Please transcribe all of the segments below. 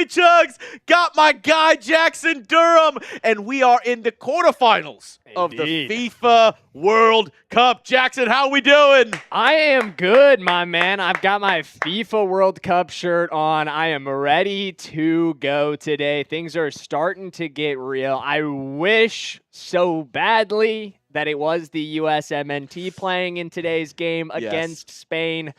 Jeremy Chugs, got my guy Jackson Durham, and we are in the quarterfinals of the FIFA World Cup. Jackson, how we doing? I am good, my man. I've got my FIFA World Cup shirt on. I am ready to go today. Things are starting to get real. I wish so badly that it was the USMNT playing in today's game against Spain.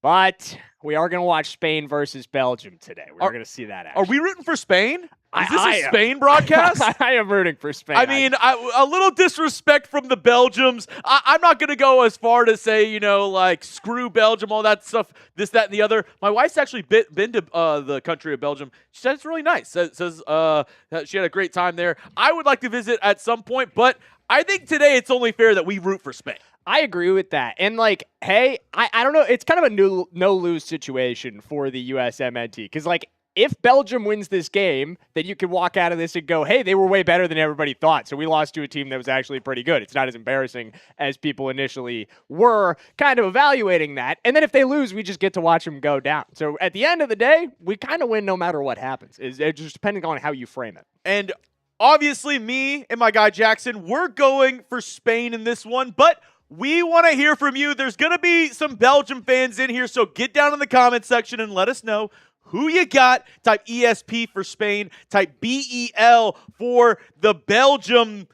But we are going to watch Spain versus Belgium today. We're going to see that action. Are we rooting for Spain? Is this a Spain broadcast? I am rooting for Spain. I mean, a little disrespect from the Belgians. I'm not going to go as far to say, like, screw Belgium, all that stuff, this, that, and the other. My wife's actually been to the country of Belgium. She said it's really nice. Says she had a great time there. I would like to visit at some point, but I think today it's only fair that we root for Spain. I agree with that. And, like, hey, I don't know. It's kind of a no-lose situation for the USMNT. Because, like, if Belgium wins this game, then you can walk out of this and go, hey, they were way better than everybody thought. So we lost to a team that was actually pretty good. It's not as embarrassing as people initially were kind of evaluating that. And then if they lose, we just get to watch them go down. So at the end of the day, we kind of win no matter what happens. It's just depending on how you frame it. And obviously, me and my guy Jackson, we're going for Spain in this one, but we want to hear from you. There's going to be some Belgium fans in here, so get down in the comment section and let us know who you got. Type ESP for Spain. Type BEL for the Belgium.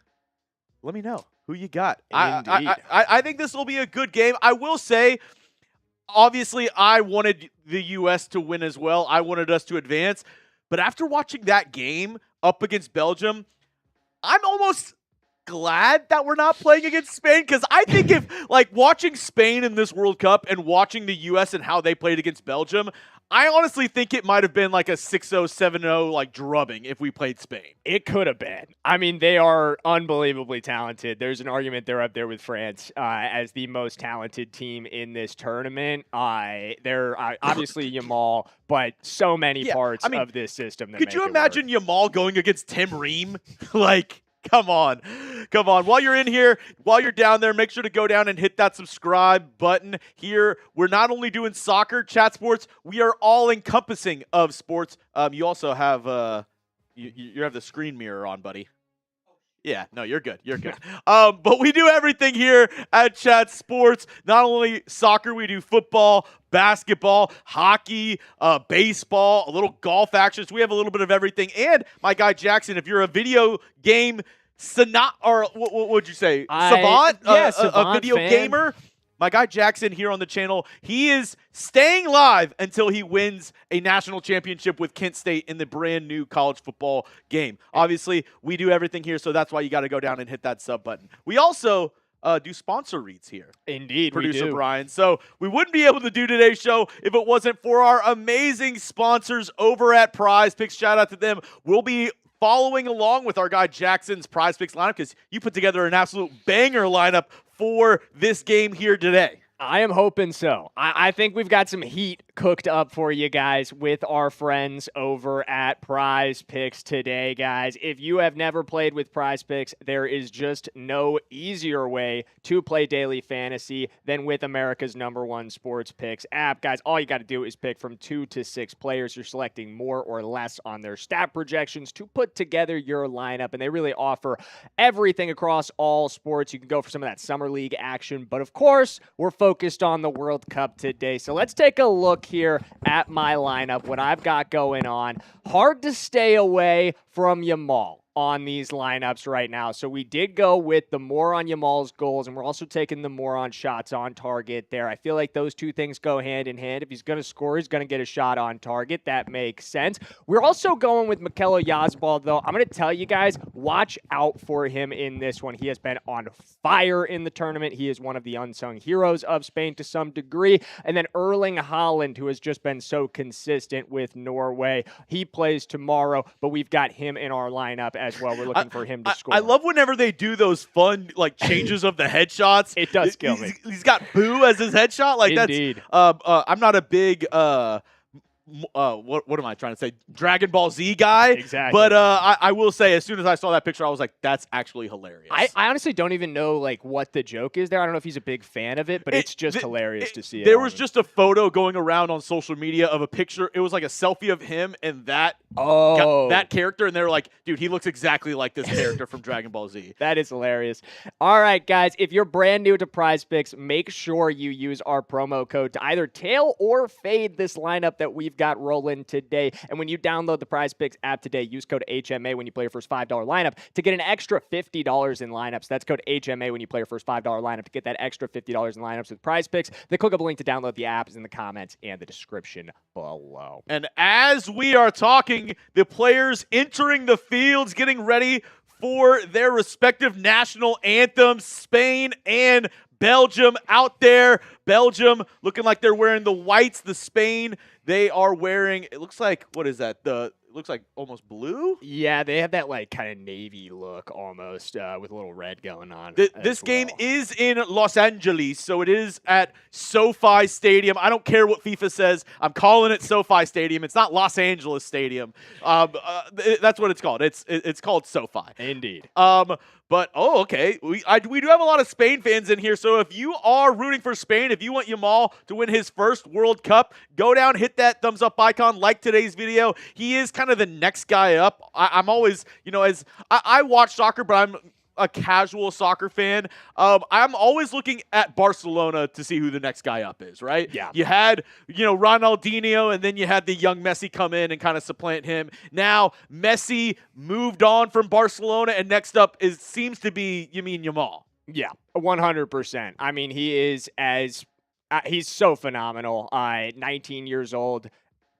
Let me know who you got. I think this will be a good game. I will say, obviously, I wanted the U.S. to win as well. I wanted us to advance. But after watching that game up against Belgium, I'm almost glad that we're not playing against Spain, because I think if, like, watching Spain in this World Cup and watching the U.S. and how they played against Belgium, I honestly think it might have been like a 6-0, 7-0 like drubbing if we played Spain. It could have been. I mean, they are unbelievably talented. There's an argument they're up there with France as the most talented team in this tournament. They're obviously Yamal, but so many parts of this system that could you imagine Yamal going against Tim Ream? Like, Come on. While you're in here, while you're down there, make sure to go down and hit that subscribe button. Here, we're not only doing soccer, chat sports, we are all encompassing of sports. You also have you have the screen mirror on, buddy. Yeah, no, you're good. But we do everything here at Chat Sports. Not only soccer, we do football, basketball, hockey, baseball, a little golf action. So we have a little bit of everything. And my guy Jackson, if you're a video game what would you say? Savant? Savant a video fan. gamer? My guy Jackson here on the channel, he is staying live until he wins a national championship with Kent State in the brand new college football game. Obviously, we do everything here, so that's why you got to go down and hit that sub button. We also do sponsor reads here. Indeed, Producer we do. Brian. So we wouldn't be able to do today's show if it wasn't for our amazing sponsors over at PrizePicks. Shout out to them. We'll be following along with our guy Jackson's PrizePicks lineup, because you put together an absolute banger lineup for this game here today. I am hoping so. I think we've got some heat cooked up for you guys with our friends over at PrizePicks today, guys. If you have never played with PrizePicks, there is just no easier way to play daily fantasy than with America's #1 sports picks app. Guys, all you got to do is pick from 2 to 6 players. You're selecting more or less on their stat projections to put together your lineup, and they really offer everything across all sports. You can go for some of that summer league action, but of course, we're focused on the World Cup today. So let's take a look here at my lineup, what I've got going on. Hard to stay away from Yamal on these lineups right now. So we did go with the more on Yamal's goals, and we're also taking the more on shots on target there. I feel like those two things go hand in hand. If he's going to score, he's going to get a shot on target. That makes sense. We're also going with Mikel Oyarzabal, though. I'm going to tell you guys, watch out for him in this one. He has been on fire in the tournament. He is one of the unsung heroes of Spain to some degree. And then Erling Haaland, who has just been so consistent with Norway. He plays tomorrow, but we've got him in our lineup as well. We're looking for him to score. I love whenever they do those fun, like, changes of the headshots. It does kill me. He's got Boo as his headshot. Like, Indeed. that's I'm not a big what am I trying to say? Dragon Ball Z guy. Exactly. But I will say, as soon as I saw that picture, I was like, that's actually hilarious. I honestly don't even know like what the joke is there. I don't know if he's a big fan of it, but it's just hilarious to see it. There was just a photo going around on social media of a picture. It was like a selfie of him and that character, and they were like, dude, he looks exactly like this character from Dragon Ball Z. That is hilarious. All right, guys, if you're brand new to PrizePicks, make sure you use our promo code to either tail or fade this lineup that we've got rolling today. And when you download the PrizePicks app today, use code HMA when you play your first $5 lineup to get an extra $50 in lineups. That's code HMA when you play your first $5 lineup to get that extra $50 in lineups with PrizePicks. The clickable link to download the app is in the comments and the description below. And as we are talking, the players entering the fields, getting ready for their respective national anthems, Spain and Belgium out there. Belgium looking like they're wearing the whites. The Spain, they are wearing, it looks like, what is that? It looks like almost blue? Yeah, they have that like kind of navy look almost with a little red going on. This game is in Los Angeles, so it is at SoFi Stadium. I don't care what FIFA says. I'm calling it SoFi Stadium. It's not Los Angeles Stadium. That's what it's called. It's called SoFi. Indeed. But, okay, we do have a lot of Spain fans in here, so if you are rooting for Spain, if you want Yamal to win his first World Cup, go down, hit that thumbs up icon, like today's video. He is kind of the next guy up. I'm always, I watch soccer, but I'm a casual soccer fan. I'm always looking at Barcelona to see who the next guy up is, right? Yeah. You had, Ronaldinho, and then you had the young Messi come in and kind of supplant him. Now, Messi moved on from Barcelona, and next up seems to be Yamal. Yeah, 100%. I mean, he's so phenomenal. 19 years old,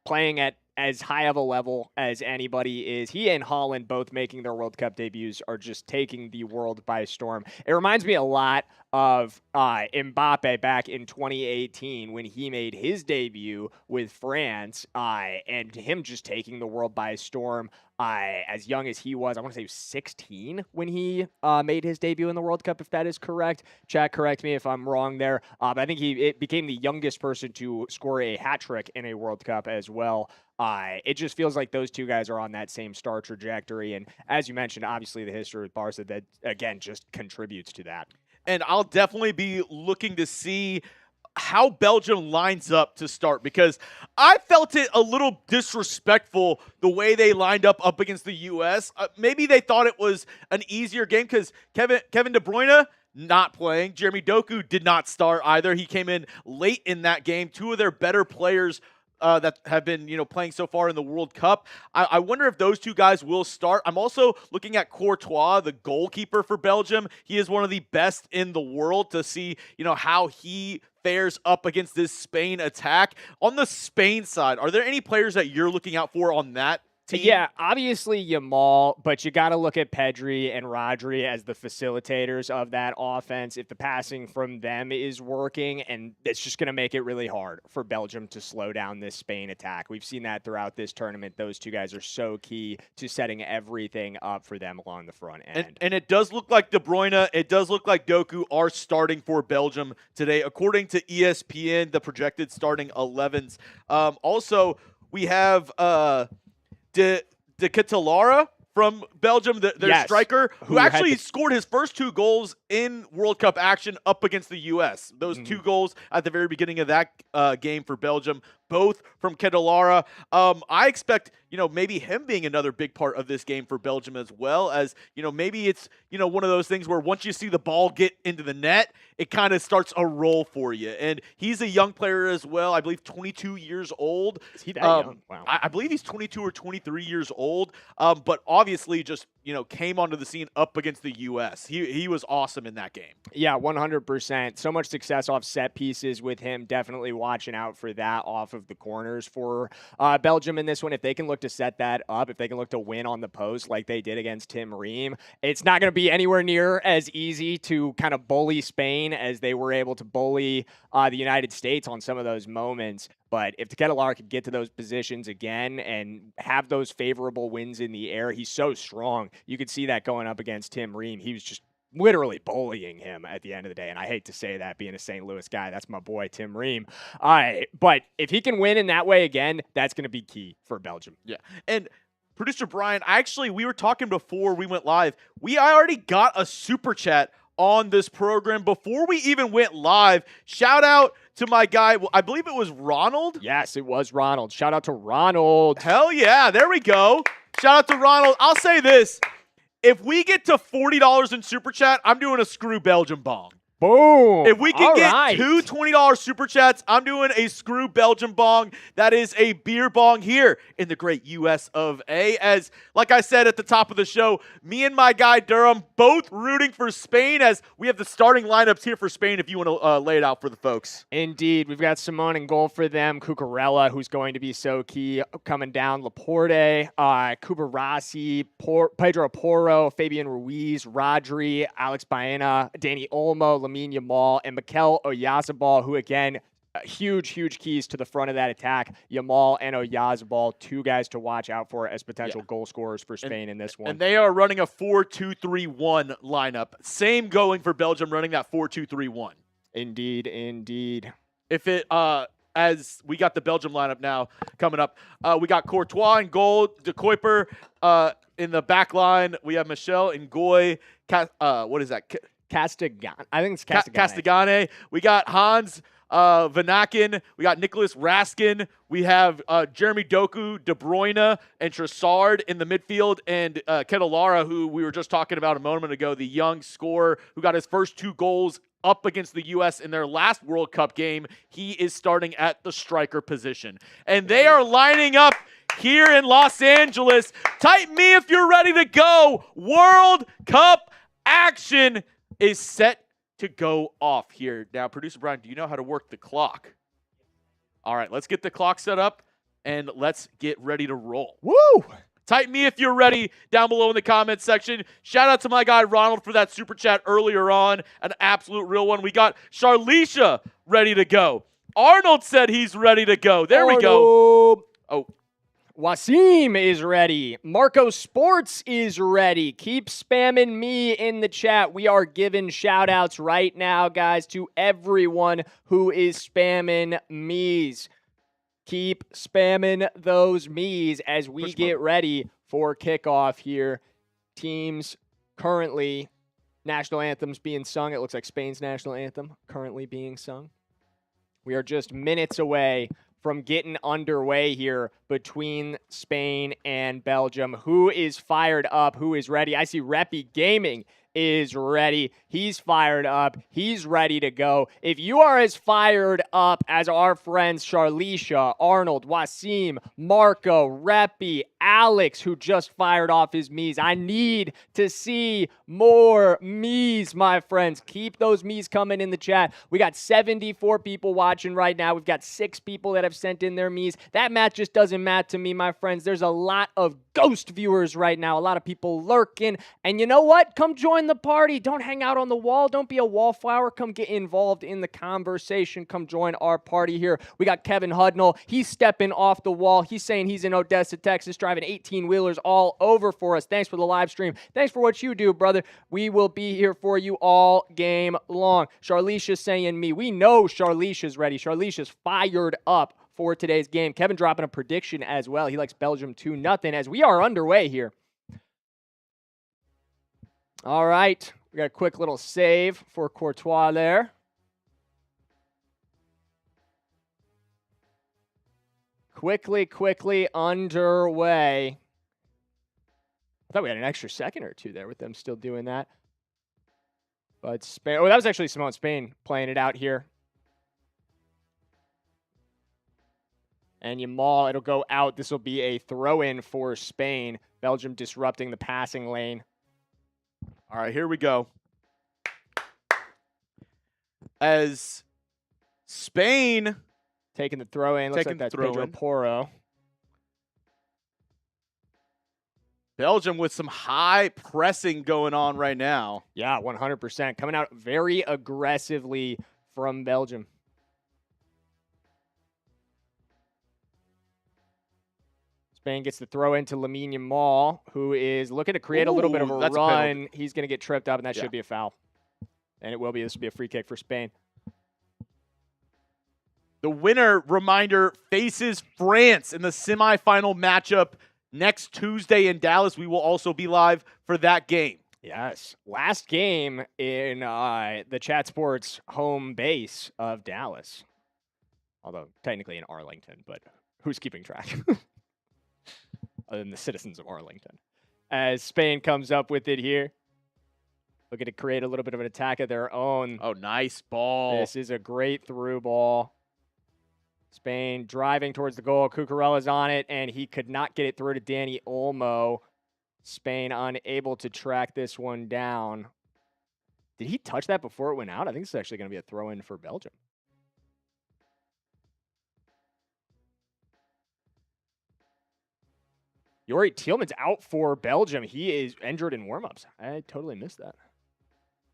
playing at as high of a level as anybody is. He and Haaland, both making their World Cup debuts, are just taking the world by storm. It reminds me a lot of Mbappe back in 2018 when he made his debut with France, and him just taking the world by storm. As young as he was, I want to say he was 16 when he made his debut in the World Cup, if that is correct. Chat, correct me if I'm wrong there. But I think it became the youngest person to score a hat trick in a World Cup as well. It just feels like those two guys are on that same star trajectory. And as you mentioned, obviously the history with Barca that, again, just contributes to that. And I'll definitely be looking to see how Belgium lines up to start, because I felt it a little disrespectful the way they lined up against the U.S. Maybe they thought it was an easier game because Kevin De Bruyne not playing. Jérémy Doku did not start either. He came in late in that game. Two of their better players that have been, playing so far in the World Cup. I wonder if those two guys will start. I'm also looking at Courtois, the goalkeeper for Belgium. He is one of the best in the world, to see, how he fares up against this Spain attack. On the Spain side, are there any players that you're looking out for on that team? Yeah, obviously Yamal, but you got to look at Pedri and Rodri as the facilitators of that offense. If the passing from them is working, and it's just going to make it really hard for Belgium to slow down this Spain attack. We've seen that throughout this tournament. Those two guys are so key to setting everything up for them along the front end. And it does look like De Bruyne, it does look like Doku are starting for Belgium today. According to ESPN, the projected starting 11s. Also, we have De Ketelaere from Belgium, their striker, who actually scored his first 2 goals in World Cup action up against the U.S. Those 2 goals at the very beginning of that game for Belgium, both from Ketelaere. I expect, maybe him being another big part of this game for Belgium, as well as, maybe it's, one of those things where once you see the ball get into the net, it kind of starts a roll for you. And he's a young player as well. I believe 22 years old. Is he that young? Wow. I believe he's 22 or 23 years old. But obviously just, came onto the scene up against the U.S. He was awesome in that game. Yeah, 100%. So much success off set pieces with him. Definitely watching out for that off of the corners for Belgium in this one. If they can look to set that up, if they can look to win on the post like they did against Tim Ream, it's not going to be anywhere near as easy to kind of bully Spain as they were able to bully the United States on some of those moments. But if Ketelaere could get to those positions again and have those favorable wins in the air, he's so strong. You could see that going up against Tim Ream. He was just literally bullying him at the end of the day. And I hate to say that, being a St. Louis guy. That's my boy, Tim Ream. All right. But if he can win in that way again, that's going to be key for Belgium. Yeah. And Producer Brian, we were talking before we went live. I already got a super chat on this program before we even went live. Shout out to my guy. I believe it was Ronald. Yes, it was Ronald. Shout out to Ronald. Hell yeah. There we go. Shout out to Ronald. I'll say this. If we get to $40 in super chat, I'm doing a screw Belgium bong. Boom. If we can get two $20 super chats, I'm doing a screw Belgium bong. That is a beer bong here in the great US of A. As, like I said at the top of the show, me and my guy Durham both rooting for Spain, as we have the starting lineups here for Spain if you want to lay it out for the folks. Indeed. We've got Simone in goal for them. Cucurella, who's going to be so key, coming down. Laporte, Cubarsí, Pedro Porro, Fabian Ruiz, Rodri, Alex Baena, Dani Olmo, Lamine, Yamal, and Mikel Oyarzabal, who, again, huge keys to the front of that attack. Yamal and Oyarzabal, two guys to watch out for as potential goal scorers for Spain in this one. And they are running a 4-2-3-1 lineup. Same going for Belgium, running that 4-2-3-1. Indeed. If it, as we got the Belgium lineup now coming up, we got Courtois in goal, De Kuiper in the back line. We have Michel and Goy. What is that? Castigan. I think it's Castigane. Castigane. We got Hans Vanaken. We got Nicholas Raskin. We have Jérémy, Doku, De Bruyne, and Trossard in the midfield. And Ketelaere, who we were just talking about a moment ago, the young scorer who got his first 2 goals up against the U.S. in their last World Cup game. He is starting at the striker position. And they are lining up here in Los Angeles. Type me if you're ready to go. World Cup action is set to go off here. Now, Producer Brian, do you know how to work the clock? All right, let's get the clock set up, and let's get ready to roll. Woo! Type me if you're ready down below in the comments section. Shout out to my guy Ronald for that super chat earlier on. An absolute real one. We got Charlisha ready to go. Arnold said he's ready to go. There we go. Oh. Wasim is ready. Marco Sports is ready. Keep spamming me in the chat. We are giving shout outs right now, guys, to everyone who is spamming me's. Keep spamming those me's as we get ready for kickoff here. Teams currently, national anthems being sung. It looks like Spain's national anthem currently being sung. We are just minutes away from getting underway here between Spain and Belgium. Who is fired up? Who is ready? I see Reppy Gaming is ready. He's fired up. He's ready to go. If you are as fired up as our friends Charlisha, Arnold, Wasim, Marco, Reppy, Alex, who just fired off his me's, I need to see more me's, my friends. Keep those me's coming in the chat. We got 74 people watching right now. We've got 6 people that have sent in their me's. That math just doesn't matter to me, my friends. There's a lot of ghost viewers right now. A lot of people lurking. And you know what? Come join the party. Don't hang out on the wall. Don't be a wallflower. Come get involved in the conversation. Come join our party here. We got Kevin Hudnall. He's stepping off the wall. He's saying he's in Odessa, Texas, driving 18-wheelers all over for us. Thanks for the live stream. Thanks for what you do, brother. We will be here for you all game long. Charlisha's saying me. We know Charlisha's ready. Charlisha's fired up for today's game. Kevin dropping a prediction as well. He likes Belgium 2-0 as we are underway here. All right. We got a quick little save for Courtois there. Quickly underway. I thought we had an extra second or two there with them still doing that. But Spain, that was actually Simone Spain playing it out here. And Yamal, it'll go out. This will be a throw-in for Spain. Belgium disrupting the passing lane. All right, here we go. As Spain taking the throw-in. Looks like that's Pedro Porro. Belgium with some high pressing going on right now. Yeah, 100%. Coming out very aggressively from Belgium. Spain gets the throw into Lamine Yamal, who is looking to create a little bit of a that's run. He's going to get tripped up, and that Yeah. should be a foul. And it will be. This will be a free kick for Spain. The winner, reminder, faces France in the semifinal matchup next Tuesday in Dallas. We will also be live for that game. Yes. Last game in the Chat Sports home base of Dallas. Although technically in Arlington, but who's keeping track? Other than the citizens of Arlington. As Spain comes up with it here. Looking to create a little bit of an attack of their own. Oh, nice ball. This is a great through ball. Spain driving towards the goal. Cucurella's on it, and he could not get it through to Dani Olmo. Spain unable to track this one down. Did he touch that before it went out? I think this is actually going to be a throw-in for Belgium. Youri Tielemans out for Belgium. He is injured in warm-ups. I totally missed that.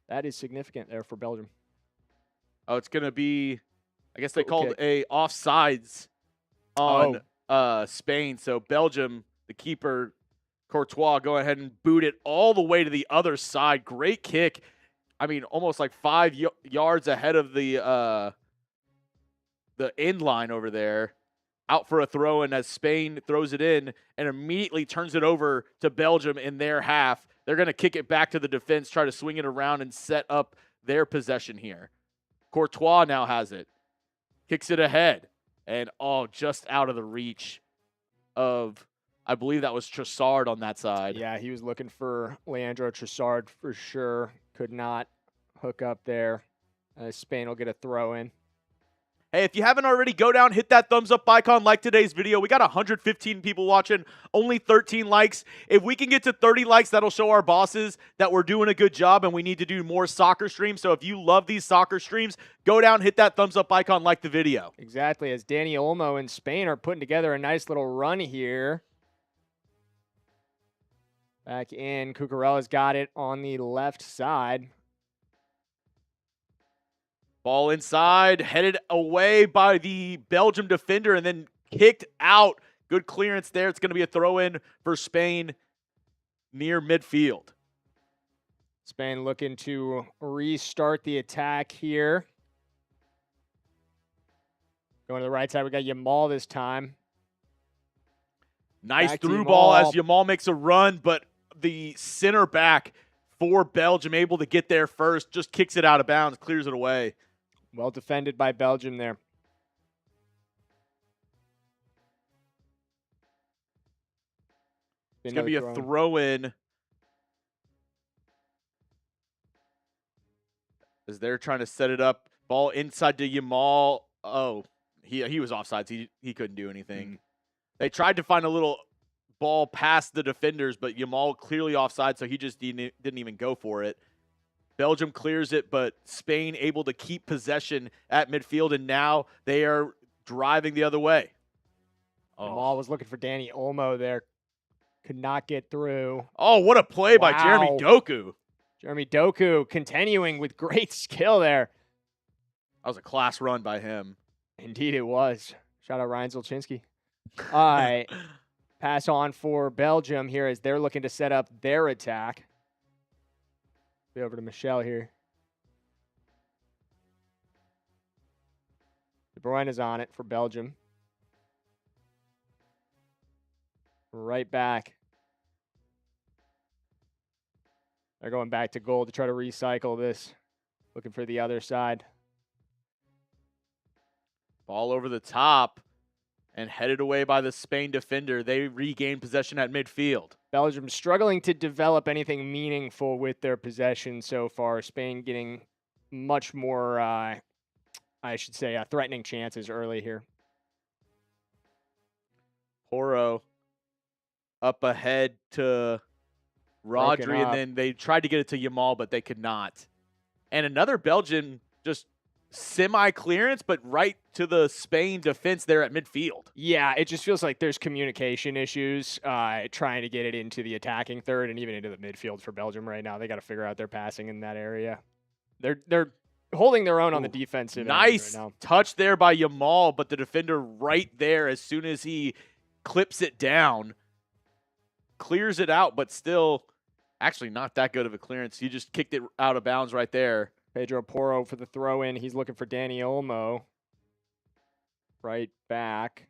That is significant there for Belgium. Oh, it's going to be, I guess they Goal called a offsides on Spain. So Belgium, the keeper, Courtois, go ahead and boot it all the way to the other side. Great kick. I mean, almost like 5 yards ahead of the end line over there. Out for a throw-in as Spain throws it in and immediately turns it over to Belgium in their half. They're going to kick it back to the defense, try to swing it around and set up their possession here. Courtois now has it. Kicks it ahead. And, just out of the reach of, I believe that was Trossard on that side. Yeah, he was looking for Leandro Trossard for sure. Could not hook up there. Spain will get a throw-in. Hey, if you haven't already, go down, hit that thumbs up icon, like today's video. We got 115 people watching, only 13 likes. If we can get to 30 likes, that'll show our bosses that we're doing a good job and we need to do more soccer streams. So if you love these soccer streams, go down, hit that thumbs up icon, like the video. Exactly, as Dani Olmo and Spain are putting together a nice little run here. Back in, Cucurella's got it on the left side. Ball inside, headed away by the Belgium defender and then kicked out. Good clearance there. It's going to be a throw-in for Spain near midfield. Spain looking to restart the attack here. Going to the right side, we got Yamal this time. Nice Back to through ball as Yamal. Yamal makes a run, but the center back for Belgium able to get there first, just kicks it out of bounds, clears it away. Well defended by Belgium there. It's going to be a throw-in as they're trying to set it up. Ball inside to Yamal. Oh, he was offsides. He couldn't do anything. They tried to find a little ball past the defenders, but Yamal clearly offside, so he just didn't even go for it. Belgium clears it, but Spain able to keep possession at midfield, and now they are driving the other way. Yamal was looking for Dani Olmo there. Could not get through. Oh, what a play by Jérémy Doku. Jérémy Doku continuing with great skill there. That was a class run by him. Indeed it was. Shout out Ryan Zolchinski. All right. Pass on for Belgium here as they're looking to set up their attack. Be over to Mikel here. Bruyne is on it for Belgium. Right back. They're going back to goal to try to recycle this. Looking for the other side. Ball over the top and headed away by the Spain defender. They regain possession at midfield. Belgium struggling to develop anything meaningful with their possession so far. Spain getting much more, I should say, threatening chances early here. Poro up ahead to Rodri, and then they tried to get it to Yamal, but they could not. And another Belgian just semi-clearance, but right to the Spain defense there at midfield. Yeah, it just feels like there's communication issues trying to get it into the attacking third and even into the midfield for Belgium right now. They got to figure out their passing in that area. They're holding their own on the defensive end nice right now. Touch there by Yamal, but the defender right there as soon as he clips it down, clears it out, but still actually not that good of a clearance. He just kicked it out of bounds right there. Pedro Porro for the throw-in. He's looking for Dani Olmo. Right back.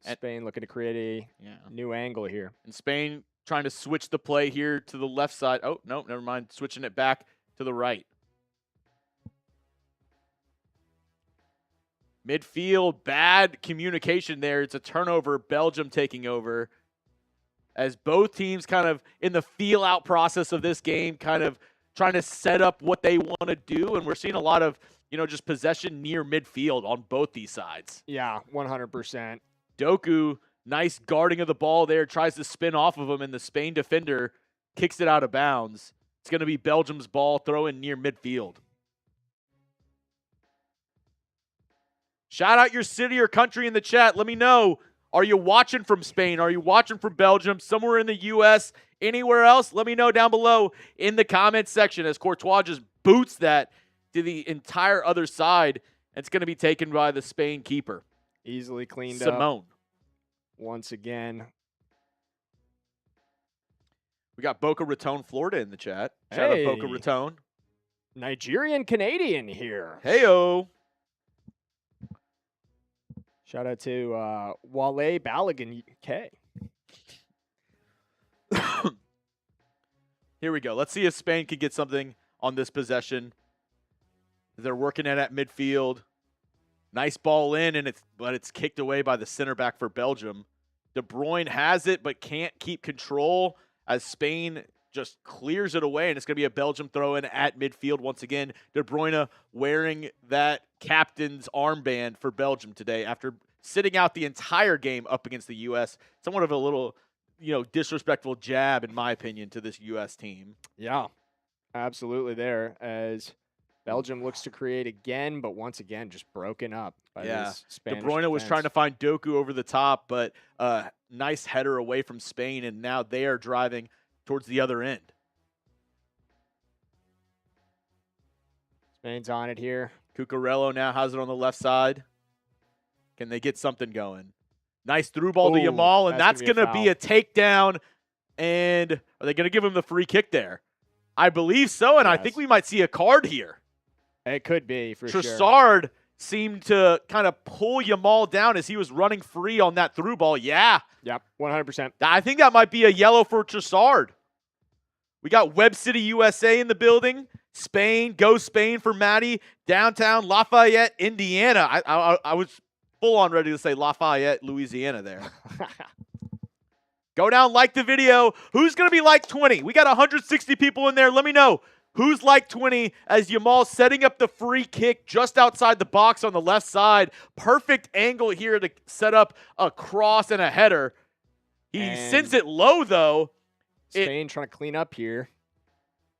Spain looking to create a new angle here. And Spain trying to switch the play here to the left side. Oh, no, never mind. Switching it back to the right. Midfield, bad communication there. It's a turnover. Belgium taking over. As both teams kind of in the feel-out process of this game, kind of trying to set up what they want to do. And we're seeing a lot of, just possession near midfield on both these sides. Yeah, 100%. Doku, nice guarding of the ball there, tries to spin off of him, and the Spain defender kicks it out of bounds. It's going to be Belgium's ball, throw in near midfield. Shout out your city or country in the chat. Let me know. Are you watching from Spain? Are you watching from Belgium? Somewhere in the U.S.? Anywhere else? Let me know down below in the comments section as Courtois just boots that to the entire other side. It's going to be taken by the Spain keeper. Easily cleaned Simone. up. Once again. We got Boca Raton, Florida in the chat. Shout out Boca Raton. Nigerian Canadian here. Heyo. Shout out to Wale Balogun K. Here we go. Let's see if Spain can get something on this possession. They're working it at midfield. Nice ball in, but it's kicked away by the center back for Belgium. De Bruyne has it, but can't keep control as Spain just clears it away, and it's going to be a Belgium throw-in at midfield once again. De Bruyne wearing that captain's armband for Belgium today after sitting out the entire game up against the U.S. Somewhat of a little, disrespectful jab, in my opinion, to this U.S. team. Yeah, absolutely there as Belgium looks to create again, but once again just broken up by this Spanish De Bruyne defense. was trying to find Doku over the top, but nice header away from Spain, and now they are driving towards the other end. Spain's on it here. Cucurella now has it on the left side. Can they get something going? Nice through ball to Yamal, and that's going to be a takedown. And are they going to give him the free kick there? I believe so, and I think we might see a card here. It could be, for sure. Trossard seemed to kind of pull Yamal down as he was running free on that through ball. Yeah. Yep, 100%. I think that might be a yellow for Trossard. We got Web City, USA in the building. Spain, go Spain for Maddie. Downtown Lafayette, Indiana. I was full on ready to say Lafayette, Louisiana there. Go down, like the video. Who's going to be like 20? We got 160 people in there. Let me know. Who's like 20 as Yamal setting up the free kick just outside the box on the left side. Perfect angle here to set up a cross and a header. He sends it low, though. Spain trying to clean up here.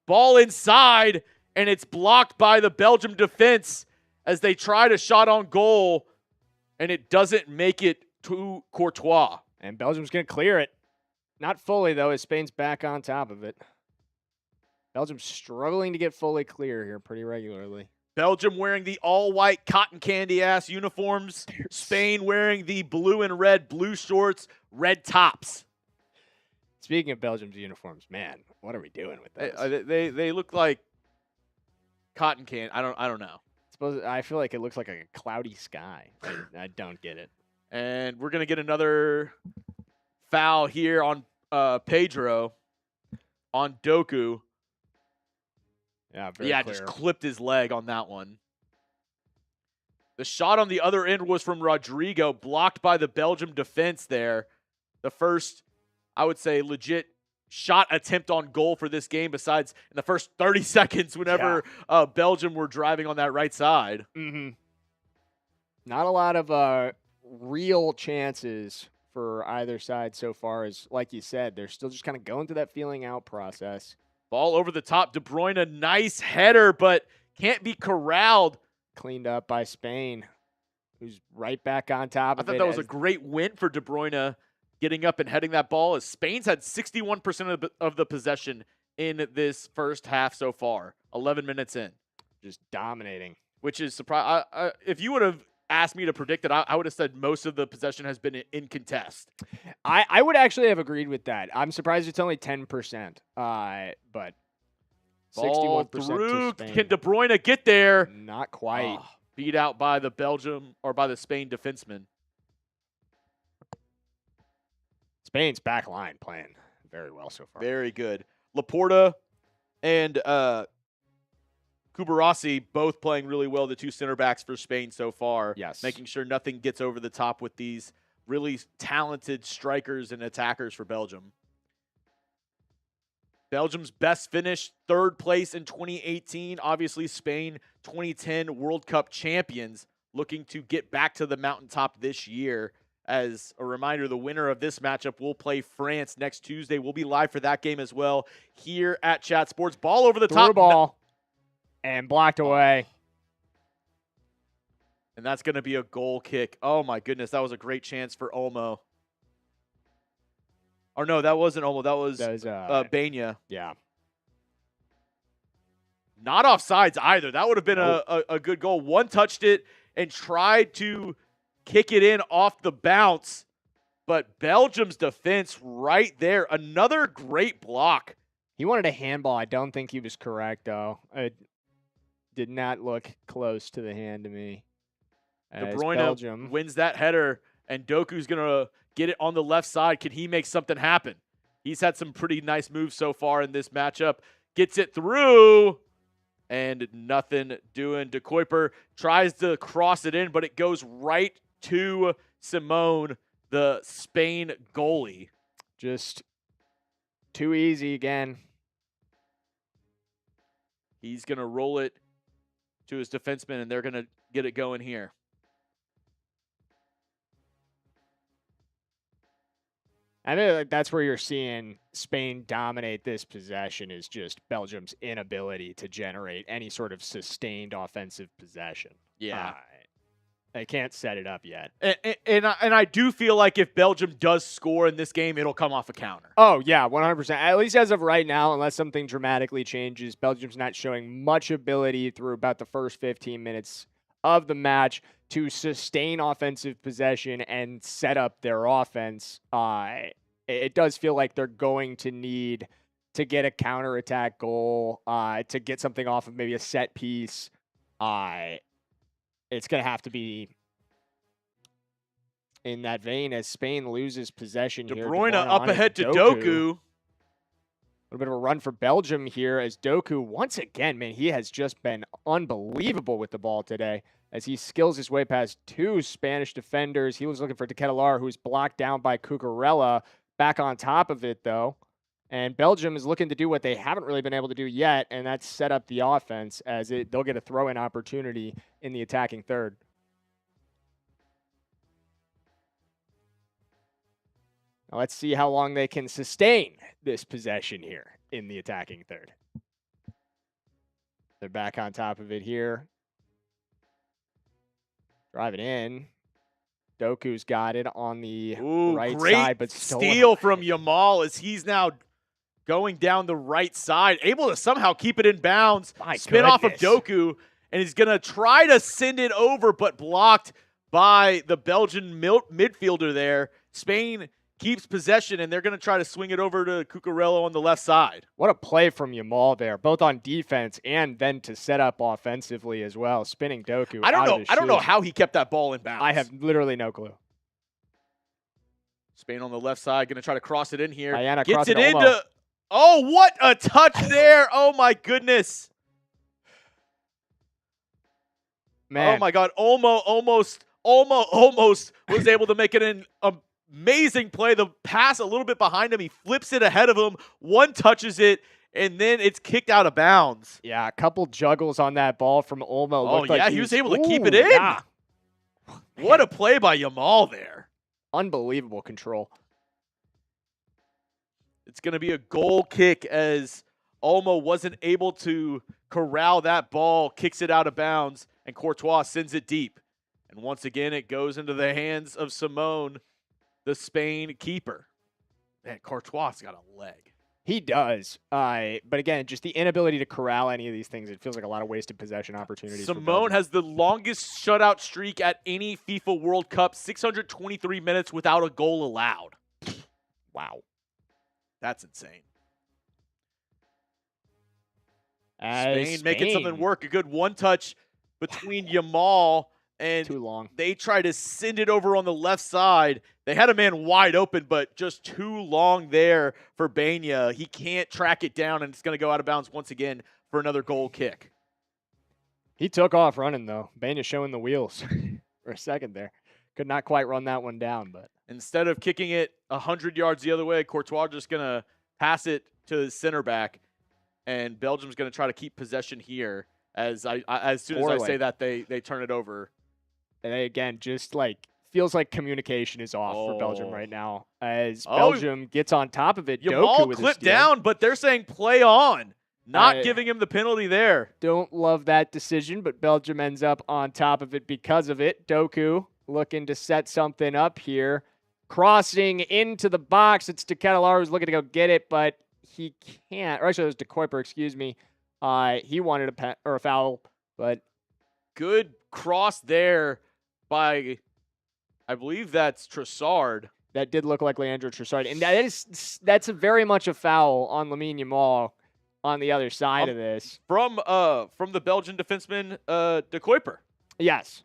Ball inside, and it's blocked by the Belgium defense as they try to shot on goal, and it doesn't make it to Courtois. And Belgium's going to clear it. Not fully, though, as Spain's back on top of it. Belgium's struggling to get fully clear here pretty regularly. Belgium wearing the all-white cotton candy-ass uniforms. Spain wearing the blue and red blue shorts, red tops. Speaking of Belgium's uniforms, man, what are we doing with those? They look like cotton candy. I don't know. I feel like it looks like a cloudy sky. I don't get it. And we're gonna get another foul here on Pedro on Doku. Yeah, clear. Just clipped his leg on that one. The shot on the other end was from Rodrigo, blocked by the Belgium defense there. The first, I would say, legit shot attempt on goal for this game, besides in the first 30 seconds whenever Belgium were driving on that right side. Mm-hmm. Not a lot of real chances for either side so far, as, like you said, they're still just kind of going through that feeling out process. Ball over the top. De Bruyne, a nice header, but can't be corralled. Cleaned up by Spain, who's right back on top of it. I thought that was a great win for De Bruyne, getting up and heading that ball, as Spain's had 61% of the possession in this first half so far, 11 minutes in. Just dominating. Which is surprising. If you would have asked me to predict it, I would have said most of the possession has been in contest. I would actually have agreed with that. I'm surprised it's only 10%. But 61% through. to Spain. Can De Bruyne get there? Not quite. Beat out by the Belgium or by the Spain defenseman. Spain's back line playing very well so far. Very good. Laporte and Cubarsí both playing really well, the two center backs for Spain so far. Yes. Making sure nothing gets over the top with these really talented strikers and attackers for Belgium. Belgium's best finish, 3rd place in 2018. Obviously, Spain, 2010 World Cup champions, looking to get back to the mountaintop this year. As a reminder, the winner of this matchup will play France next Tuesday. We'll be live for that game as well here at Chat Sports. Ball over the top. Through ball and blocked away. And that's going to be a goal kick. Oh, my goodness. That was a great chance for Olmo. Or no, that wasn't Olmo. That was Benya. Yeah. Not offsides either. That would have been a good goal. One touched it and tried to kick it in off the bounce. But Belgium's defense right there. Another great block. He wanted a handball. I don't think he was correct, though. It did not look close to the hand to me. De Bruyne wins that header, and Doku's going to get it on the left side. Can he make something happen? He's had some pretty nice moves so far in this matchup. Gets it through, and nothing doing. De Goalkeeper tries to cross it in, but it goes right to Simone, the Spain goalie. Just too easy again. He's going to roll it to his defenseman, and they're going to get it going here. I think that's where you're seeing Spain dominate this possession, is just Belgium's inability to generate any sort of sustained offensive possession. Yeah. They can't set it up yet. And I do feel like if Belgium does score in this game, it'll come off a counter. Oh, yeah, 100%. At least as of right now, unless something dramatically changes, Belgium's not showing much ability through about the first 15 minutes of the match to sustain offensive possession and set up their offense. It does feel like they're going to need to get a counterattack goal, to get something off of maybe a set piece. It's going to have to be in that vein as Spain loses possession here. De Bruyne up ahead to Doku. A little bit of a run for Belgium here as Doku, once again, man, he has just been unbelievable with the ball today as he skills his way past 2 Spanish defenders. He was looking for Ketelaere, who's blocked down by Cucurella. Back on top of it, though. And Belgium is looking to do what they haven't really been able to do yet, and that's set up the offense as they'll get a throw-in opportunity in the attacking third. Now let's see how long they can sustain this possession here in the attacking third. They're back on top of it here. Drive it in. Doku's got it on the right side, but steal from Yamal as he's now going down the right side, able to somehow keep it in bounds, spin off of Doku, and he's going to try to send it over, but blocked by the Belgian midfielder there. Spain keeps possession, and they're going to try to swing it over to Cucurella on the left side. What a play from Yamal there, both on defense and then to set up offensively as well, spinning Doku. I don't know how he kept that ball in bounds. I have literally no clue. Spain on the left side, going to try to cross it in here. Diana gets it into. Oh, what a touch there! Oh my goodness. Man. Oh my God! Olmo almost was able to make it an amazing play. The pass a little bit behind him. He flips it ahead of him. One touches it, and then it's kicked out of bounds. Yeah, a couple juggles on that ball from Olmo. Oh, yeah, he was able to keep it in. Yeah. What a play by Yamal there. Unbelievable control. It's going to be a goal kick as Olmo wasn't able to corral that ball, kicks it out of bounds, and Courtois sends it deep. And once again, it goes into the hands of Simone, the Spain keeper. Man, Courtois got a leg. He does. But again, just the inability to corral any of these things, it feels like a lot of wasted possession opportunities. Simone has the longest shutout streak at any FIFA World Cup, 623 minutes without a goal allowed. Wow. That's insane. Spain making something work. A good one-touch between Yamal and too long. They tried to send it over on the left side. They had a man wide open, but just too long there for Banya. He can't track it down, and it's going to go out of bounds once again for another goal kick. He took off running, though. Banya showing the wheels for a second there. Could not quite run that one down, but instead of kicking it 100 yards the other way, Courtois just going to pass it to the center back, and Belgium's going to try to keep possession here. As soon as I say that, they turn it over. And again, just like feels like communication is off for Belgium right now. As Belgium gets on top of it, Yamal Doku clipped down, but they're saying play on, not giving him the penalty there. Don't love that decision, but Belgium ends up on top of it because of it. Doku looking to set something up here. Crossing into the box. It's Ketelaere who's looking to go get it, but he can't. Or actually, it was Goalkeeper, excuse me. He wanted a foul, but good cross there by, I believe that's Trossard. That did look like Leandro Trossard, and that's a very much a foul on Lamine Yamal on the other side of this. From the Belgian defenseman Goalkeeper. Yes.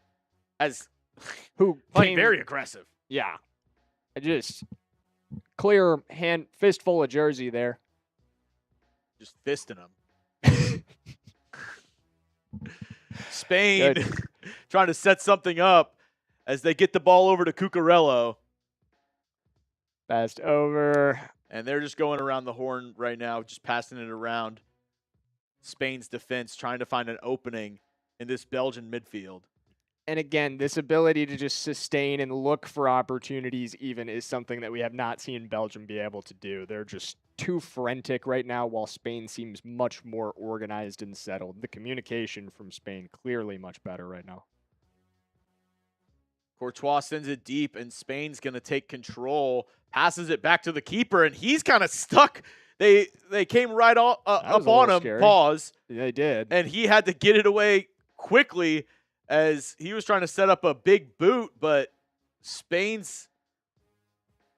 Who playing very aggressive. Yeah. Just clear fistful of jersey there. Just fisting him. Spain trying to set something up as they get the ball over to Cucurella. Passed over. And they're just going around the horn right now, just passing it around Spain's defense, trying to find an opening in this Belgian midfield. And again, this ability to just sustain and look for opportunities even is something that we have not seen Belgium be able to do. They're just too frantic right now, while Spain seems much more organized and settled. The communication from Spain clearly much better right now. Courtois sends it deep, and Spain's going to take control, passes it back to the keeper, and he's kind of stuck. They came right up on him, scary. Pause. They did. And he had to get it away quickly as he was trying to set up a big boot, but Spain's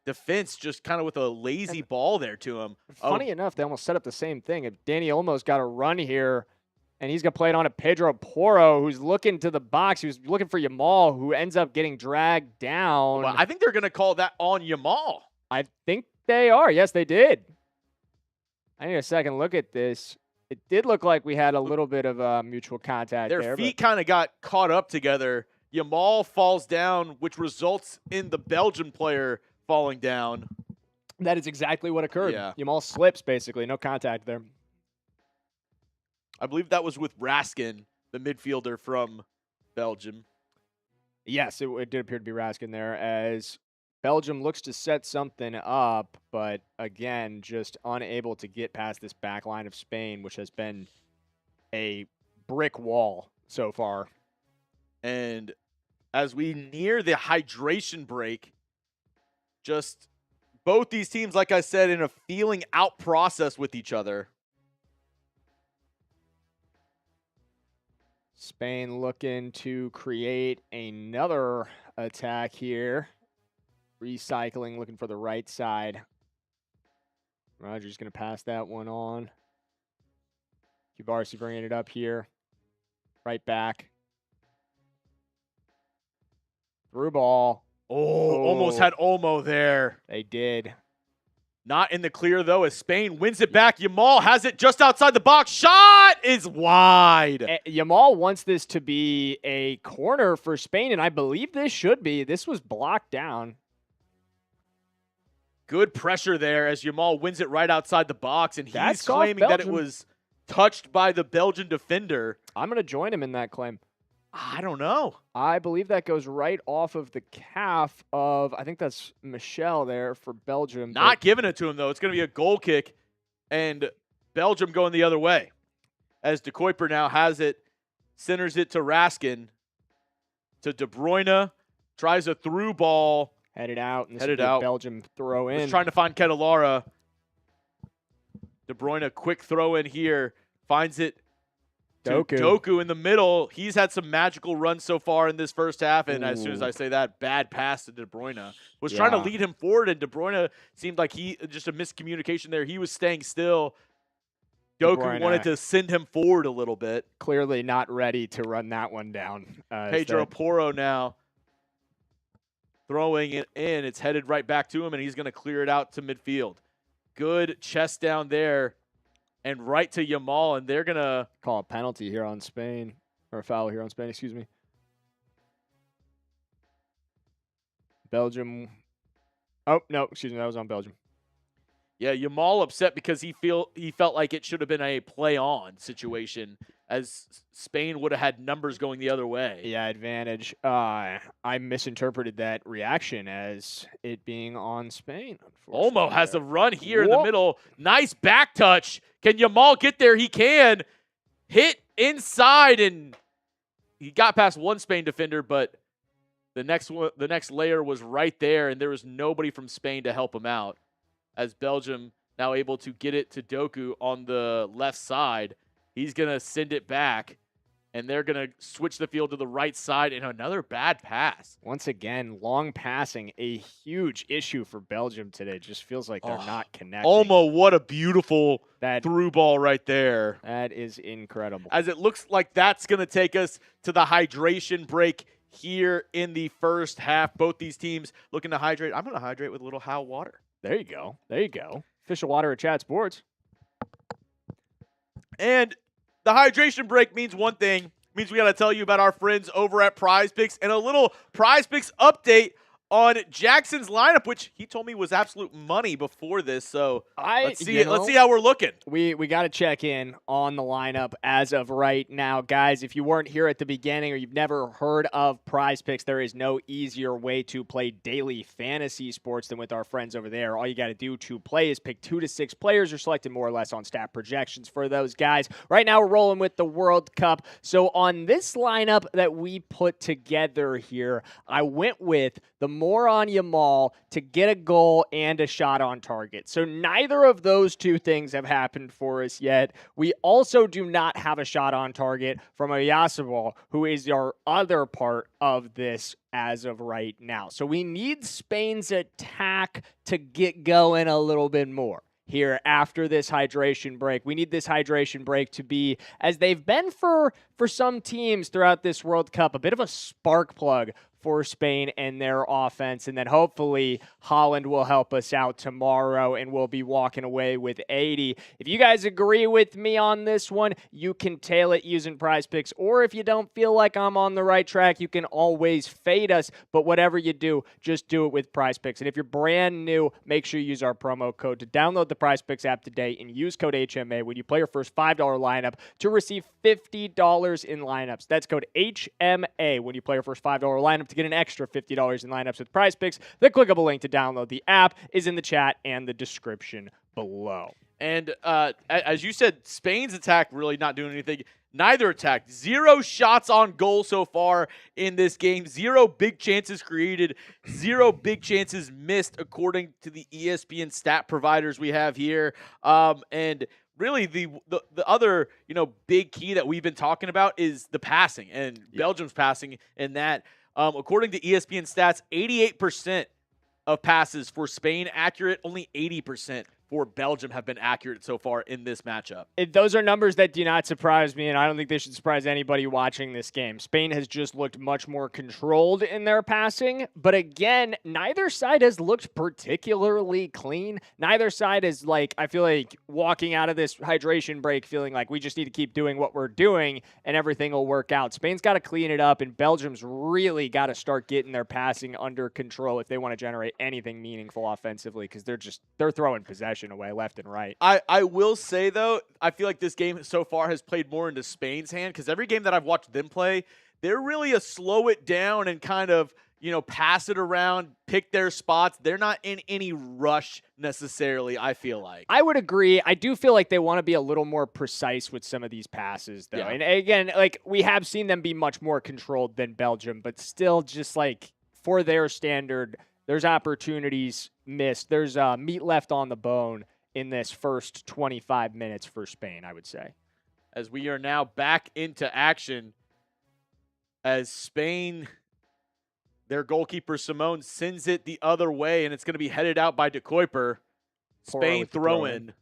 defense just kind of with a lazy ball there to him. Funny enough, they almost set up the same thing. If Danny Olmo's got a run here, and he's going to play it on to Pedro Porro, who's looking to the box. He was looking for Yamal, who ends up getting dragged down. Well, I think they're going to call that on Yamal. I think they are. Yes, they did. I need a second look at this. It did look like we had a little bit of mutual contact there. Their feet kind of got caught up together. Yamal falls down, which results in the Belgian player falling down. That is exactly what occurred. Yeah. Yamal slips, basically. No contact there. I believe that was with Raskin, the midfielder from Belgium. Yes, it did appear to be Raskin there, as Belgium looks to set something up, but again, just unable to get past this back line of Spain, which has been a brick wall so far. And as we near the hydration break, just both these teams, like I said, in a feeling out process with each other. Spain looking to create another attack here. Recycling, looking for the right side. Rodri's going to pass that one on. Cubarsí bringing it up here. Right back. Through ball. Oh, almost had Olmo there. They did. Not in the clear, though, as Spain wins it back. Yamal has it just outside the box. Shot is wide. Yamal wants this to be a corner for Spain, and I believe this should be. This was blocked down. Good pressure there as Yamal wins it right outside the box, and he's claiming that it Belgium. was touched by the Belgian defender. I'm going to join him in that claim. I don't know. I believe that goes right off of the calf of, I think that's Mikel there for Belgium. Not giving it to him, though. It's going to be a goal kick, and Belgium going the other way. As De Kuiper now has it, centers it to Raskin, to De Bruyne, tries a through ball. Headed out. And this Headed will be a out. Belgium throw in. Was trying to find Ketelaere. De Bruyne, a quick throw in here, finds it to Doku. Doku in the middle. He's had some magical runs so far in this first half, and as soon as I say that, bad pass to De Bruyne. Was trying to lead him forward, and De Bruyne seemed like just a miscommunication there. He was staying still. Doku wanted to send him forward a little bit. Clearly not ready to run that one down. Pedro Porro now throwing it in. It's headed right back to him, and he's going to clear it out to midfield. Good chest down there and right to Yamal, and they're going to call a penalty here on Spain, or a foul here on Spain, excuse me. Belgium. Oh, no, excuse me, that was on Belgium. Yeah, Yamal upset because he felt like it should have been a play-on situation, as Spain would have had numbers going the other way. Yeah, advantage. I misinterpreted that reaction as it being on Spain. Olmo has a run here in the middle. Nice back touch. Can Yamal get there? He can. Hit inside, and he got past one Spain defender, but the next layer was right there, and there was nobody from Spain to help him out. As Belgium now able to get it to Doku on the left side. He's going to send it back, and they're going to switch the field to the right side, and another bad pass. Once again, long passing, a huge issue for Belgium today. Just feels like they're not connecting. Olmo, what a beautiful through ball right there. That is incredible. As it looks like that's going to take us to the hydration break here in the first half. Both these teams looking to hydrate. I'm going to hydrate with a little How water. There you go. There you go. Official water at Chat Sports. And the hydration break means one thing. It means we got to tell you about our friends over at PrizePicks and a little PrizePicks update on Jackson's lineup, which he told me was absolute money before this. So let's see how we're looking. We got to check in on the lineup as of right now. Guys, if you weren't here at the beginning or you've never heard of PrizePicks, there is no easier way to play daily fantasy sports than with our friends over there. All you got to do to play is pick 2 to 6 players. You're selected more or less on stat projections for those guys. Right now we're rolling with the World Cup. So on this lineup that we put together here, I went with the more on Yamal to get a goal and a shot on target. So neither of those two things have happened for us yet. We also do not have a shot on target from Oyarzabal, who is our other part of this as of right now. So we need Spain's attack to get going a little bit more here after this hydration break. We need this hydration break to be, as they've been for some teams throughout this World Cup, a bit of a spark plug for Spain and their offense. And then hopefully Holland will help us out tomorrow and we'll be walking away with 80. If you guys agree with me on this one, you can tail it using PrizePicks. Or if you don't feel like I'm on the right track, you can always fade us. But whatever you do, just do it with PrizePicks. And if you're brand new, make sure you use our promo code to download the PrizePicks app today and use code HMA when you play your first $5 lineup to receive $50 in lineups. That's code HMA when you play your first $5 lineup to get an extra $50 in lineups with PrizePicks. The clickable link to download the app is in the chat and the description below. And as you said, Spain's attack really not doing anything. Neither attack. 0 shots on goal so far in this game. 0 big chances created. 0 big chances missed, according to the ESPN stat providers we have here. And really, the other big key that we've been talking about is the passing and Belgium's passing. And that, according to ESPN stats, 88% of passes for Spain accurate, only 80% for Belgium have been accurate so far in this matchup. Those are numbers that do not surprise me, and I don't think they should surprise anybody watching this game. Spain has just looked much more controlled in their passing, but again, neither side has looked particularly clean. Neither side is I feel like walking out of this hydration break feeling like we just need to keep doing what we're doing and everything will work out. Spain's got to clean it up, and Belgium's really got to start getting their passing under control if they want to generate anything meaningful offensively, because they're throwing possession away left and right. I will say, though, I feel like this game so far has played more into Spain's hand, because every game that I've watched them play, they're really a slow it down and kind of, pass it around, pick their spots. They're not in any rush necessarily, I feel like. I would agree. I do feel like they want to be a little more precise with some of these passes, though. Yeah. And again, we have seen them be much more controlled than Belgium, but still just for their standard, there's opportunities missed. There's meat left on the bone in this first 25 minutes for Spain, I would say. As we are now back into action, as Spain, their goalkeeper Simone sends it the other way, and it's going to be headed out by De Kuiper. Spain throw in.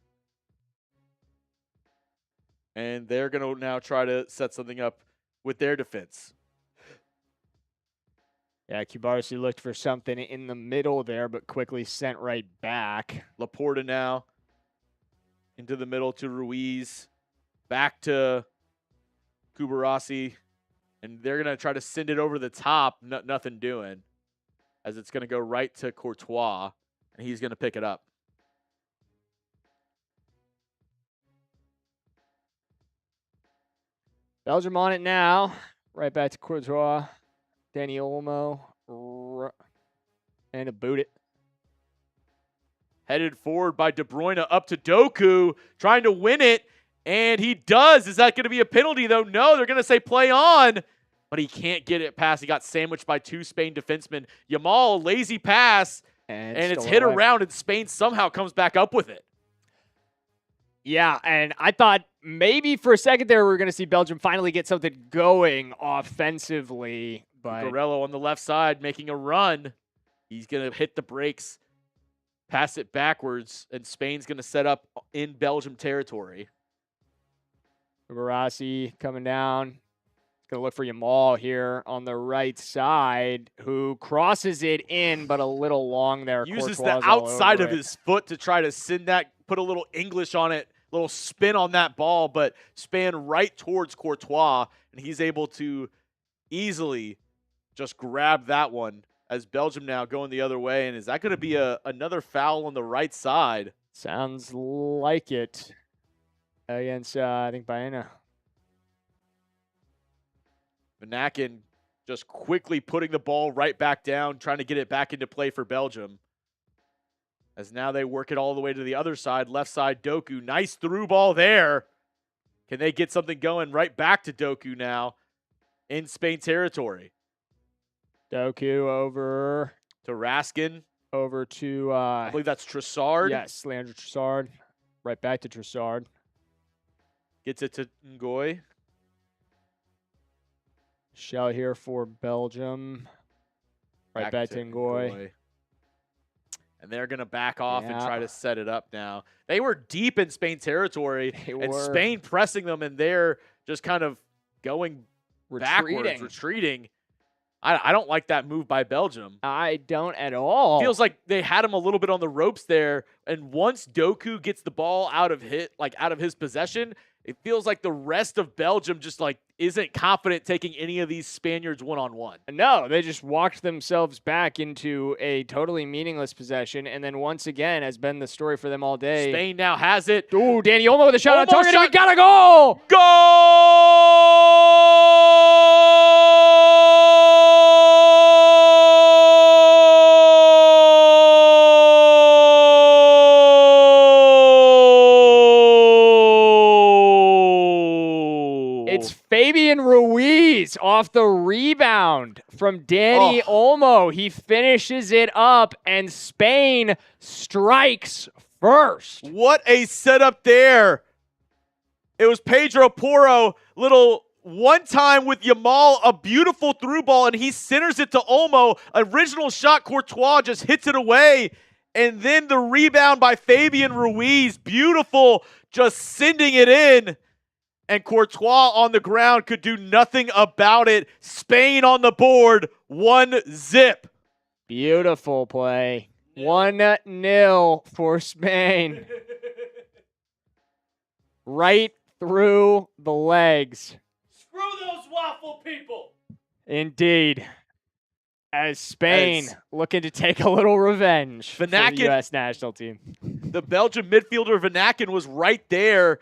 And they're going to now try to set something up with their defense. Yeah, Cubarsí looked for something in the middle there, but quickly sent right back. Laporte now into the middle to Ruiz. Back to Cubarsí. And they're going to try to send it over the top. Nothing doing. As it's going to go right to Courtois. And he's going to pick it up. Belgium on it now. Right back to Courtois. Dani Olmo. And a boot it. Headed forward by De Bruyne up to Doku. Trying to win it. And he does. Is that going to be a penalty, though? No, they're going to say play on. But he can't get it past. He got sandwiched by two Spain defensemen. Yamal, lazy pass. And it's hit around, and Spain somehow comes back up with it. Yeah, and I thought maybe for a second there we were going to see Belgium finally get something going offensively. But Guerrero on the left side making a run. He's going to hit the brakes, pass it backwards, and Spain's going to set up in Belgium territory. Cubarsí coming down. Going to look for Yamal here on the right side, who crosses it in, but a little long there. Uses Courtois the outside of his foot to try to send that, put a little English on it, little spin on that ball, but span right towards Courtois, and he's able to easily just grab that one as Belgium now going the other way. And is that going to be another foul on the right side? Sounds like it against, I think, Baena. Vanaken just quickly putting the ball right back down, trying to get it back into play for Belgium. As now they work it all the way to the other side, left side, Doku. Nice through ball there. Can they get something going? Right back to Doku now in Spain territory. Doku over to Raskin. Over to, I believe that's Trossard. Yes, Leandro Trossard. Right back to Trossard. Gets it to Ngoy. Shell here for Belgium. Right back to Ngoy. And they're going to back off and try to set it up now. They were deep in Spain territory, and Spain pressing them, and they're just kind of going backwards, retreating. I don't like that move by Belgium. I don't at all. Feels like they had him a little bit on the ropes there, and once Doku gets the ball out of his possession, it feels like the rest of Belgium just isn't confident taking any of these Spaniards one-on-one. No, they just walked themselves back into a totally meaningless possession, and then once again has been the story for them all day. Spain now has it. Ooh, Dani Olmo with a shot on target, and we got a goal! It's Fabian Ruiz off the rebound from Dani Olmo. He finishes it up, and Spain strikes first. What a setup there. It was Pedro Porro, little one time with Yamal, a beautiful through ball, and he centers it to Olmo. Original shot, Courtois just hits it away. And then the rebound by Fabian Ruiz. Beautiful, just sending it in. And Courtois on the ground could do nothing about it. Spain on the board, 1-0. Beautiful play. 1-0 for Spain. Right through the legs. Screw those waffle people. Indeed. As Spain looking to take a little revenge for the U.S. national team. The Belgian midfielder Vanaken was right there.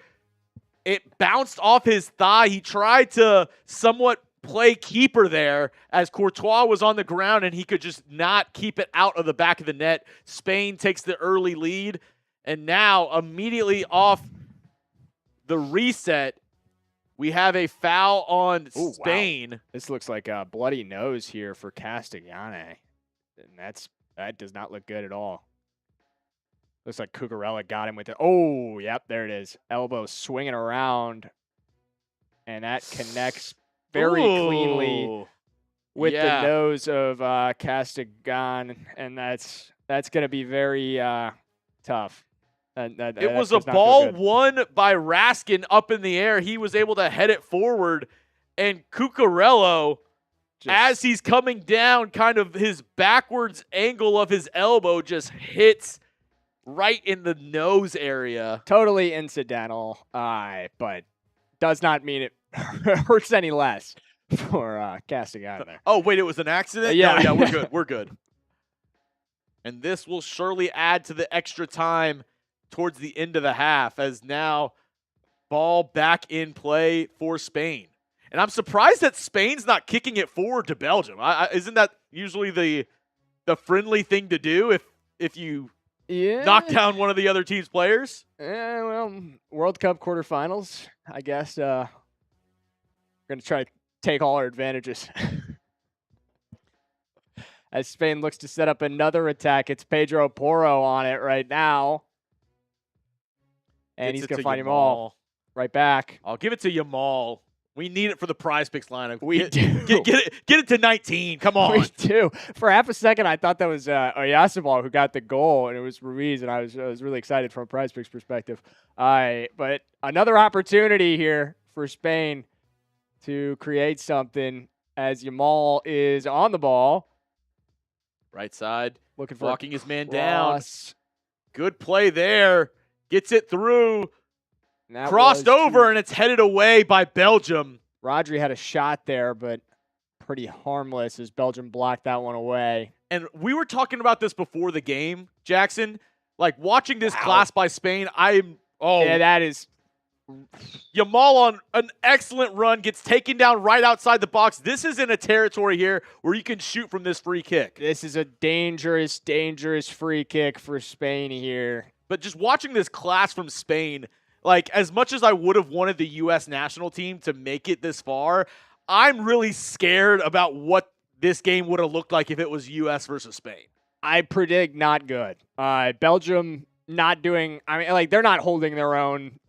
It bounced off his thigh. He tried to somewhat play keeper there as Courtois was on the ground, and he could just not keep it out of the back of the net. Spain takes the early lead, and now immediately off the reset, we have a foul on Spain. Wow. This looks like a bloody nose here for Castellane, and that does not look good at all. Looks like Cucurella got him with it. Oh, yep, there it is. Elbow swinging around. And that connects very cleanly with the nose of Castigan. And that's going to be very tough. It was a ball won by Raskin up in the air. He was able to head it forward. And Cucurella, as he's coming down, kind of his backwards angle of his elbow just hits right in the nose area. Totally incidental, but does not mean it hurts any less for casting out of there. Oh, wait, it was an accident? Yeah. No, yeah, we're good. We're good. And this will surely add to the extra time towards the end of the half, as now ball back in play for Spain. And I'm surprised that Spain's not kicking it forward to Belgium. Isn't that usually the friendly thing to do if you knock down one of the other team's players? Yeah, well, World Cup quarterfinals, I guess. We're going to try to take all our advantages. As Spain looks to set up another attack, it's Pedro Porro on it right now. And he's going to find Yamal right back. I'll give it to Yamal. We need it for the PrizePicks lineup. We do. Get it to 19. Come on. We do. For half a second, I thought that was Oyarzabal who got the goal, and it was Ruiz, and I was really excited from a PrizePicks perspective. But another opportunity here for Spain to create something as Yamal is on the ball. Right side. Looking for blocking his man down. Good play there. Gets it through. Crossed over, and it's headed away by Belgium. Rodri had a shot there, but pretty harmless as Belgium blocked that one away. And we were talking about this before the game, Jackson. Like, watching this class by Spain, yeah, that is... Yamal on an excellent run, gets taken down right outside the box. This is in a territory here where you can shoot from this free kick. This is a dangerous, dangerous free kick for Spain here. But just watching this class from Spain, like, as much as I would have wanted the U.S. national team to make it this far, I'm really scared about what this game would have looked like if it was U.S. versus Spain. I predict not good. Belgium not doing, they're not holding their own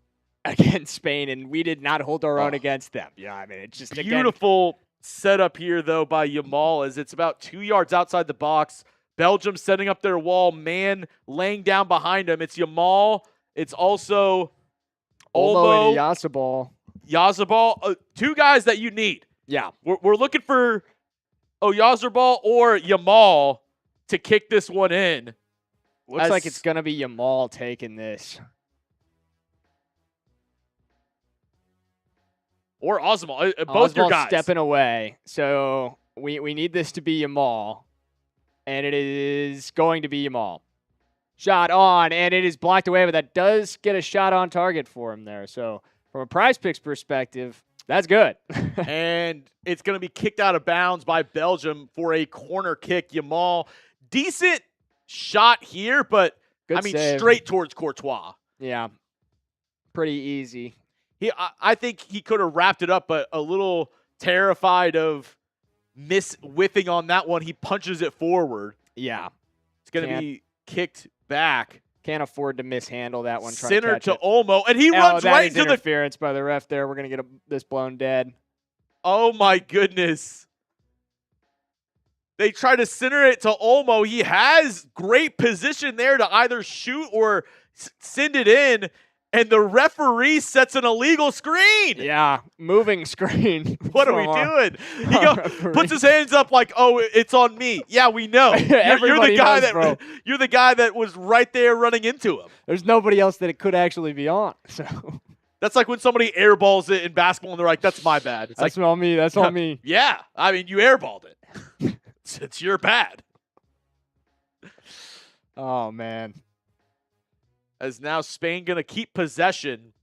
against Spain, and we did not hold our own against them. Yeah, it's just beautiful setup here, though, by Yamal, as it's about 2 yards outside the box. Belgium setting up their wall, man laying down behind him. It's Yamal. It's also Olmo and Oyarzabal. Oyarzabal, two guys that you need. Yeah. We're looking for Oyarzabal or Yamal to kick this one in. Looks like it's going to be Yamal taking this. Or Oyarzabal. Both your guys. Stepping away. So we need this to be Yamal. And it is going to be Yamal. Shot on, and it is blocked away, but that does get a shot on target for him there. So from a PrizePicks perspective, that's good. And it's going to be kicked out of bounds by Belgium for a corner kick. Yamal, decent shot here, but good save. Straight towards Courtois. Yeah, pretty easy. I think he could have wrapped it up, but a little terrified of whiffing on that one. He punches it forward. Yeah. It's going to be kicked back. Can't afford to mishandle that one. Center to Olmo, and he runs right into the interference by the ref there. We're going to get this blown dead. Oh, my goodness. They try to center it to Olmo. He has great position there to either shoot or send it in. And the referee sets an illegal screen. Yeah, moving screen. What are we doing? He puts his hands up like, "Oh, it's on me." Yeah, we know. You're the guy that was right there running into him. There's nobody else that it could actually be on. So that's like when somebody airballs it in basketball and they're like, "That's my bad." That's on me. That's on me. Yeah, you airballed it. It's your bad. Oh man. As now Spain going to keep possession.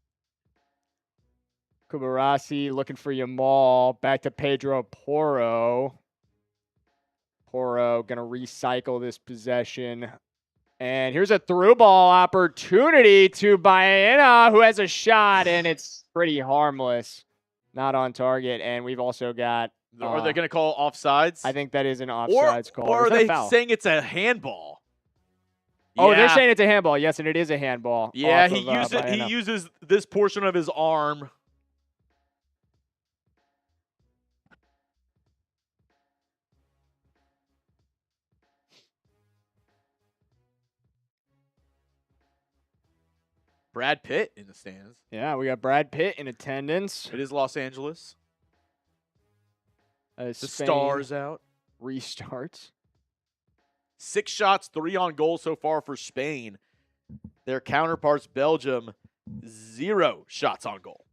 Cubarsí looking for Yamal. Back to Pedro Porro. Porro going to recycle this possession. And here's a through ball opportunity to Baena, who has a shot, and it's pretty harmless. Not on target. And we've also got... are they going to call offsides? I think that is an offsides call. Or are they saying it's a handball? Oh, they're Yeah. saying it's a handball. Yes, and it is a handball. Yeah, off he of, he uses this portion of his arm. Brad Pitt in the stands. Yeah, we got Brad Pitt in attendance. It is Los Angeles. The Spain Stars out. restarts. 6 shots, 3 on goal so far for Spain. Their counterparts, Belgium, 0 shots on goal.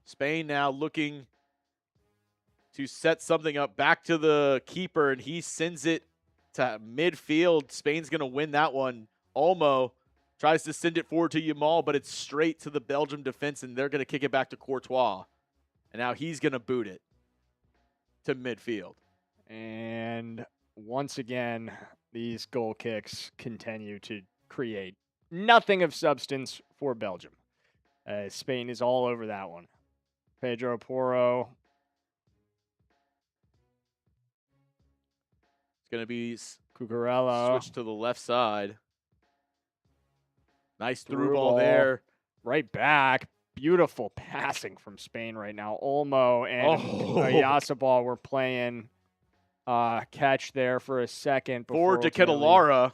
Spain now looking to set something up back to the keeper, and he sends it to midfield. Spain's going to win that one. Olmo tries to send it forward to Yamal, but it's straight to the Belgium defense, and they're going to kick it back to Courtois. And now he's going to boot it to midfield. And once again, these goal kicks continue to create nothing of substance for Belgium. Spain is all over that one. Pedro Porro. It's going to be Cucurella. switched to the left side. Nice through ball there. Right back. Beautiful passing from Spain right now. Olmo and Oyarzabal were playing catch there for a second. Forward to Ketelaere,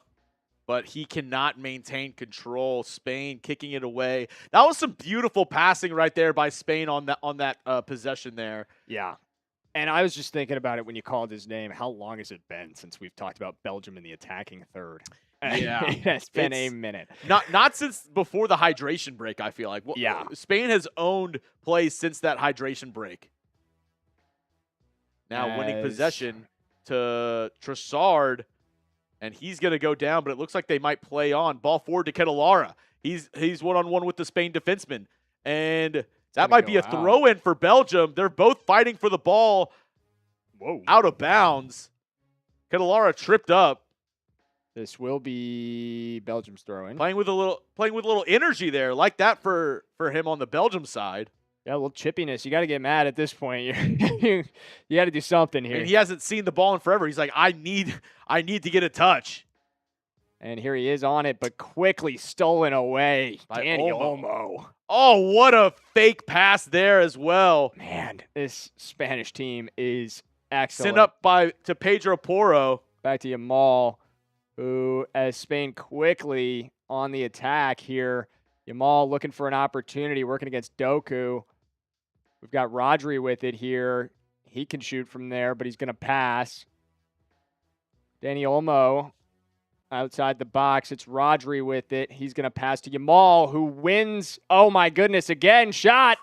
but he cannot maintain control. Spain kicking it away. That was some beautiful passing right there by Spain on that possession there. Yeah. And I was just thinking about it when you called his name. How long has it been since we've talked about Belgium in the attacking third? Yeah. It's been a minute. Not since before the hydration break, I feel like. Yeah. Spain has owned play since that hydration break. Now winning possession to Trossard, and he's going to go down, but it looks like they might play on. Ball forward to Ketelaere. He's one-on-one with the Spain defenseman, and that might be a throw-in for Belgium. They're both fighting for the ball. Whoa. Out of bounds. Ketelaere tripped up. This will be Belgium's throw-in. Playing with a little energy there. Like that for him on the Belgium side. Yeah, a little chippiness. You got to get mad at this point. You got to do something here. And he hasn't seen the ball in forever. He's like, I need to get a touch. And here he is on it, but quickly stolen away By Danny Olmo. Olmo. Oh, what a fake pass there as well. Man, this Spanish team is excellent. Sent up to Pedro Porro. Back to Yamal, who, as Spain quickly on the attack here. Yamal looking for an opportunity, working against Doku. We've got Rodri with it here. He can shoot from there, but he's going to pass. Danny Olmo outside the box. It's Rodri with it. He's going to pass to Yamal, who wins. Oh, my goodness. Again, shot.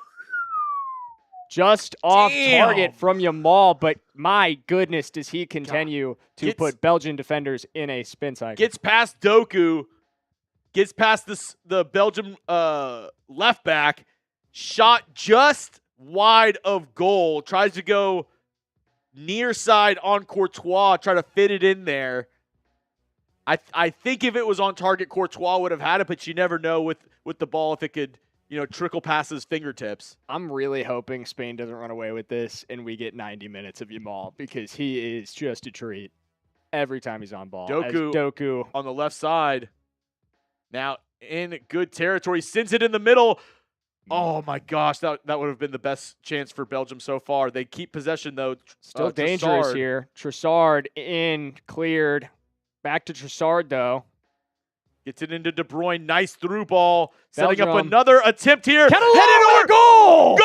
Just off target from Yamal, but my goodness, does he continue to put Belgian defenders in a spin cycle. Gets past Doku. Gets past the Belgium left back. Shot just wide of goal. Tries to go near side on Courtois. Try to fit it in there. I think if it was on target, Courtois would have had it, but you never know with the ball if it could trickle past his fingertips. I'm really hoping Spain doesn't run away with this and we get 90 minutes of Yamal because he is just a treat every time he's on ball. Doku on the left side. Now in good territory, sends it in the middle. Oh my gosh, that would have been the best chance for Belgium so far. They keep possession though. Still dangerous here. Trossard in, cleared. Back to Trossard though. Gets it into De Bruyne. Nice through ball. Belgium. Setting up another attempt here. Ketelaere with a goal!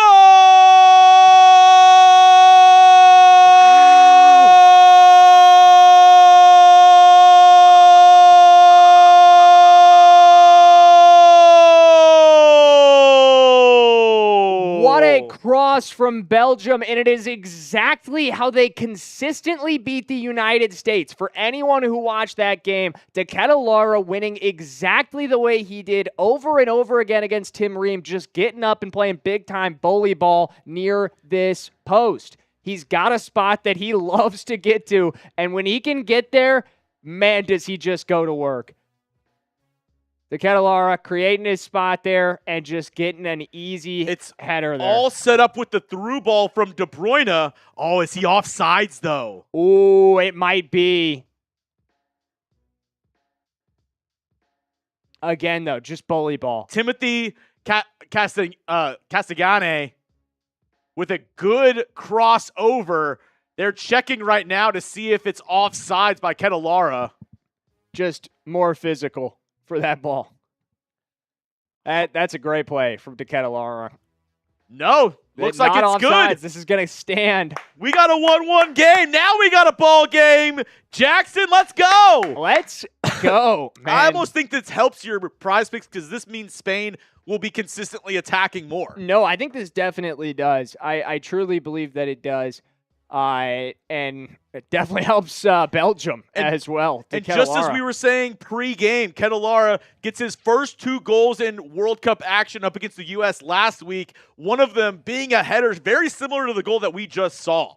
What a cross from Belgium, and it is exactly how they consistently beat the United States. For anyone who watched that game, Ketelaere winning exactly the way he did over and over again against Tim Ream, just getting up and playing big-time bully ball near this post. He's got a spot that he loves to get to, and when he can get there, man, does he just go to work. Ketelaere creating his spot there and just getting an easy header there. All set up with the through ball from De Bruyne. Oh, is he offsides, though? Ooh, it might be. Again, though, just bully ball. Timothy Castiglione with a good crossover. They're checking right now to see if it's offsides by Ketelaere. Just more physical for that ball. That's a great play from Ketelaere. No, looks like it's offsides. good. This is going to stand. We got a 1-1 game. Now we got a ball game. Jackson, let's go. Let's go, man. I almost think this helps your prize picks because this means Spain will be consistently attacking more. No, I think this definitely does. I truly believe that it does. And it definitely helps Belgium as well. And just as we were saying pre-game, Ketelaere gets his first 2 goals in World Cup action up against the U.S. last week, one of them being a header very similar to the goal that we just saw.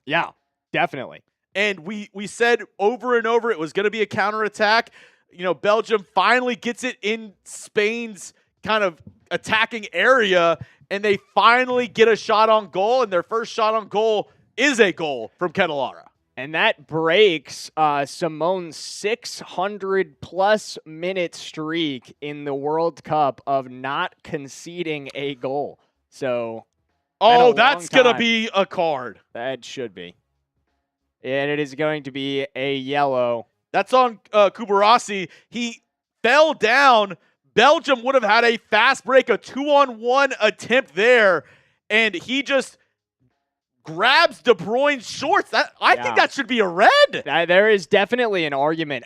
Yeah, definitely. And we said over and over it was going to be a counterattack. You know, Belgium finally gets it in Spain's kind of attacking area, and they finally get a shot on goal, and their first shot on goal is a goal from Ketelaere. And that breaks Simon's 600-plus minute streak in the World Cup of not conceding a goal. So, that's going to be a card. That should be. And it is going to be a yellow. That's on Cubarsí. He fell down. Belgium would have had a fast break, a 2-on-1 attempt there, and he just grabs De Bruyne's shorts. I think that should be a red. There is definitely an argument.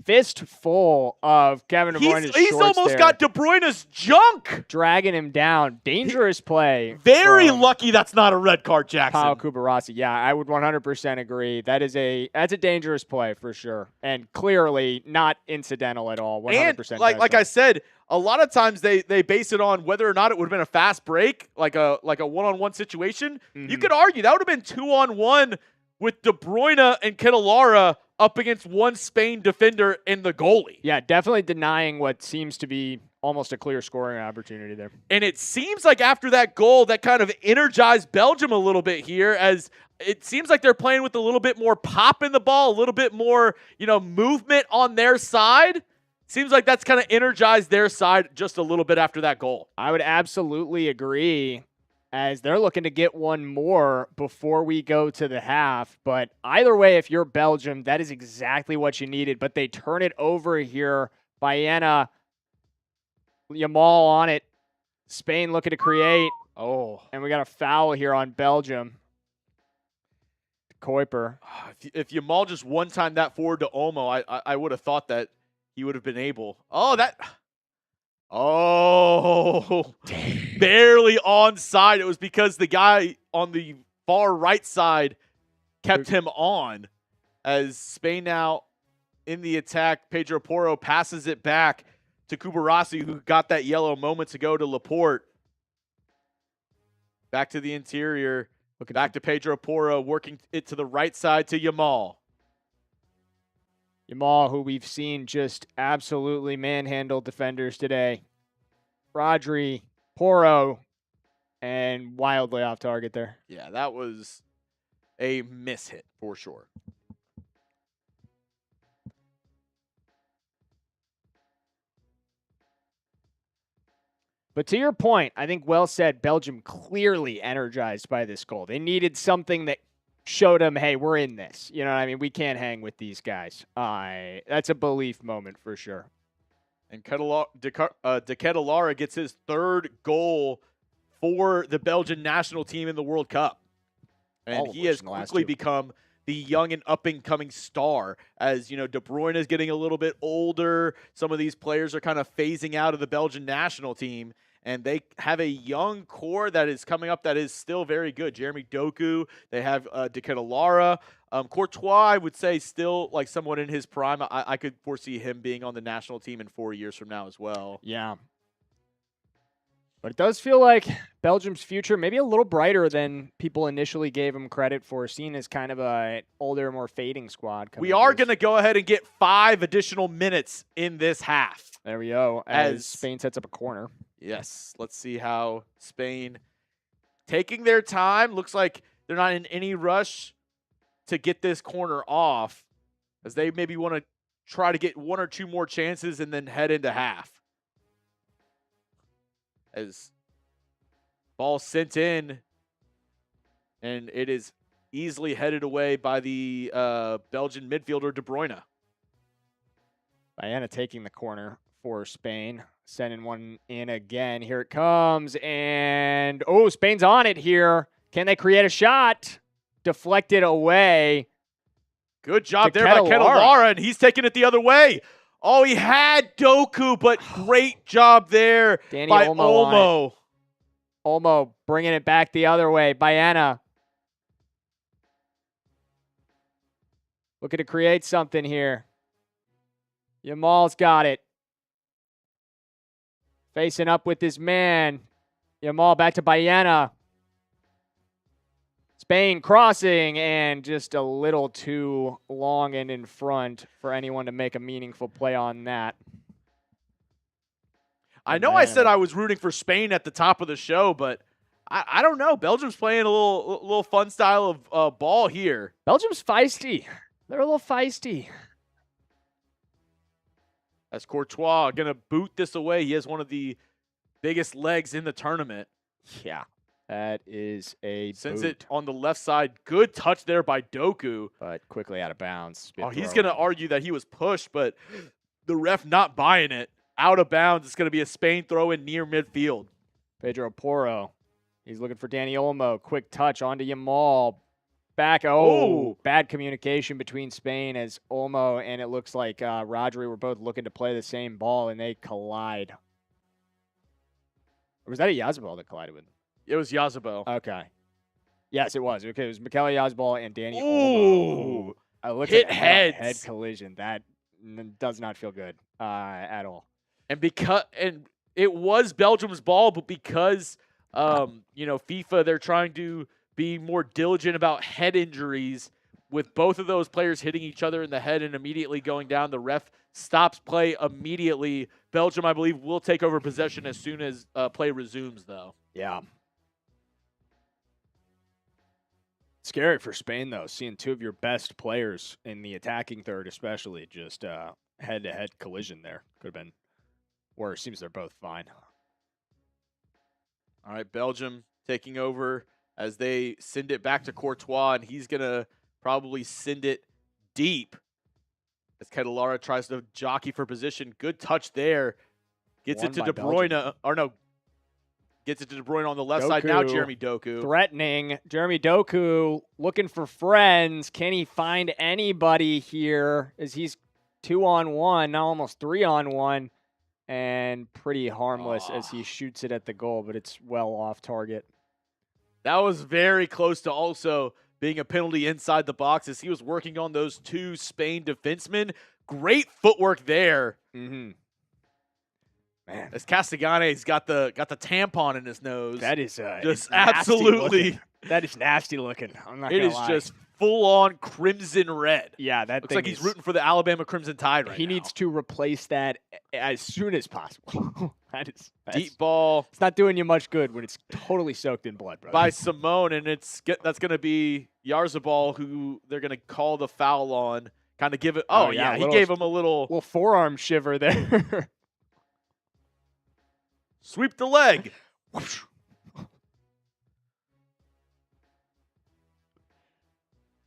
Fist full of Kevin De Bruyne's shorts. He's almost got De Bruyne's junk. Dragging him down. Dangerous play. Very lucky that's not a red card, Jackson. Pau Cubarsí. Yeah, I would 100% agree. That's a dangerous play for sure. And clearly not incidental at all. 100%. And like I said, a lot of times they base it on whether or not it would have been a fast break, like a one-on-one situation. Mm-hmm. You could argue that would have been 2-on-1 with De Bruyne and Ketelaere up against one Spain defender and the goalie. Yeah, definitely denying what seems to be almost a clear scoring opportunity there. And it seems like after that goal, that kind of energized Belgium a little bit here, as it seems like they're playing with a little bit more pop in the ball, a little bit more, movement on their side. Seems like that's kind of energized their side just a little bit after that goal. I would absolutely agree, as they're looking to get one more before we go to the half. But either way, if you're Belgium, that is exactly what you needed. But they turn it over here. Yamal on it. Spain looking to create. Oh. And we got a foul here on Belgium. Kuiper. If Yamal just one-timed that forward to Olmo, I would have thought that he would have been able. Barely onside. It was because the guy on the far right side kept him on. As Spain now in the attack, Pedro Porro passes it back to Cubarsí, who got that yellow moments ago, to Laporte. Back to the interior. Back to Pedro Porro, working it to the right side to Yamal. Yamal, who we've seen just absolutely manhandle defenders today. Rodri, Porro, and wildly off target there. Yeah, that was a mishit for sure. But to your point, I think well said, Belgium clearly energized by this goal. They needed something that showed them, hey, we're in this. You know what I mean? We can't hang with these guys. That's a belief moment for sure. And De Ketelaere gets his third goal for the Belgian national team in the World Cup. And he has quickly become the young and up-and-coming star. As, De Bruyne is getting a little bit older. Some of these players are kind of phasing out of the Belgian national team. And they have a young core that is coming up that is still very good. Jérémy Doku. They have De Ketelaere. Courtois, I would say, still like somewhat in his prime. I could foresee him being on the national team in 4 years from now as well. Yeah. But it does feel like Belgium's future maybe a little brighter than people initially gave them credit for, seen as kind of a older, more fading squad. We are going to go ahead and get 5 additional minutes in this half. There we go, as Spain sets up a corner. Yes, let's see how Spain taking their time. Looks like they're not in any rush to get this corner off, as they maybe want to try to get 1 or 2 more chances and then head into half. As ball sent in, and it is easily headed away by the Belgian midfielder De Bruyne. Diana taking the corner for Spain, sending one in again. Here it comes, and Spain's on it here. Can they create a shot? Deflected away. Good job there by Ketelaere, and he's taking it the other way. Oh, he had Doku, but great job there by Olmo. Olmo bringing it back the other way. Bayana looking to create something here. Yamal's got it. Facing up with his man. Yamal back to Bayana. Spain crossing, and just a little too long and in front for anyone to make a meaningful play on that. I know I said I was rooting for Spain at the top of the show, but I don't know. Belgium's playing a little fun style of ball here. Belgium's feisty. They're a little feisty. As Courtois going to boot this away. He has one of the biggest legs in the tournament. Yeah. That is a Sends boot. it on the left side. Good touch there by Doku. But quickly out of bounds. He's going to argue that he was pushed, but the ref not buying it. Out of bounds. It's going to be a Spain throw in near midfield. Pedro Porro. He's looking for Dani Olmo. Quick touch onto Yamal. Back. Bad communication between Spain as Olmo and it looks like Rodri were both looking to play the same ball, and they collide. Or was that Oyarzabal that collided with them? It was Oyarzabal. Okay. Yes, it was. Okay, it was Mikel Oyarzabal and Dani Olmo. Hit heads. Head collision. That does not feel good at all. And it was Belgium's ball, but because FIFA, they're trying to be more diligent about head injuries. With both of those players hitting each other in the head and immediately going down, the ref stops play immediately. Belgium, I believe, will take over possession as soon as play resumes, though. Yeah. Scary for Spain, though, seeing 2 of your best players in the attacking third especially just head-to-head collision there. Could have been worse. Seems they're both fine. All right, Belgium taking over as they send it back to Courtois, and he's going to probably send it deep as Ketelaere tries to jockey for position. Good touch there. Gets it to De Bruyne. Gets it to De Bruyne on the left side. Now Jérémy Doku. Threatening. Jérémy Doku looking for friends. Can he find anybody here as he's 2-on-1, now almost 3-on-1, and pretty harmless as he shoots it at the goal, but it's well off target. That was very close to also being a penalty inside the box as he was working on those 2 Spain defensemen. Great footwork there. Mm-hmm. Man, as Castellane's got the tampon in his nose. That is just absolutely. That is nasty looking. I'm not gonna lie. It is just full on crimson red. Yeah, that looks like he's rooting for the Alabama Crimson Tide right now. He needs to replace that as soon as possible. That's deep ball. It's not doing you much good when it's totally soaked in blood, brother. By Simone, and that's going to be Oyarzabal who they're going to call the foul on. Kind of give it. Oh yeah, he gave him a little forearm shiver there. Sweep the leg.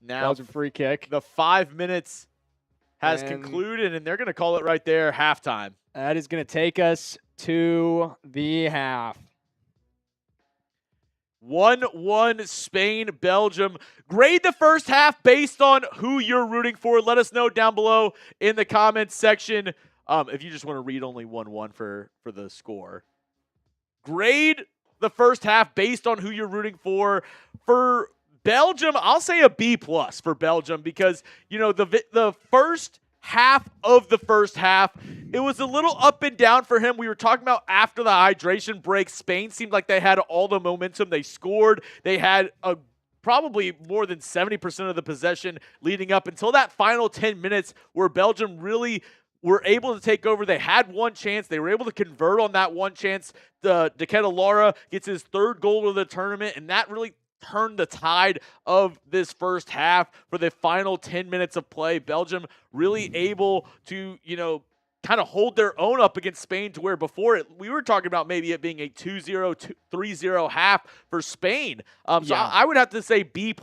Now that was a free kick. The 5 minutes has concluded, and they're going to call it right there, halftime. That is going to take us to the half. 1-1 Spain, Belgium. Grade the first half based on who you're rooting for. Let us know down below in the comments section if you just want to read only 1-1 for the score. Grade the first half based on who you're rooting for. For Belgium, I'll say a B+ for Belgium because, the first half of the first half. It was a little up and down for him. We were talking about after the hydration break, Spain seemed like they had all the momentum. They scored. They had probably more than 70% of the possession leading up until that final 10 minutes where Belgium really were able to take over. They had one chance. They were able to convert on that one chance. The Ketelaere gets his third goal of the tournament, and that really turned the tide of this first half for the final 10 minutes of play. Belgium really able to, kind of hold their own up against Spain, to where before we were talking about maybe it being a 2-0, 3-0 half for Spain. So I would have to say B+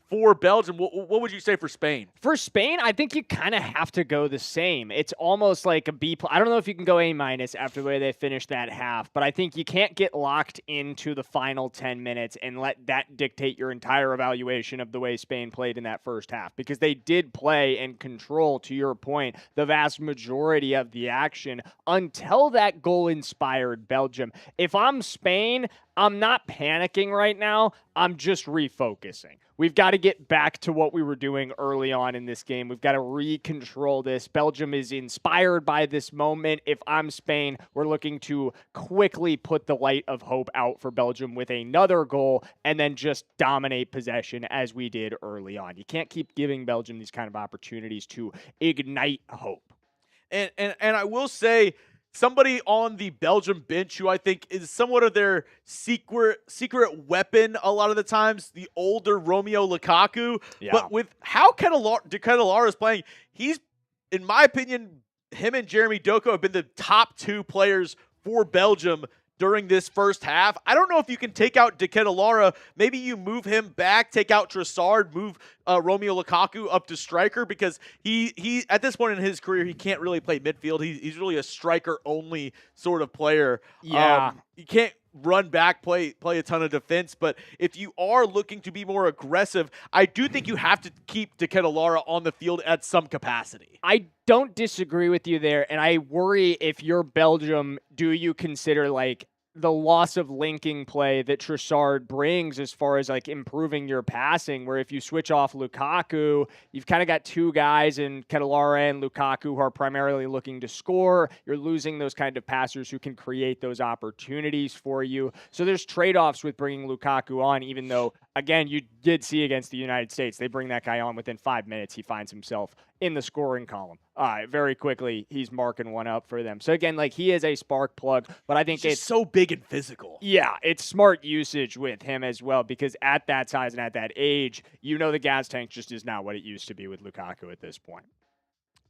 for Belgium. What would you say for Spain? For Spain, I think you kind of have to go the same. It's almost like a B+. I don't know if you can go A- after the way they finished that half, but I think you can't get locked into the final 10 minutes and let that dictate your entire evaluation of the way Spain played in that first half, because they did play and control, to your point, the vast majority of the action until that goal inspired Belgium. If I'm Spain, I'm not panicking right now. I'm just refocusing. We've got to get back to what we were doing early on in this game. We've got to recontrol this. Belgium is inspired by this moment. If I'm Spain, we're looking to quickly put the light of hope out for Belgium with another goal and then just dominate possession as we did early on. You can't keep giving Belgium these kind of opportunities to ignite hope. And I will say, somebody on the Belgium bench who I think is somewhat of their secret weapon a lot of the times, the older Romelu Lukaku. Yeah. But with how Ketelaere is playing, he's, in my opinion, him and Jérémy Doku have been the top two players for Belgium during this first half. I don't know if you can take out Ketelaere. Maybe you move him back, take out Trossard, move Romelu Lukaku up to striker, because he at this point in his career, he can't really play midfield. He's really a striker-only sort of player. Yeah. You can't run back, play a ton of defense. But if you are looking to be more aggressive, I do think you have to keep Ketelaere on the field at some capacity. I don't disagree with you there, and I worry if you're Belgium, do you consider like the loss of linking play that Trossard brings as far as like improving your passing, where if you switch off Lukaku, you've kind of got two guys in Ketelaere and Lukaku who are primarily looking to score. You're losing those kind of passers who can create those opportunities for you. So there's trade-offs with bringing Lukaku on, even though, again, you did see against the United States, they bring that guy on within 5 minutes. He finds himself in the scoring column. Very quickly, he's marking one up for them. So again, like, he is a spark plug, but I think it's so big and physical. Yeah, it's smart usage with him as well, because at that size and at that age, the gas tank just is not what it used to be with Lukaku at this point.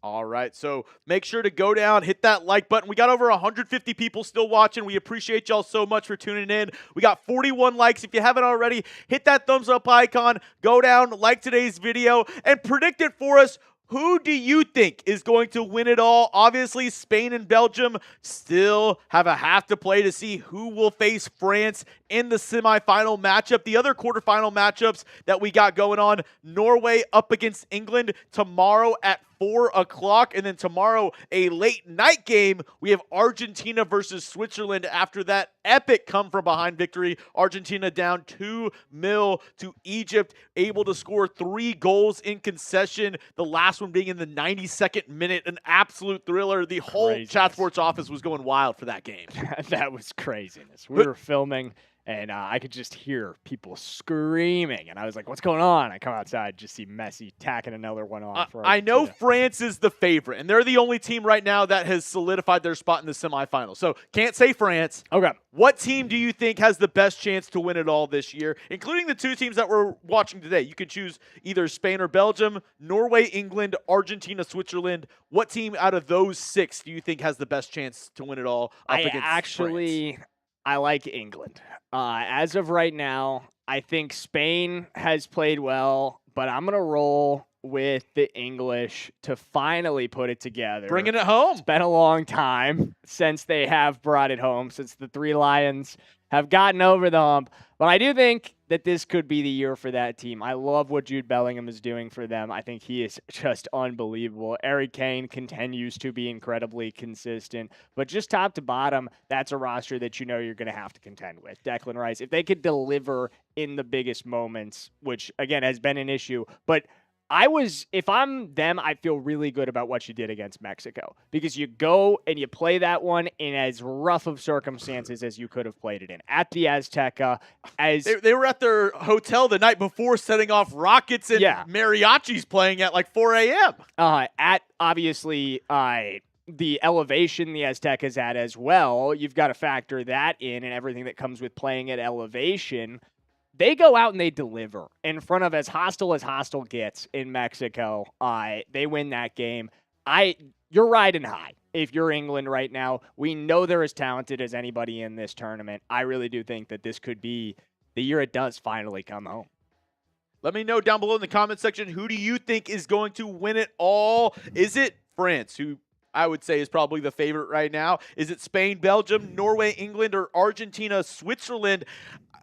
All right, so make sure to go down, hit that like button. We got over 150 people still watching. We appreciate y'all so much for tuning in. We got 41 likes. If you haven't already, hit that thumbs up icon, go down, like today's video, and predict it for us. Who do you think is going to win it all? Obviously, Spain and Belgium still have a half to play to see who will face France in the semifinal matchup. The other quarterfinal matchups that we got going on, Norway up against England tomorrow at 4 o'clock. And then tomorrow, a late night game, we have Argentina versus Switzerland after that epic come-from-behind victory. Argentina down 2-0 to Egypt, able to score 3 goals in concession, the last one being in the 92nd minute. An absolute thriller. The whole Chat Sports office was going wild for that game. That was craziness. We were filming, and I could just hear people screaming. And I was like, what's going on? I come outside, just see Messi tacking another one on. I know France is the favorite, and they're the only team right now that has solidified their spot in the semifinals. So can't say France. Okay. What team do you think has the best chance to win it all this year, including the two teams that we're watching today? You can choose either Spain or Belgium, Norway, England, Argentina, Switzerland. What team out of those 6 do you think has the best chance to win it all up against France? I like England. As of right now, I think Spain has played well, but I'm going to roll with the English to finally put it together. Bringing it home. It's been a long time since they have brought it home, since the 3 Lions have gotten over the hump. But I do think that this could be the year for that team. I love what Jude Bellingham is doing for them. I think he is just unbelievable. Harry Kane continues to be incredibly consistent. But just top to bottom, that's a roster that you're going to have to contend with. Declan Rice, if they could deliver in the biggest moments, which, again, has been an issue, but If I'm them, I feel really good about what you did against Mexico because you go and you play that one in as rough of circumstances as you could have played it in at the Azteca. They were at their hotel the night before setting off rockets and mariachis playing at like 4 a.m. At obviously the elevation the Azteca's at as well. You've got to factor that in and everything that comes with playing at elevation. They go out and they deliver in front of as hostile gets in Mexico. They win that game. You're riding high if you're England right now. We know they're as talented as anybody in this tournament. I really do think that this could be the year it does finally come home. Let me know down below in the comment section, who do you think is going to win it all? Is it France, who I would say is probably the favorite right now? Is it Spain, Belgium, Norway, England, or Argentina, Switzerland?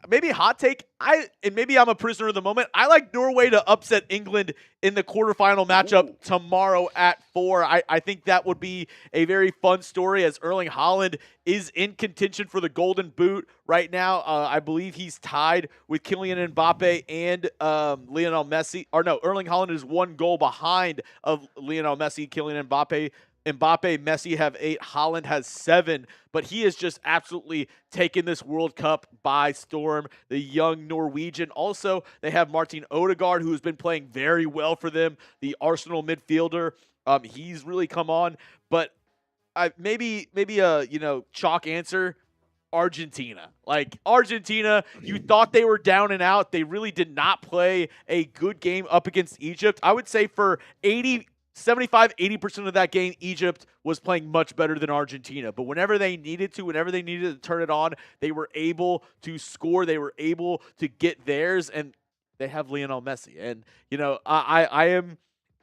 Maybe a hot take. And maybe I'm a prisoner of the moment. I like Norway to upset England in the quarterfinal matchup tomorrow at 4. I think that would be a very fun story as Erling Haaland is in contention for the Golden Boot right now. I believe he's tied with Kylian Mbappe and Lionel Messi. Or no, Erling Haaland is 1 goal behind of Lionel Messi, Kylian Mbappe. Messi have 8, Haaland has 7, but he has just absolutely taken this World Cup by storm. The young Norwegian. Also, they have Martin Odegaard, who has been playing very well for them, the Arsenal midfielder. He's really come on, but maybe a chalk answer. Argentina. Like, Argentina, you thought they were down and out. They really did not play a good game up against Egypt. I would say for 75-80% of that game, Egypt was playing much better than Argentina. But whenever they needed to turn it on, they were able to score. They were able to get theirs, and they have Lionel Messi. And, I am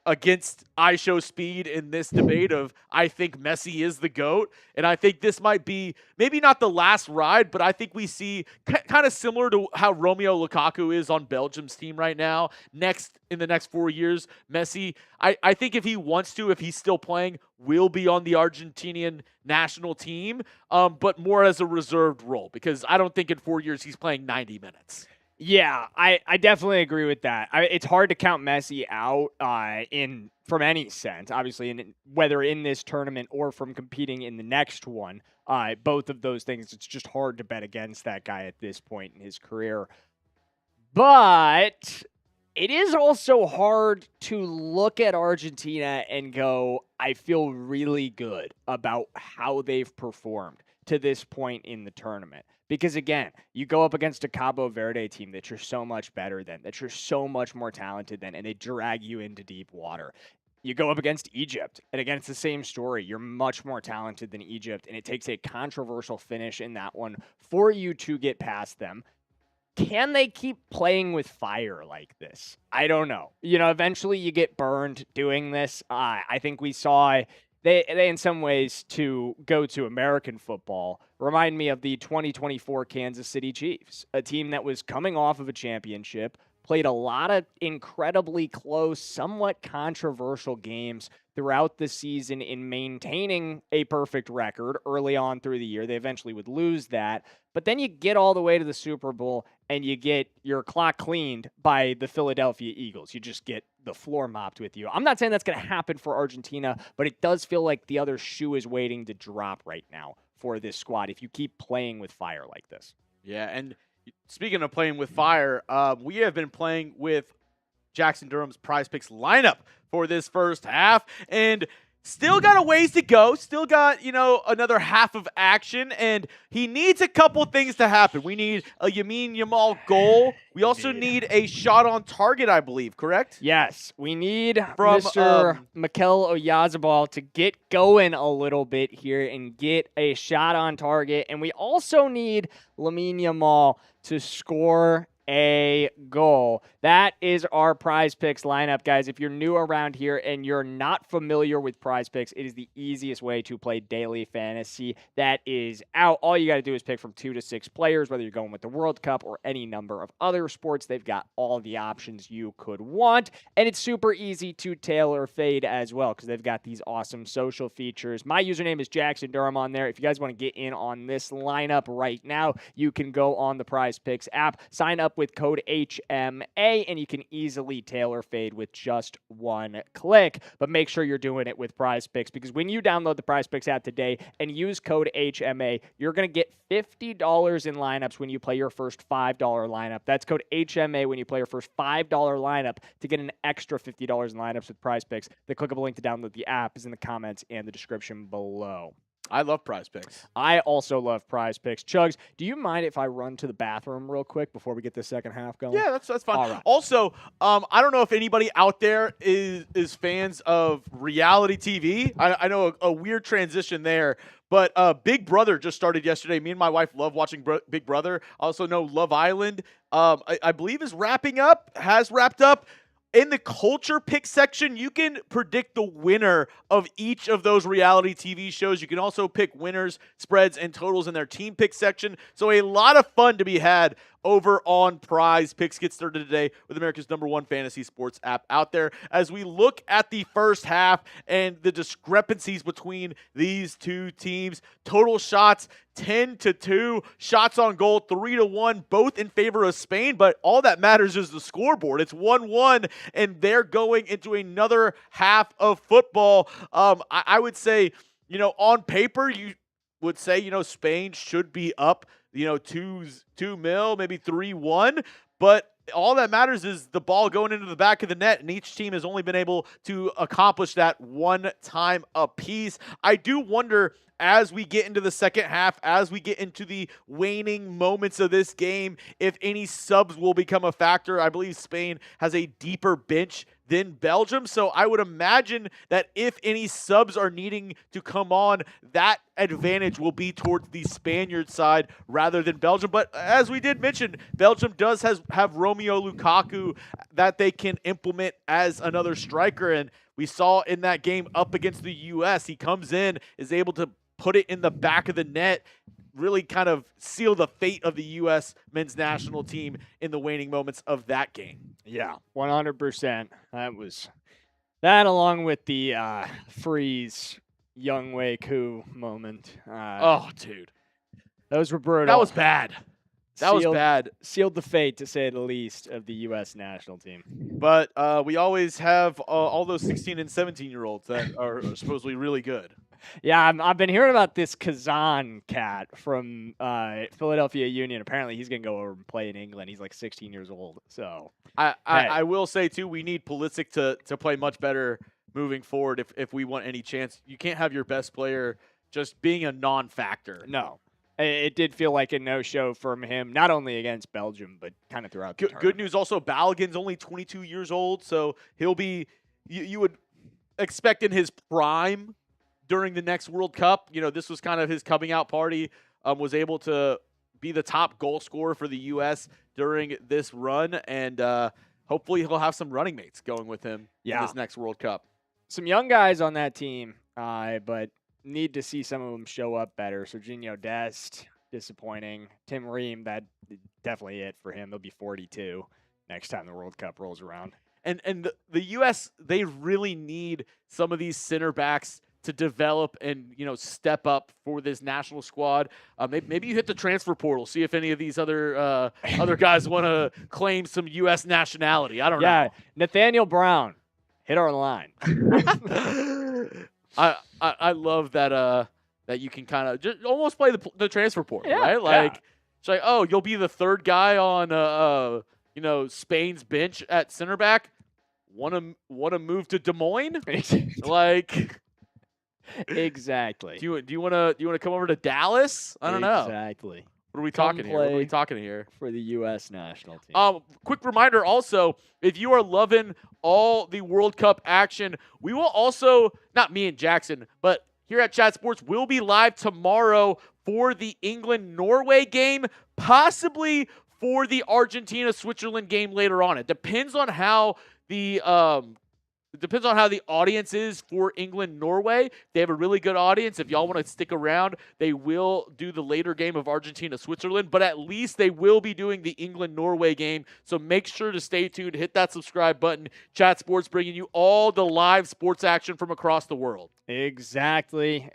against I show speed in this debate of I think Messi is the GOAT. And I think this might be maybe not the last ride, but I think we see kind of similar to how Romeo Lukaku is on Belgium's team right now. In the next 4 years, Messi, I think if he wants to, if he's still playing, will be on the Argentinian national team, but more as a reserved role because I don't think in 4 years he's playing 90 minutes. Yeah, I definitely agree with that. It's hard to count Messi out from any sense, obviously, whether in this tournament or from competing in the next one. Both of those things, it's just hard to bet against that guy at this point in his career. But it is also hard to look at Argentina and go, I feel really good about how they've performed to this point in the tournament. Because, again, you go up against a Cabo Verde team that you're so much better than, that you're so much more talented than, and they drag you into deep water. You go up against Egypt, and again, it's the same story. You're much more talented than Egypt, and it takes a controversial finish in that one for you to get past them. Can they keep playing with fire like this? I don't know. Eventually you get burned doing this. I think we saw they in some ways, to go to American football, remind me of the 2024 Kansas City Chiefs, a team that was coming off of a championship, played a lot of incredibly close, somewhat controversial games throughout the season in maintaining a perfect record early on through the year. They eventually would lose that. But then you get all the way to the Super Bowl and you get your clock cleaned by the Philadelphia Eagles. You just get the floor mopped with you. I'm not saying that's going to happen for Argentina, but it does feel like the other shoe is waiting to drop right now for this squad if you keep playing with fire like this. Yeah, and speaking of playing with fire, we have been playing with Jackson Durham's PrizePicks lineup for this first half, and still got a ways to go. Still got, another half of action, and he needs a couple things to happen. We need a Yamal goal. We also need a shot on target, I believe, correct? Yes, we need from Mr. Mikel Oyarzabal to get going a little bit here and get a shot on target, and we also need Lamine Yamal to score a goal. That is our PrizePicks lineup, guys. If you're new around here and you're not familiar with PrizePicks, it is the easiest way to play daily fantasy. That is out. All you got to do is pick from 2 to 6 players, whether you're going with the World Cup or any number of other sports. They've got all the options you could want, and it's super easy to tailor fade as well because they've got these awesome social features. My username is Jackson Durham on there. If you guys want to get in on this lineup right now, you can go on the PrizePicks app, sign up with code HMA, and you can easily tailor fade with just one click. But make sure you're doing it with PrizePicks, because when you download the PrizePicks app today and use code HMA, you're going to get $50 in lineups when you play your first $5 lineup. That's code HMA when you play your first $5 lineup to get an extra $50 in lineups with PrizePicks. The clickable link to download the app is in the comments and the description below. I love PrizePicks. I also love PrizePicks. Chugs, do you mind if I run to the bathroom real quick before we get the second half going? Yeah, that's fine. All right. Also, I don't know if anybody out there is fans of reality TV. I know a weird transition there, but Big Brother just started yesterday. Me and my wife love watching Big Brother. I also know Love Island, I believe, has wrapped up. In the culture pick section, you can predict the winner of each of those reality TV shows. You can also pick winners, spreads, and totals in their team pick section. So a lot of fun to be had over on PrizePicks. Get started today with America's #1 fantasy sports app out there. As we look at the first half and the discrepancies between these two teams, total shots 10-2, shots on goal 3-1, both in favor of Spain. But all that matters is the scoreboard. It's 1-1, and they're going into another half of football. I would say, on paper, you would say, Spain should be up, 2-0, maybe 3-1. But all that matters is the ball going into the back of the net, and each team has only been able to accomplish that one time apiece. I do wonder, as we get into the second half, as we get into the waning moments of this game, if any subs will become a factor. I believe Spain has a deeper bench than Belgium, so I would imagine that if any subs are needing to come on, that advantage will be towards the Spaniard side rather than Belgium. But as we did mention, Belgium does have Romeo Lukaku that they can implement as another striker, and we saw in that game up against the U.S., he comes in, is able to put it in the back of the net, really kind of seal the fate of the U.S. men's national team in the waning moments of that game. Yeah, 100%. That along with the freeze Young Wei Koo moment. Dude. Those were brutal. That was bad. That was bad. Sealed the fate, to say the least, of the U.S. national team. But we always have all those 16 and 17-year-olds that are supposedly really good. Yeah, I've been hearing about this Kazan cat from Philadelphia Union. Apparently, he's going to go over and play in England. He's like 16 years old. So I will say, too, we need Pulisic to play much better moving forward if we want any chance. You can't have your best player just being a non-factor. No. It did feel like a no-show from him, not only against Belgium, but kind of throughout the tournament. Good news also, Balogun's only 22 years old, so he'll be you would expect in his prime during the next World Cup. This was kind of his coming out party, was able to be the top goal scorer for the U.S. during this run, and hopefully he'll have some running mates going with him in this next World Cup. Some young guys on that team, but need to see some of them show up better. Serginho Dest, disappointing. Tim Ream, that definitely it for him. They'll be 42 next time the World Cup rolls around. And the U.S., they really need some of these center backs to develop and, step up for this national squad. Maybe you hit the transfer portal, see if any of these other guys want to claim some U.S. nationality. I don't know. Yeah, Nathaniel Brown, hit our line. I love that you can kind of just almost play the transfer portal, right? Like, it's like, oh, you'll be the third guy on Spain's bench at center back. Want to move to Des Moines? Like, exactly. Do you want to come over to Dallas? I don't know. Exactly. What are we talking here? What are we talking here? For the U.S. national team. Quick reminder also, if you are loving all the World Cup action, we will also, not me and Jackson, but here at Chat Sports, we'll be live tomorrow for the England-Norway game, possibly for the Argentina-Switzerland game later on. It depends on how the audience is for England-Norway. They have a really good audience. If y'all want to stick around, they will do the later game of Argentina-Switzerland, but at least they will be doing the England-Norway game. So make sure to stay tuned. Hit that subscribe button. Chat Sports bringing you all the live sports action from across the world. Exactly.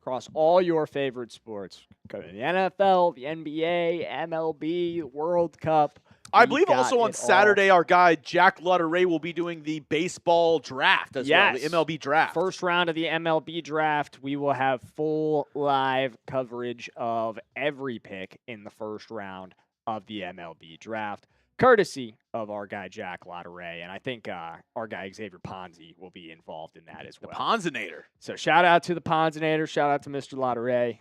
across all your favorite sports. Go to the NFL, the NBA, MLB, World Cup. I We believe got also on it all. Saturday, our guy Jack Lotteray will be doing the baseball draft as well, the MLB draft. First round of the MLB draft. We will have full live coverage of every pick in the first round of the MLB draft, courtesy of our guy Jack Lotteray. And I think our guy Xavier Ponzi will be involved in that as well. The Ponzinator. So shout out to the Ponzinator. Shout out to Mr. Lotteray.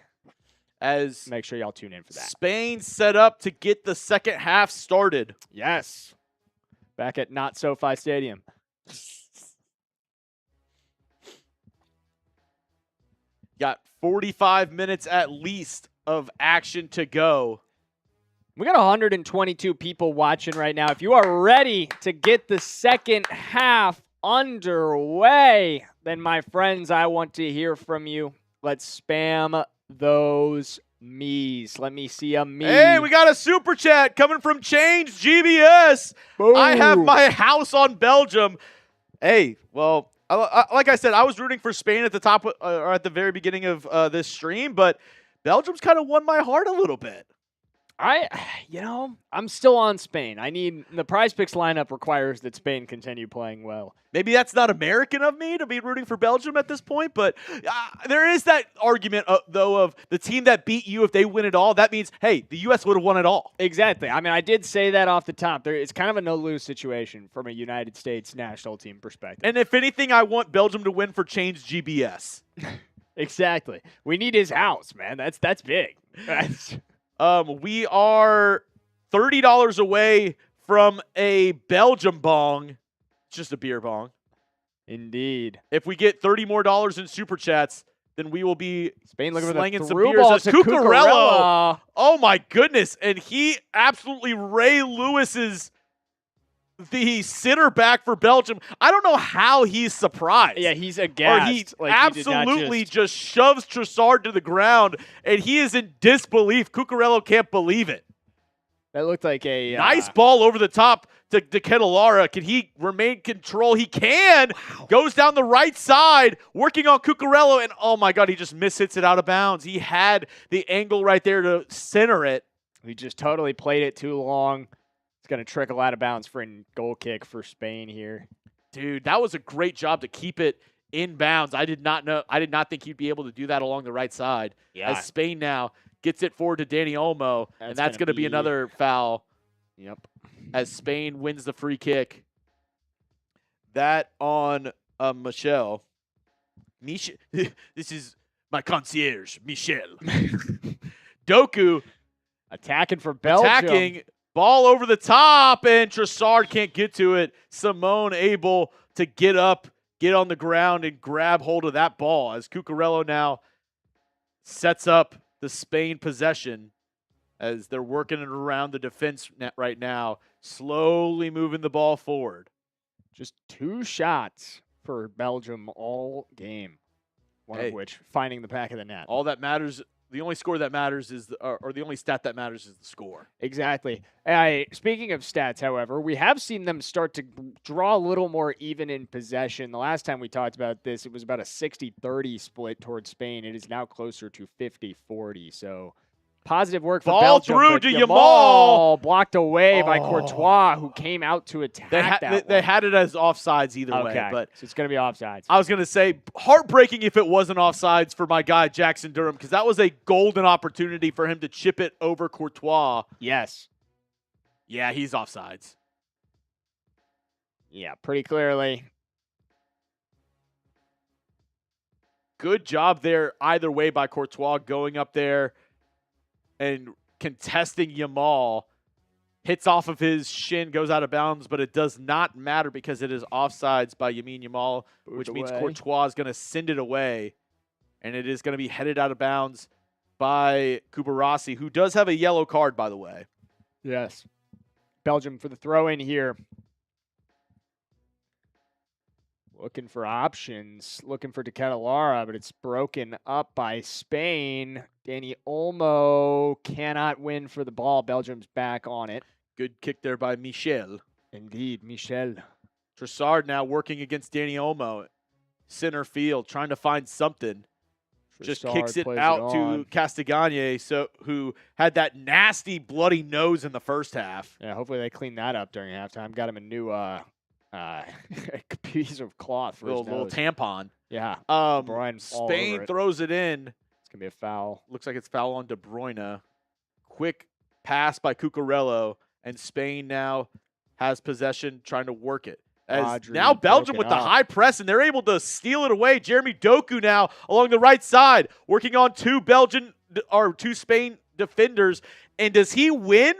As make sure y'all tune in for that. Spain set up to get the second half started. Yes. Back at Not SoFi Stadium. Got 45 minutes at least of action to go. We got 122 people watching right now. If you are ready to get the second half underway, then my friends, I want to hear from you. Let's spam those me's. Let me see a me. Hey, we got a super chat coming from Change GBS. Boom. I have my house on Belgium. Hey, well, like I said, I was rooting for Spain at the top or at the very beginning of this stream, but Belgium's kind of won my heart a little bit. I'm still on Spain. The PrizePicks lineup requires that Spain continue playing well. Maybe that's not American of me to be rooting for Belgium at this point, but there is that argument, though, of the team that beat you, if they win it all, that means, hey, the U.S. would have won it all. Exactly. I mean, I did say that off the top. It's kind of a no-lose situation from a United States national team perspective. And if anything, I want Belgium to win for Change GBS. Exactly. We need his house, man. That's big. We are $30 away from a Belgium bong. It's just a beer bong. Indeed. If we get $30 more in super chats, then we will be Spain looking slanging for the some through beers. ball As to Cucurella. Oh my goodness! And he absolutely Ray Lewis's the center back for Belgium. I don't know how he's surprised. Yeah, he's aghast. Or he absolutely just shoves Trossard to the ground, and he is in disbelief. Cucurella can't believe it. That looked like a nice ball over the top to Ketelaere. Can he remain control? He can. Wow. Goes down the right side, working on Cucurella, and oh my God, he just mishits it out of bounds. He had the angle right there to center it. He just totally played it too long. Going to trickle out of bounds for a goal kick for Spain here. Dude, that was a great job to keep it in bounds. I did not think he'd be able to do that along the right side. Yeah. As Spain now gets it forward to Dani Olmo, and that's going to be another foul. Yep. As Spain wins the free kick. That on Michel. This is my concierge, Michel. Doku. Attacking for Belgium. Ball over the top, and Trossard can't get to it. Simone able to get up, get on the ground, and grab hold of that ball as Cucurella now sets up the Spain possession as they're working it around the defense net right now, slowly moving the ball forward. Just 2 shots for Belgium all game, one of which finding the back of the net. All that matters. The only score that matters is, or the only stat that matters is the score. Exactly. Speaking of stats, however, we have seen them start to draw a little more even in possession. The last time we talked about this, it was about a 60-30 split towards Spain. It is now closer to 50-40. So positive work for Belgium. Ball through to Yamal. Blocked away by Courtois, who came out to attack They had it as offsides either way. But so it's going to be offsides. I was going to say, heartbreaking if it wasn't offsides for my guy Jackson Durham, because that was a golden opportunity for him to chip it over Courtois. Yes. Yeah, he's offsides. Yeah, pretty clearly. Good job there either way by Courtois going up there and contesting Yamal. Hits off of his shin, goes out of bounds, but it does not matter because it is offsides by Lamine Yamal, which means Courtois is going to send it away. And it is going to be headed out of bounds by Cubarsí, who does have a yellow card, by the way. Yes. Belgium for the throw-in here. Looking for options, looking for Ketelaere, but it's broken up by Spain. Dani Olmo cannot win for the ball. Belgium's back on it. Good kick there by Michel. Indeed, Michel. Trossard now working against Dani Olmo. Center field, trying to find something. just Trossard kicks it plays out to on. Castiglione, who had that nasty bloody nose in the first half. Yeah, hopefully they clean that up during halftime. Got him a new piece of cloth for his Little nose. tampon. Yeah. Bruyne all Spain over it. throws it in. It's going to be a foul. Looks like it's foul on De Bruyne. Quick pass by Cucurella, and Spain now has possession, trying to work it. As Rodri now Belgium with the up. high press, and they're able to steal it away. Jérémy Doku now along the right side, working on two Spain defenders. And does he win?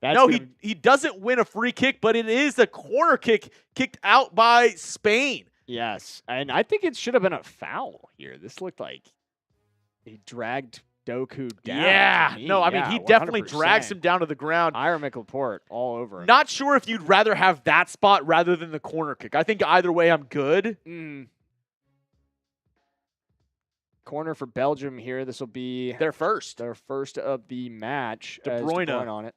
No, he doesn't win a free kick, but it is a corner kick kicked out by Spain. Yes, and I think it should have been a foul here. This looked like he dragged Doku down. Yeah, no, I mean, he definitely 100%. drags him down to the ground. Aymeric Laporte all over him. Not sure if you'd rather have that spot rather than the corner kick. I think either way I'm good. Corner for Belgium here. This will be their first of the match. De Bruyne. De Bruyne on it.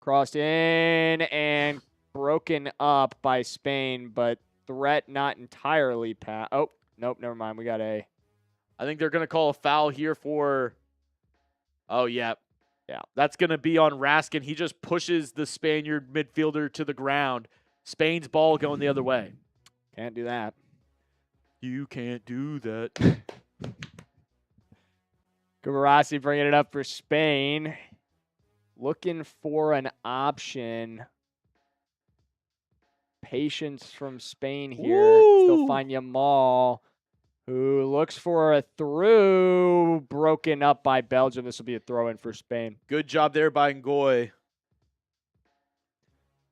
Crossed in and broken up by Spain, but threat not entirely past. Oh, nope, never mind. We got a. I think they're going to call a foul here for. Oh, yeah. Yeah, that's going to be on Raskin. He just pushes the Spaniard midfielder to the ground. Spain's ball going the other way. Can't do that. You can't do that. Cubarsí bringing it up for Spain. Looking for an option. Patience from Spain here. Ooh. Still find Yamal, who looks for a through. Broken up by Belgium. This will be a throw-in for Spain. Good job there by Ngoy.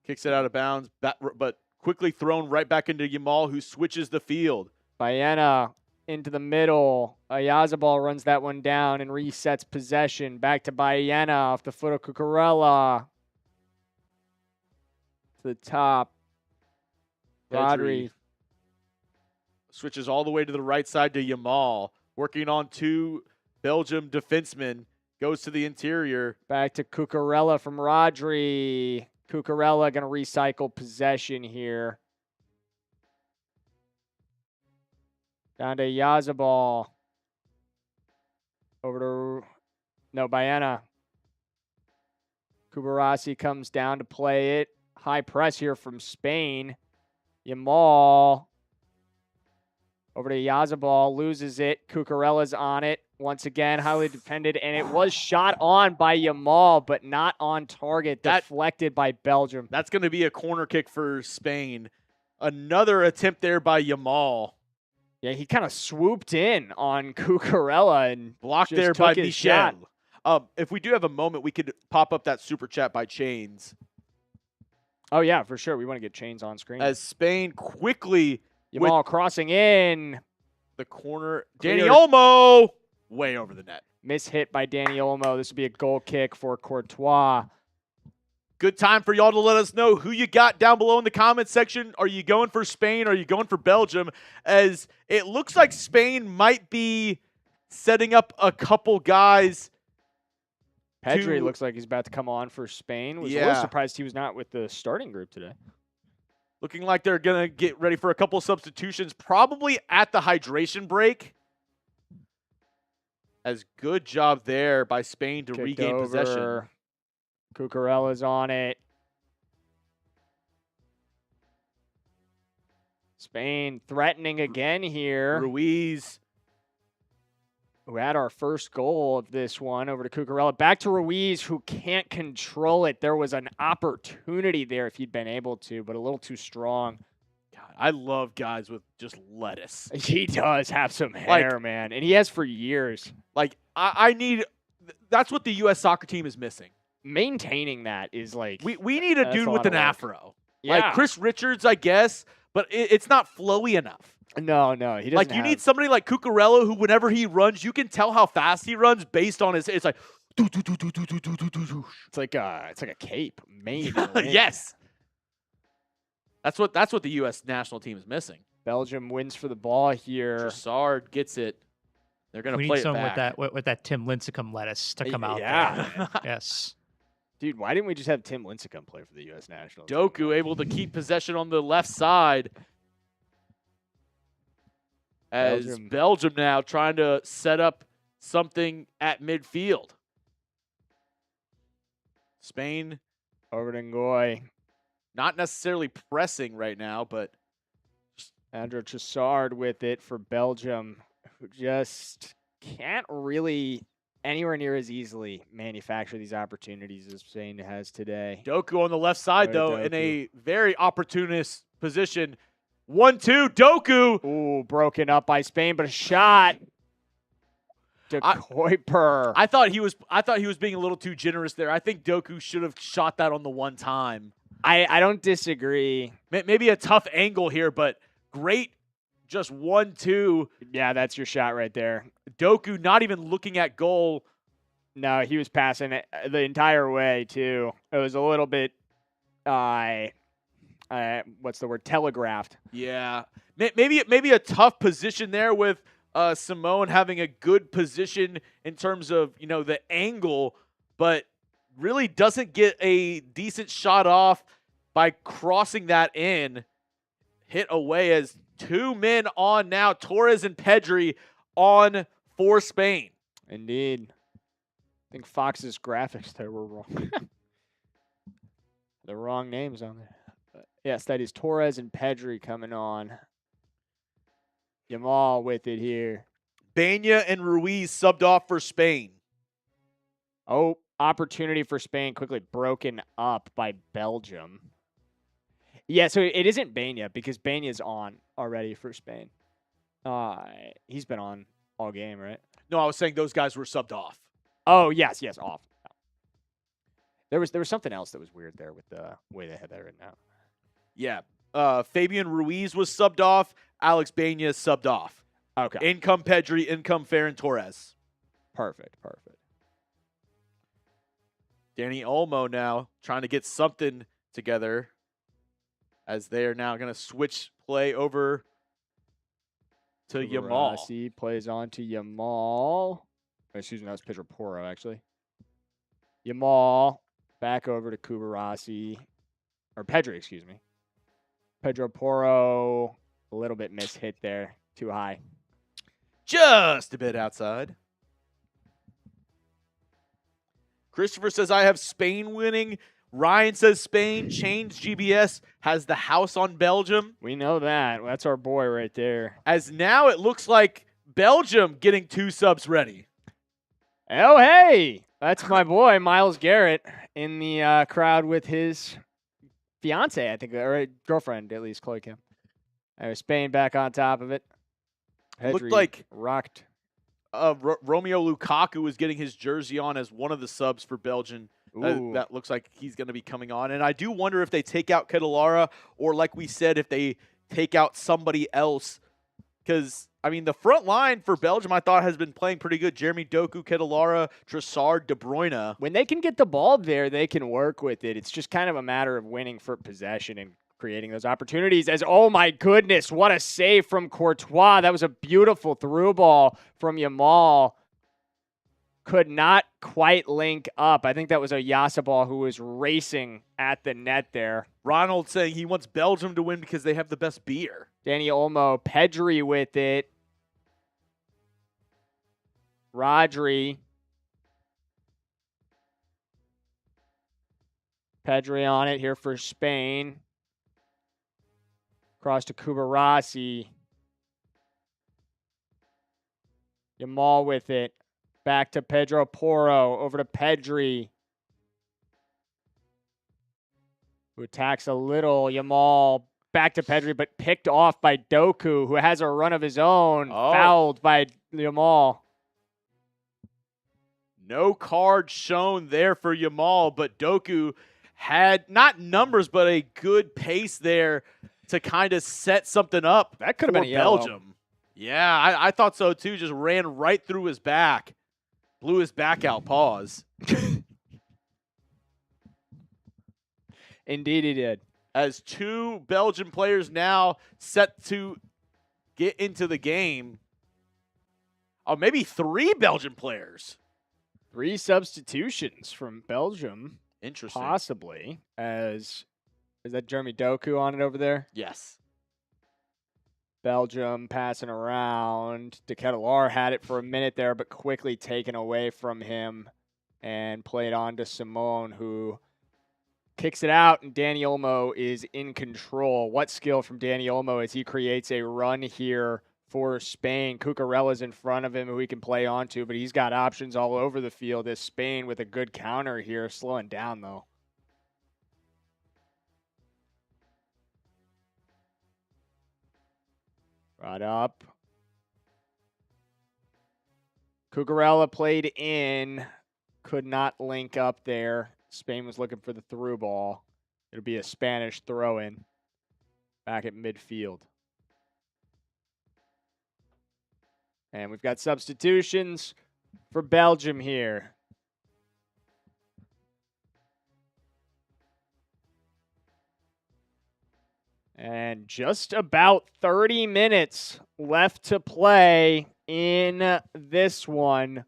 Kicks it out of bounds, but quickly thrown right back into Yamal, who switches the field. Baena into the middle. Oyarzabal runs that one down and resets possession. Back to Baena off the foot of Cucurella. To the top. Rodri. Switches all the way to the right side to Yamal. Working on two Belgium defensemen. Goes to the interior. Back to Cucurella from Rodri. Cucurella going to recycle possession here. Down to Oyarzabal. Over to Baena. Cubarsí comes down to play it. High press here from Spain. Yamal. Over to Oyarzabal. Loses it. Cucurella's on it. Once again, highly dependent. And it was shot on by Yamal, but not on target. Deflected by Belgium. That's going to be a corner kick for Spain. Another attempt there by Yamal. Yeah, he kind of swooped in on Cucurella and blocked there by Mikel. If we do have a moment, we could pop up that super chat by Chains. Oh, yeah, for sure. We want to get Chains on screen. As Spain quickly... Yamal crossing in. The corner. Dani Olmo! Way over the net. Mishit by Dani Olmo. This will be a goal kick for Courtois. Good time for y'all to let us know who you got down below in the comments section. Are you going for Spain? Are you going for Belgium? As it looks like Spain might be setting up a couple guys. Pedri looks like he's about to come on for Spain. Was a little surprised he was not with the starting group today. Looking like they're going to get ready for a couple substitutions, probably at the hydration break. As good job there by Spain to regain possession. Cucurella's on it. Spain threatening again here. Ruiz. Who had our first goal of this one over to Cucurella. Back to Ruiz, who can't control it. There was an opportunity there if he'd been able to, but a little too strong. God, I love guys with just lettuce. He does have some hair, man, and he has for years. Like, I need – that's what the U.S. soccer team is missing. Maintaining that is like – We need a dude with an afro. Yeah. Like Chris Richards, I guess, but it's not flowy enough. No, he doesn't. Like, you need somebody like Cucurella who, whenever he runs, you can tell how fast he runs based on his. It's like, it's like a cape. Mane. Yes. That's what the U.S. national team is missing. Belgium wins for the ball here. Trossard gets it. They're gonna play it back. with that Tim Lincecum lettuce to come out. Yeah. Yes. Dude, why didn't we just have Tim Lincecum play for the U.S. national team? Doku able to keep possession on the left side. as Belgium now trying to set up something at midfield. Spain over to Ngoy. Not necessarily pressing right now, but Andrew Trossard with it for Belgium, who just can't really anywhere near as easily manufacture these opportunities as Spain has today. Doku on the left side, though, Doku. in a very opportunist position. 1-2, Doku. Ooh, broken up by Spain, but a shot. To Goalkeeper. I thought he was being a little too generous there. I think Doku should have shot that on the one time. I don't disagree. Maybe a tough angle here, but great. Just 1-2. Yeah, that's your shot right there. Doku not even looking at goal. No, he was passing it the entire way, too. It was a little bit, what's the word, telegraphed. Yeah. Maybe a tough position there with Simone having a good position in terms of, the angle, but really doesn't get a decent shot off by crossing that in. Hit away as 2 men on now. Torres and Pedri on for Spain. Indeed. I think Fox's graphics there were wrong. The wrong names on there. But yes, that is Torres and Pedri coming on. Yamal with it here. Bena and Ruiz subbed off for Spain. Oh, opportunity for Spain quickly broken up by Belgium. Yeah, so it isn't Bena because Bena's on already for Spain. He's been on all game, right? No, I was saying those guys were subbed off. Oh, yes, off. There was something else that was weird there with the way they had that written out. Yeah. Fabian Ruiz was subbed off. Alex Bena subbed off. Okay. In come Pedri, in come Ferran Torres. Perfect. Danny Olmo now trying to get something together as they are now going to switch play over to Yamal. Cubarsí plays on to Yamal. Excuse me, that was Pedro Porro, actually. Yamal back over to Cubarsí. Or Pedri, excuse me. Pedro Porro, a little bit mishit there. Too high. Just a bit outside. Christopher says, I have Spain winning. Ryan says Spain changed GBS, has the house on Belgium. We know that. That's our boy right there. As now it looks like Belgium getting 2 subs ready. Oh, hey. That's my boy, Miles Garrett, in the crowd with his fiance, I think, or girlfriend, at least, Chloe Kim. Spain back on top of it. Pedri Looked like rocked. Romeo Lukaku was getting his jersey on as one of the subs for Belgium. That looks like he's going to be coming on. And I do wonder if they take out Ketelaere or, like we said, if they take out somebody else. Because, the front line for Belgium, I thought, has been playing pretty good. Jérémy, Doku, Ketelaere, Trossard, De Bruyne. When they can get the ball there, they can work with it. It's just kind of a matter of winning for possession and creating those opportunities. Oh my goodness, what a save from Courtois. That was a beautiful through ball from Yamal. Could not quite link up. I think that was Oyarzabal who was racing at the net there. Ronald saying he wants Belgium to win because they have the best beer. Danny Olmo, Pedri with it. Rodri. Pedri on it here for Spain. Cross to Cubarsí. Yamal with it. Back to Pedro Porro. Over to Pedri. Who attacks a little. Yamal back to Pedri, but picked off by Doku, who has a run of his own. Fouled by Yamal. No card shown there for Yamal, but Doku had not numbers, but a good pace there to kind of set something up. That could have been a Belgium. yellow. Yeah, I thought so too. Just ran right through his back. Blew his back out. Pause. Indeed he did. As 2 Belgian players now set to get into the game. Oh, maybe 3 Belgian players. 3 substitutions from Belgium. Interesting. Possibly. Is that Jérémy Doku on it over there? Yes. Belgium passing around. Ketelaere had it for a minute there, but quickly taken away from him and played on to Simone, who kicks it out, and Dani Olmo is in control. What skill from Dani Olmo as he creates a run here for Spain. Cucurella's in front of him who he can play onto, but he's got options all over the field as Spain with a good counter here, slowing down though. Right up. Cucurella played in, could not link up there. Spain was looking for the through ball. It'll be a Spanish throw-in back at midfield. And we've got substitutions for Belgium here. And just about 30 minutes left to play in this one.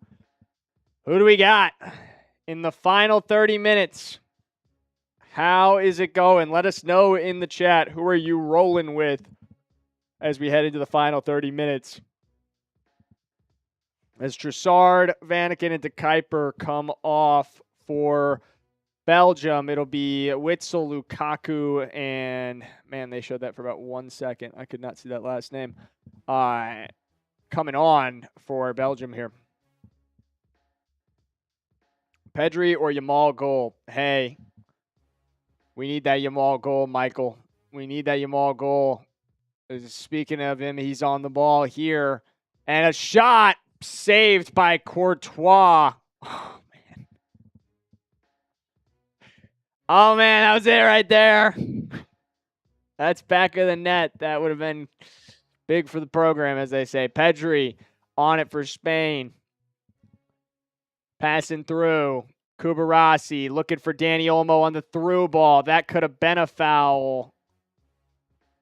Who do we got in the final 30 minutes? How is it going? Let us know in the chat. Who are you rolling with as we head into the final 30 minutes? As Trossard, Vanaken, and De Kuiper come off for Belgium, it'll be Witsel, Lukaku, and, man, they showed that for about 1 second. I could not see that last name. Coming on for Belgium here. Pedri or Yamal goal? Hey, we need that Yamal goal, Michael. We need that Yamal goal. Speaking of him, he's on the ball here. And a shot saved by Courtois. Oh, man, that was it right there. That's back of the net. That would have been big for the program, as they say. Pedri on it for Spain. Passing through. Cubarsí looking for Dani Olmo on the through ball. That could have been a foul.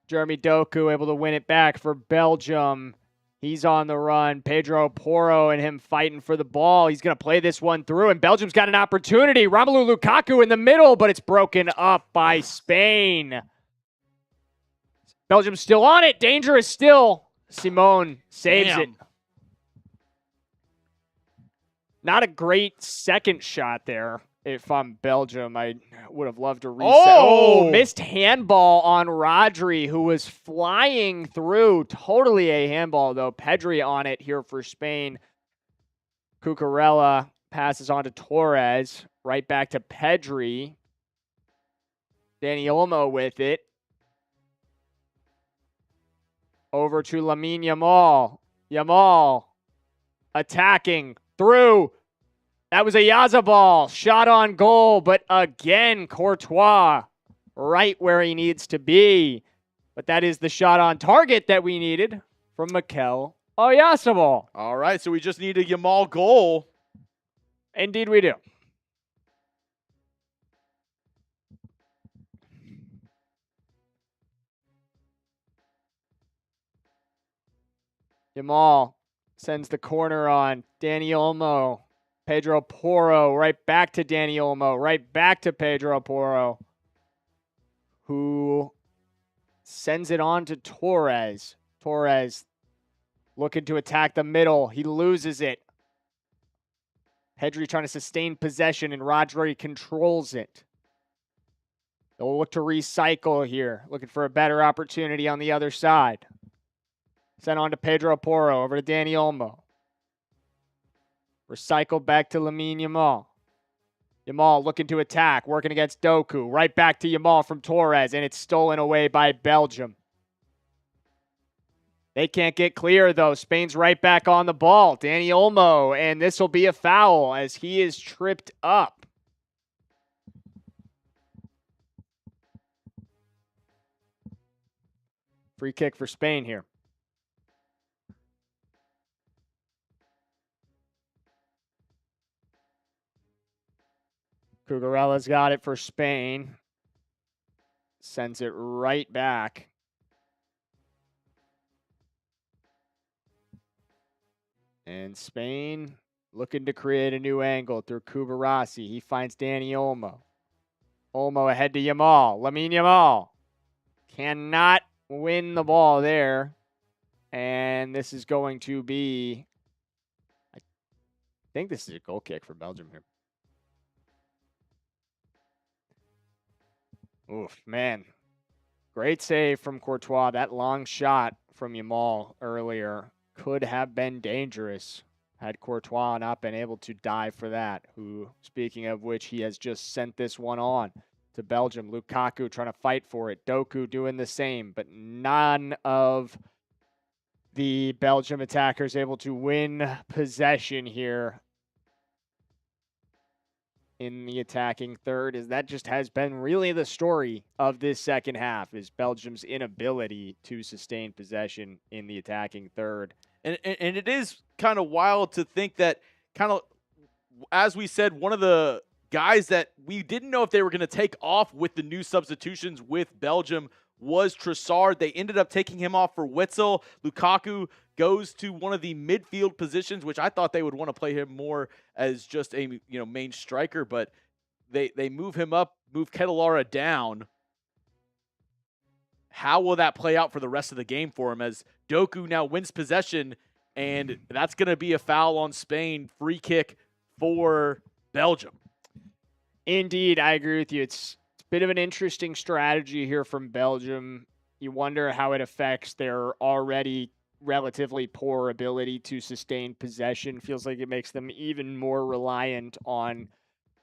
Jérémy Doku able to win it back for Belgium. He's on the run. Pedro Porro and him fighting for the ball. He's going to play this one through, and Belgium's got an opportunity. Romelu Lukaku in the middle, but it's broken up by Spain. Belgium's still on it. Dangerous still. Simone saves it. Not a great second shot there. If I'm Belgium, I would have loved to reset. Oh, missed handball on Rodri, who was flying through. Totally a handball, though. Pedri on it here for Spain. Cucurella passes on to Torres. Right back to Pedri. Dani Olmo with it. Over to Lamine Yamal. Yamal attacking through. That was a Oyarzabal shot on goal, but again, Courtois right where he needs to be. But that is the shot on target that we needed from Mikel Oyarzabal. All right, so we just need a Yamal goal. Indeed we do. Yamal sends the corner on. Dani Olmo. Pedro Porro, right back to Dani Olmo, right back to Pedro Porro, who sends it on to Torres. Torres looking to attack the middle. He loses it. Pedri trying to sustain possession, and Rodri controls it. They'll look to recycle here, looking for a better opportunity on the other side. Sent on to Pedro Porro, over to Dani Olmo. Recycle back to Lamine Yamal. Yamal looking to attack, working against Doku. Right back to Yamal from Torres, and it's stolen away by Belgium. They can't get clear, though. Spain's right back on the ball. Dani Olmo, and this will be a foul as he is tripped up. Free kick for Spain here. Cucurella's got it for Spain. Sends it right back. And Spain looking to create a new angle through Cubarsí. He finds Dani Olmo. Olmo ahead to Yamal. Lamine Yamal cannot win the ball there. And this is going to be, I think this is a goal kick for Belgium here. Oof, man. Great save from Courtois. That long shot from Yamal earlier could have been dangerous had Courtois not been able to dive for that. Who, speaking of which, he has just sent this one on to Belgium. Lukaku trying to fight for it. Doku doing the same, but none of the Belgium attackers able to win possession here in the attacking third, as that just has been really the story of this second half, is Belgium's inability to sustain possession in the attacking third. And it is kind of wild to think that, kind of, as we said, one of the guys that we didn't know if they were going to take off with the new substitutions with Belgium was Trossard. They ended up taking him off for Witsel. Lukaku goes to one of the midfield positions, which I thought they would want to play him more as just a main striker, but they move him up, move Ketelaere down. How will that play out for the rest of the game for him, as Doku now wins possession, and that's going to be a foul on Spain, free kick for Belgium. Indeed, I agree with you. It's a bit of an interesting strategy here from Belgium. You wonder how it affects their already relatively poor ability to sustain possession. Feels like it makes them even more reliant on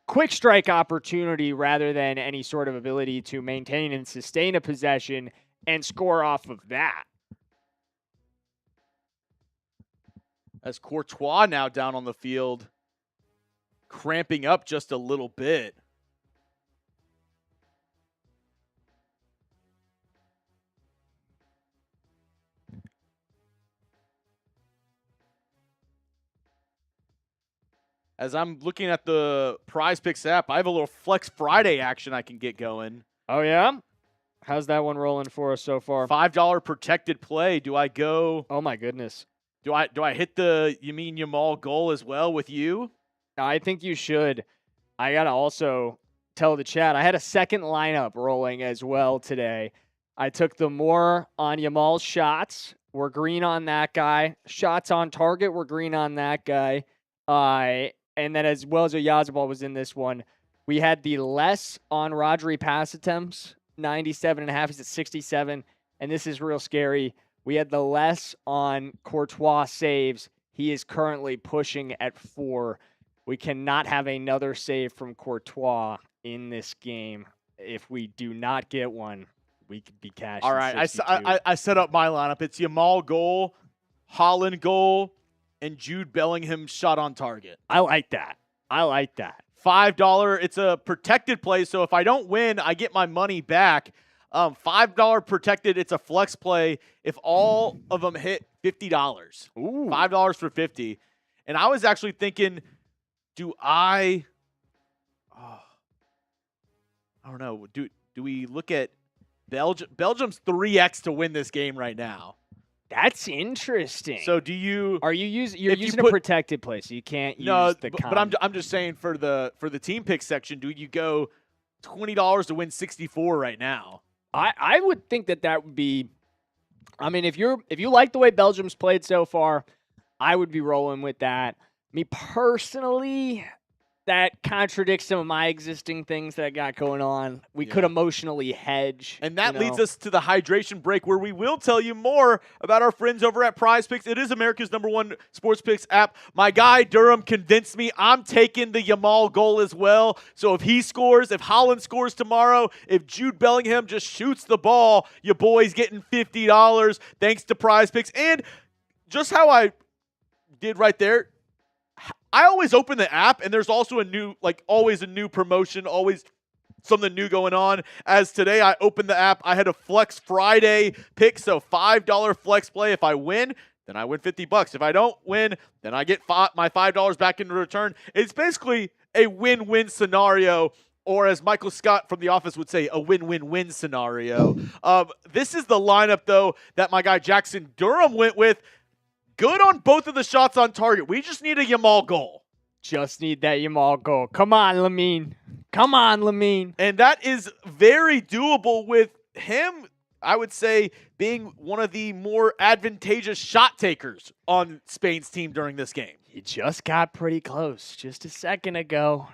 quick strike opportunity rather than any sort of ability to maintain and sustain a possession and score off of that. As Courtois now down on the field, cramping up just a little bit. As I'm looking at the PrizePicks app, I have a little Flex Friday action I can get going. Oh, yeah? How's that one rolling for us so far? $5 protected play. Do I go? Oh, my goodness. Do I hit the Yamal goal as well with you? I think you should. I got to also tell the chat, I had a second lineup rolling as well today. I took the more on Yamal's shots. We're green on that guy. Shots on target, we're green on that guy. And then as well as Oyarzabal was in this one, we had the less on Rodri pass attempts, 97.5. He's at 67. And this is real scary. We had the less on Courtois saves. He is currently pushing at 4. We cannot have another save from Courtois in this game. If we do not get one, we could be cashing. All right, 62. I set up my lineup. It's Yamal goal, Haaland goal, and Jude Bellingham shot on target. I like that. $5. It's a protected play, so if I don't win, I get my money back. $5 protected. It's a flex play. If all of them hit, $50. Ooh. $5 for 50. And I was actually thinking, I don't know. Do we look at Belgium? Belgium's 3x to win this game right now. That's interesting. So do you? Are you using? You're using a protected play, so you can't use the. But I'm just saying for the team pick section, do you go $20 to win 64 right now? I would think that would be. I mean, if you like the way Belgium's played so far, I would be rolling with that. Me personally, that contradicts some of my existing things that I got going on. We could emotionally hedge. And that leads us to the hydration break, where we will tell you more about our friends over at PrizePicks. It is America's #1 sports picks app. My guy Durham convinced me. I'm taking the Yamal goal as well. So if he scores, if Haaland scores tomorrow, if Jude Bellingham just shoots the ball, your boy's getting $50 thanks to PrizePicks. And just how I did right there, I always open the app, and there's also always a new promotion, always something new going on. As today, I opened the app. I had a Flex Friday pick, so $5 flex play. If I win, then I win $50. If I don't win, then I get my $5 back in return. It's basically a win-win scenario, or as Michael Scott from The Office would say, a win-win-win scenario. This is the lineup, though, that my guy Jackson Durham went with. Good on both of the shots on target. We just need a Yamal goal. Just need that Yamal goal. Come on, Lamine. And that is very doable with him I would say, being one of the more advantageous shot takers on Spain's team during this game. He just got pretty close just a second ago.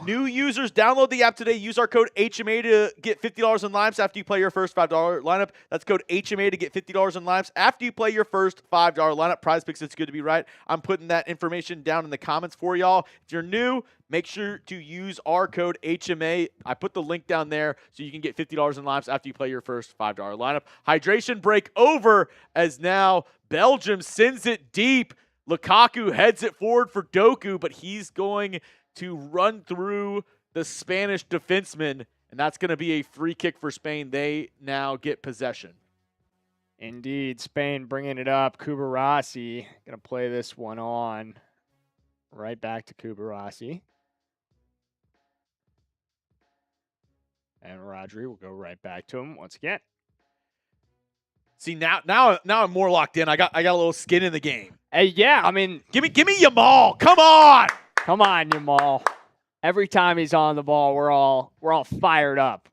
New users, download the app today. Use our code HMA to get $50 in limes after you play your first $5 lineup. That's code HMA to get $50 in limes after you play your first $5 lineup. PrizePicks, it's good to be right. I'm putting that information down in the comments for y'all. If you're new, make sure to use our code HMA. I put the link down there so you can get $50 in limes after you play your first $5 lineup. Hydration break over as now Belgium sends it deep. Lukaku heads it forward for Doku, but he's going to run through the Spanish defenseman, and that's going to be a free kick for Spain. They now get possession. Indeed, Spain bringing it up. Cubarsí going to play this one on. Right back to Cubarsí. And Rodri will go right back to him once again. See, now I'm more locked in. I got a little skin in the game. Hey, yeah, I mean, give me Yamal. Come on. Come on, Yamal. Every time he's on the ball, we're all fired up.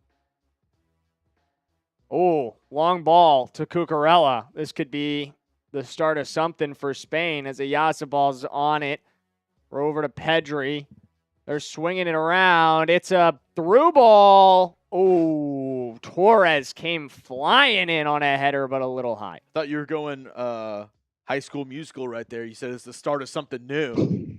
Oh, long ball to Cucurella. This could be the start of something for Spain as Oyarzabal's on it. We're over to Pedri. They're swinging it around. It's a through ball. Oh, Torres came flying in on a header, but a little high. Thought you were going High School Musical right there. You said it's the start of something new.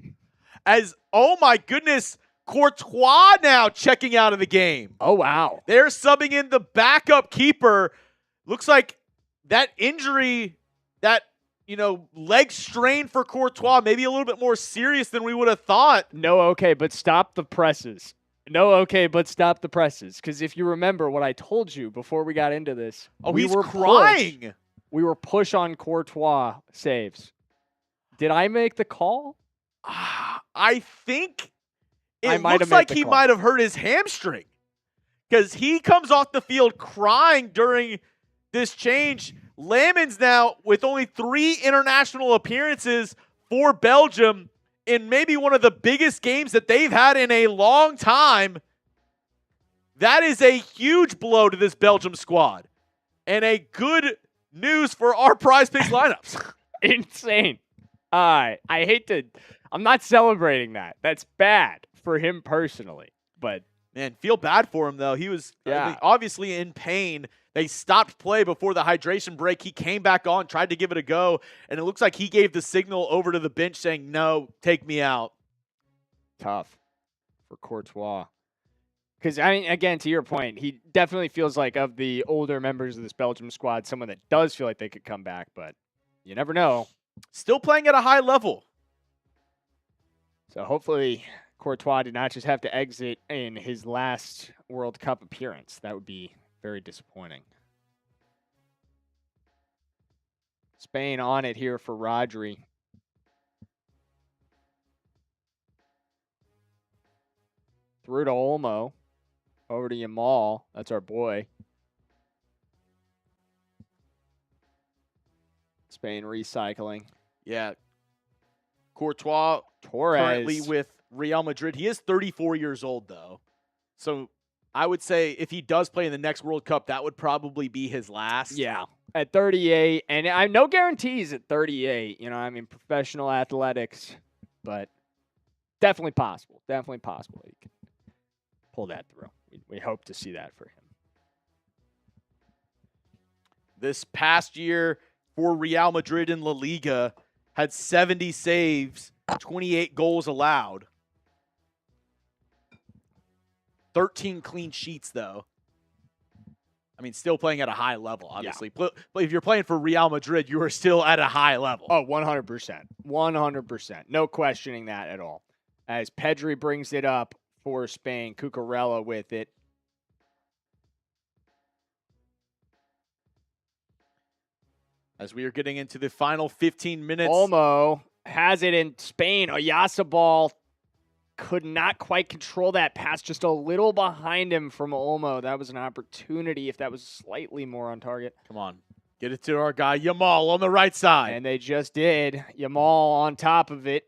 Oh my goodness, Courtois now checking out of the game. Oh, wow. They're subbing in the backup keeper. Looks like that injury, that, leg strain for Courtois, maybe a little bit more serious than we would have thought. No, okay, but stop the presses. Because if you remember what I told you before we got into this. Oh, we were crying. We were push on Courtois saves. Did I make the call? I think it looks looks like he might have hurt his hamstring. Because he comes off the field crying during this change. Lamine's now with only 3 international appearances for Belgium in maybe one of the biggest games that they've had in a long time. That is a huge blow to this Belgium squad. And a good news for our PrizePicks lineups. Insane. I'm not celebrating that. That's bad for him personally. But man, feel bad for him though. He was obviously in pain. They stopped play before the hydration break. He came back on, tried to give it a go, and it looks like he gave the signal over to the bench saying, no, take me out. Tough for Courtois. Because, again, to your point, he definitely feels like of the older members of this Belgium squad, someone that does feel like they could come back, but you never know. Still playing at a high level. So hopefully Courtois did not just have to exit in his last World Cup appearance. That would be very disappointing. Spain on it here for Rodri. Through to Olmo. Over to Yamal. That's our boy. Spain recycling. Yeah. Courtois Torres currently with Real Madrid. He is 34 years old, though. So I would say if he does play in the next World Cup, that would probably be his last. Yeah, at 38. And I'm no guarantees at 38. Professional athletics. But definitely possible. Definitely possible. He can pull that through. We hope to see that for him. This past year for Real Madrid in La Liga had 70 saves, 28 goals allowed. 13 clean sheets, though. Still playing at a high level, obviously. Yeah. But if you're playing for Real Madrid, you are still at a high level. Oh, 100%. 100%. No questioning that at all. As Pedri brings it up for Spain, Cucurella with it. As we are getting into the final 15 minutes. Olmo has it in Spain. Oyarzabal could not quite control that pass, just a little behind him from Olmo. That was an opportunity if that was slightly more on target. Come on. Get it to our guy, Yamal, on the right side. And they just did. Yamal on top of it.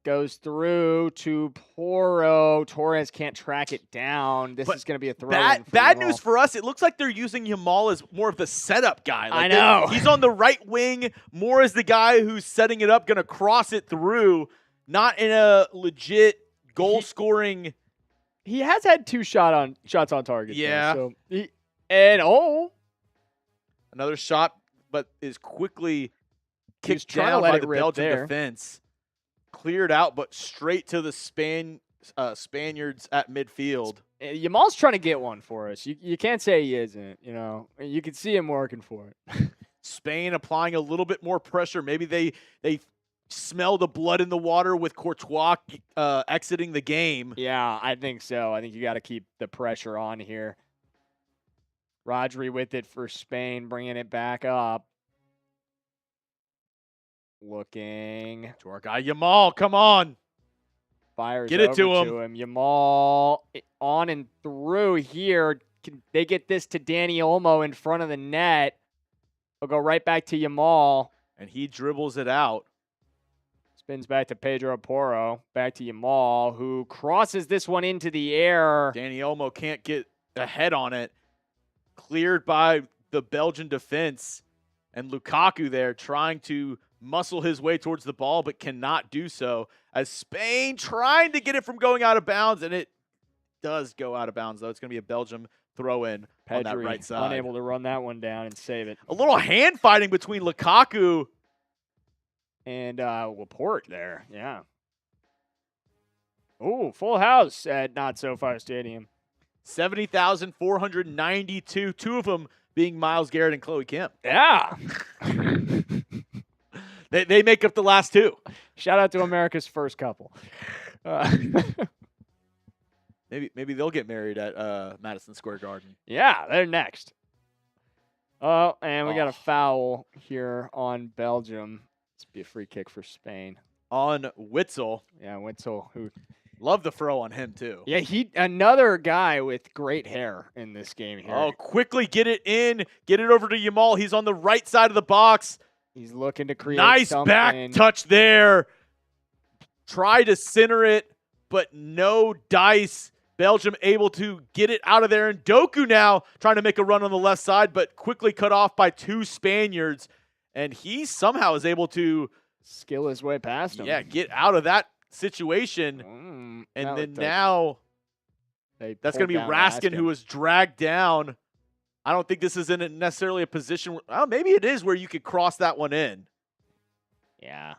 Goes through to Poro. Torres can't track it down. This is going to be a throw. Bad news for us. It looks like they're using Yamal as more of the setup guy. I know. He's on the right wing, more as the guy who's setting it up, going to cross it through, not in a legit goal-scoring. He has had 2 shots on target. Yeah. Though, so Another shot, but is quickly kicked trying to down let by it the rip Belgian there. defense. Cleared out, but straight to the Spaniards at midfield. Yamal's trying to get one for us. You can't say he isn't. You know, you can see him working for it. Spain applying a little bit more pressure. Maybe they smell the blood in the water with Courtois exiting the game. Yeah, I think so. I think you got to keep the pressure on here. Rodri with it for Spain, bringing it back up. Looking To our guy Yamal, come on. Fires Get it to over him. Yamal on and through here. They get this to Dani Olmo in front of the net. They'll go right back to Yamal. And he dribbles it out. Spins back to Pedro Porro. Back to Yamal, who crosses this one into the air. Dani Olmo can't get a head on it. Cleared by the Belgian defense. And Lukaku there trying to muscle his way towards the ball, but cannot do so. As Spain trying to get it from going out of bounds, and it does go out of bounds, though. It's going to be a Belgium throw-in on that right side. Unable to run that one down and save it. A little hand fighting between Lukaku and Laporte there. Yeah. Oh, full house at Not So Far Stadium. 70,492. 2 of them being Myles Garrett and Chloe Kim. Yeah. They make up the last 2. Shout out to America's first couple. Maybe they'll get married at Madison Square Garden. Yeah, they're next. Oh, and we got a foul here on Belgium. This would be a free kick for Spain. On Witzel. Yeah, Witzel, who love the throw on him too. Yeah, another guy with great hair in this game here. Oh, quickly get it in, get it over to Yamal. He's on the right side of the box. He's looking to create nice something. Back touch there. Try to center it, but no dice. Belgium able to get it out of there. And Doku now trying to make a run on the left side, but quickly cut off by 2 Spaniards. And he somehow is able to skill his way past him. Yeah, get out of that situation. And then now that's going to be Raskin, who was dragged down. I don't think this is in necessarily a position where, maybe it is where you could cross that one in. Yeah.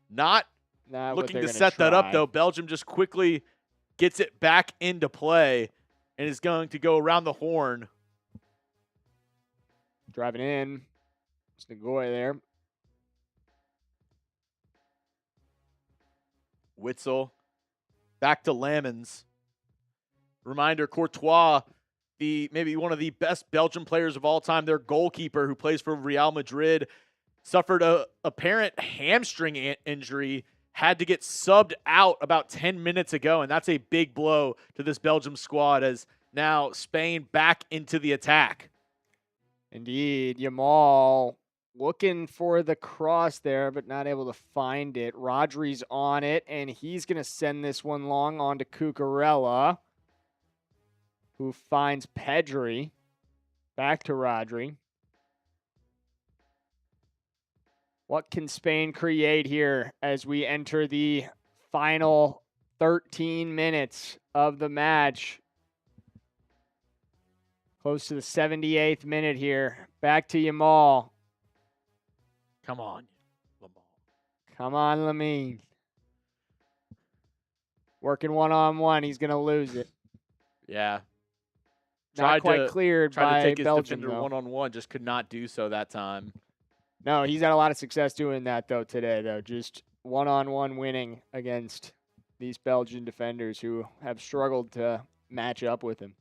Not looking to set that up, though. Belgium just quickly gets it back into play and is going to go around the horn. Driving in. It's Nagoya there. Witzel. Back to Lamins. Reminder, Courtois, maybe one of the best Belgian players of all time, their goalkeeper who plays for Real Madrid, suffered a apparent hamstring injury, had to get subbed out about 10 minutes ago, and that's a big blow to this Belgium squad as now Spain back into the attack. Indeed, Yamal looking for the cross there, but not able to find it. Rodri's on it, and he's going to send this one long on to Cucurella, who finds Pedri. Back to Rodri. What can Spain create here as we enter the final 13 minutes of the match? Close to the 78th minute here. Back to Yamal. Come on, Lamine. Come on, Lamine. Working one-on-one. He's going to lose it. Yeah. Not quite cleared by to take Belgium, his defender one-on-one. Just could not do so that time. No, he's had a lot of success doing that, though, today, though. Just one-on-one winning against these Belgian defenders who have struggled to match up with him.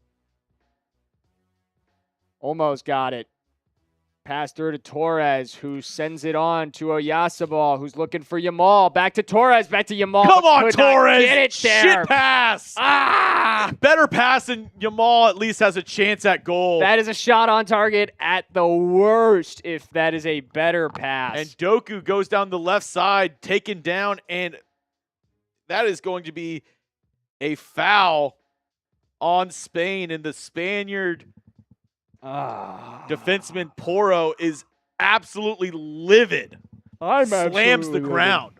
Almost got it. Pass through to Torres, who sends it on to Oyarzabal, who's looking for Yamal. Back to Torres, back to Yamal. Come on, Torres! Get it there. Shit pass! Better pass than Yamal at least has a chance at goal. That is a shot on target at the worst if that is a better pass. And Doku goes down the left side, taken down, and that is going to be a foul on Spain, and the Spaniard defenseman Porro is absolutely livid. Slams the ground.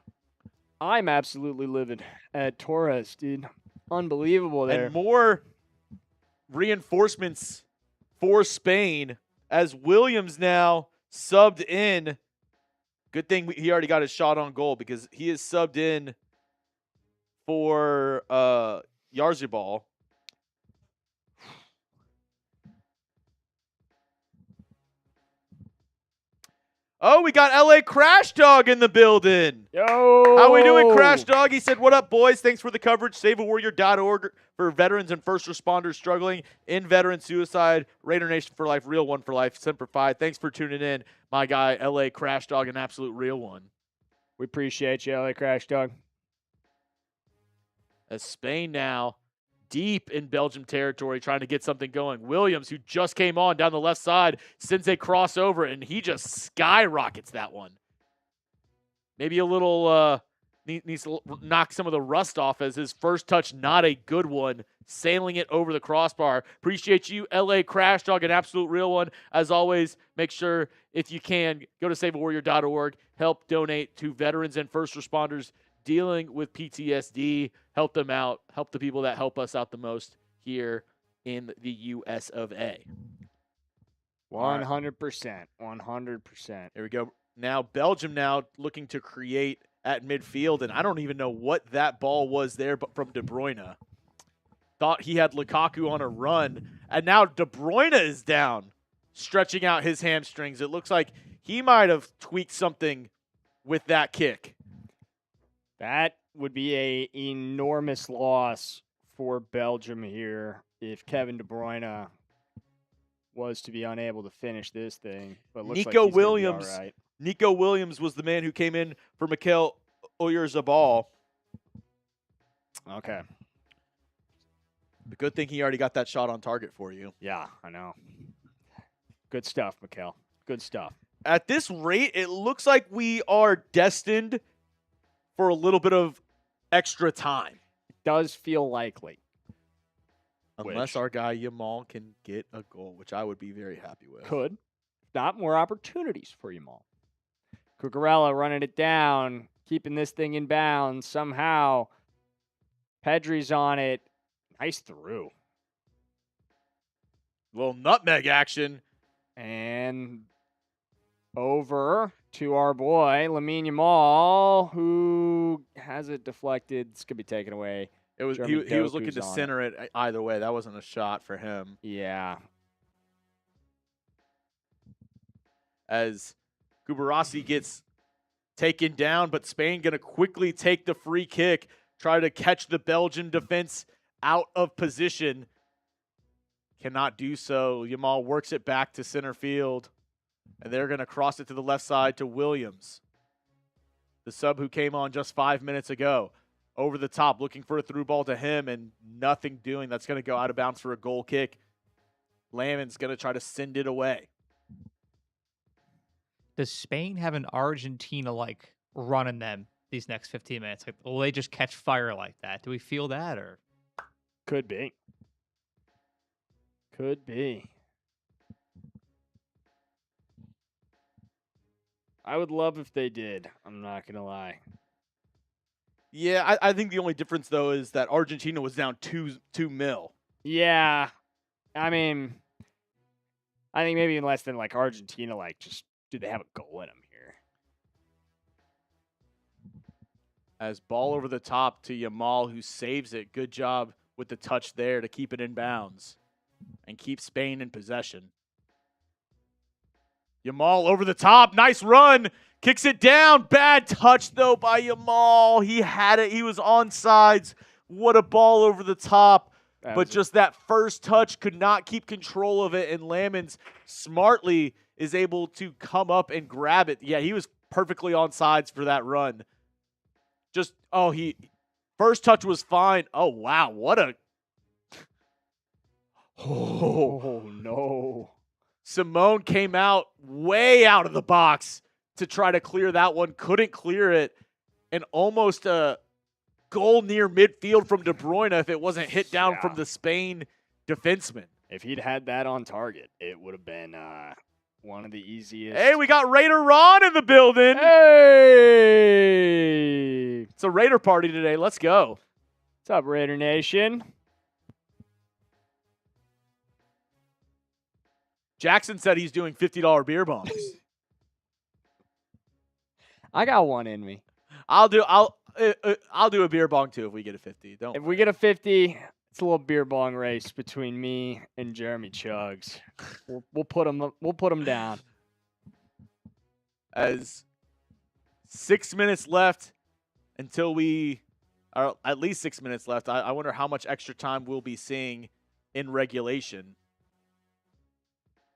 I'm absolutely livid at Torres, dude. Unbelievable there. And more reinforcements for Spain as Williams now subbed in. Good thing he already got his shot on goal because he is subbed in for Oyarzabal. Oh, we got LA Crash Dog in the building. Yo! How we doing, Crash Dog? He said, what up, boys? Thanks for the coverage. SaveAWarrior.org for veterans and first responders struggling in veteran suicide. Raider Nation for life, real one for life, Semper Fi. Thanks for tuning in, my guy, LA Crash Dog, an absolute real one. We appreciate you, LA Crash Dog. As Spain now deep in Belgium territory trying to get something going. Williams, who just came on down the left side, sends a crossover, and he just skyrockets that one. Maybe a little needs to knock some of the rust off as his first touch, not a good one, sailing it over the crossbar. Appreciate you, LA Crash Dog, an absolute real one. As always, make sure, if you can, go to SaveAWarrior.org, help donate to veterans and first responders dealing with PTSD, help them out, help the people that help us out the most here in the US of A. 100%. 100%. There we go. Now, Belgium now looking to create at midfield, and I don't even know what that ball was there but from De Bruyne. Thought he had Lukaku on a run, and now De Bruyne is down, stretching out his hamstrings. It looks like he might have tweaked something with that kick. That would be an enormous loss for Belgium here if Kevin De Bruyne was to be unable to finish this thing. But looks Nico like he's Williams. gonna be all right. Nico Williams was the man who came in for Mikel Oyarzabal. Okay. The good thing he already got that shot on target for you. Yeah, I know. Good stuff, Mikel. Good stuff. At this rate, it looks like we are destined for a little bit of extra time. Does feel likely. Unless our guy Yamal can get a goal, which I would be very happy with. Could. Not more opportunities for Yamal. Cucurella running it down, keeping this thing in bounds somehow. Pedri's on it. Nice through. Little nutmeg action. And over to our boy, Lamine Yamal, who has it deflected. This could be taken away. It was he was looking to center it either way. That wasn't a shot for him. Yeah. As Cubarsí gets taken down, but Spain going to quickly take the free kick, try to catch the Belgian defense out of position. Cannot do so. Yamal works it back to center field, and they're going to cross it to the left side to Williams, the sub who came on just 5 minutes ago. Over the top, looking for a through ball to him, and nothing doing. That's going to go out of bounds for a goal kick. Lamine's going to try to send it away. Does Spain have an Argentina-like run in them these next 15 minutes? Like, will they just catch fire like that? Do we feel that, or? Could be. Could be. I would love if they did. I'm not going to lie. Yeah, I think the only difference, though, is that Argentina was down 2-0. Yeah. I mean, I think maybe less than like Argentina, like just, do they have a goal in them here? As ball over the top to Yamal, who saves it. Good job with the touch there to keep it in bounds and keep Spain in possession. Yamal over the top. Nice run. Kicks it down. Bad touch, though, by Yamal. He had it. He was on sides. What a ball over the top. But just that first touch could not keep control of it, and Lamine smartly is able to come up and grab it. Yeah, he was perfectly on sides for that run. Just, first touch was fine. Oh, wow. What a... Oh, no. Simone came out way out of the box to try to clear that one. Couldn't clear it. And almost a goal near midfield from De Bruyne if it wasn't hit down from the Spain defenseman. If he'd had that on target, it would have been one of the easiest. Hey, we got Raider Ron in the building. Hey! It's a Raider party today. Let's go. What's up, Raider Nation? Jackson said he's doing $50 beer bongs. I got one in me. I'll do a beer bong too if we get a 50. If we get a 50, it's a little beer bong race between me and Jérémy Chugs. We'll put him down. As 6 minutes left until we are at least 6 minutes left. I wonder how much extra time we'll be seeing in regulation.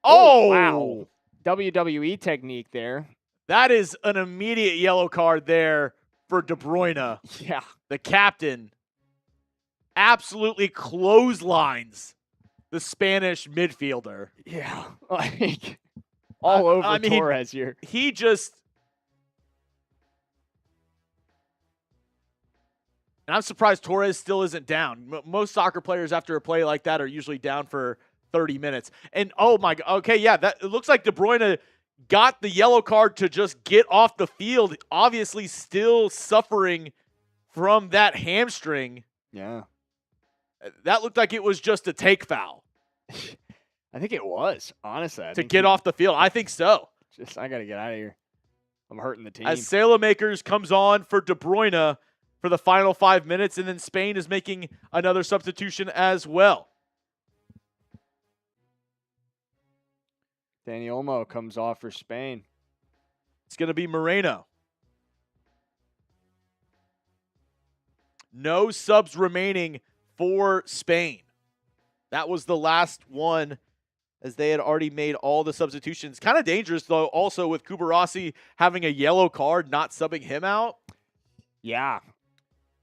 Oh, wow. WWE technique there. That is an immediate yellow card there for De Bruyne. Yeah. The captain absolutely clotheslines the Spanish midfielder. Yeah. Like all over Torres here. He just... And I'm surprised Torres still isn't down. Most soccer players after a play like that are usually down for 30 minutes. And oh my God, okay, yeah, it looks like De Bruyne got the yellow card to just get off the field, obviously still suffering from that hamstring. Yeah. That looked like it was just a take foul. I think it was, honestly. To get off the field. I think so. I got to get out of here. I'm hurting the team. As Sailmakers comes on for De Bruyne for the final 5 minutes, and then Spain is making another substitution as well. Dani Olmo comes off for Spain. It's going to be Moreno. No subs remaining for Spain. That was the last one, as they had already made all the substitutions. Kind of dangerous, though, also with Cubarsí having a yellow card, not subbing him out. Yeah.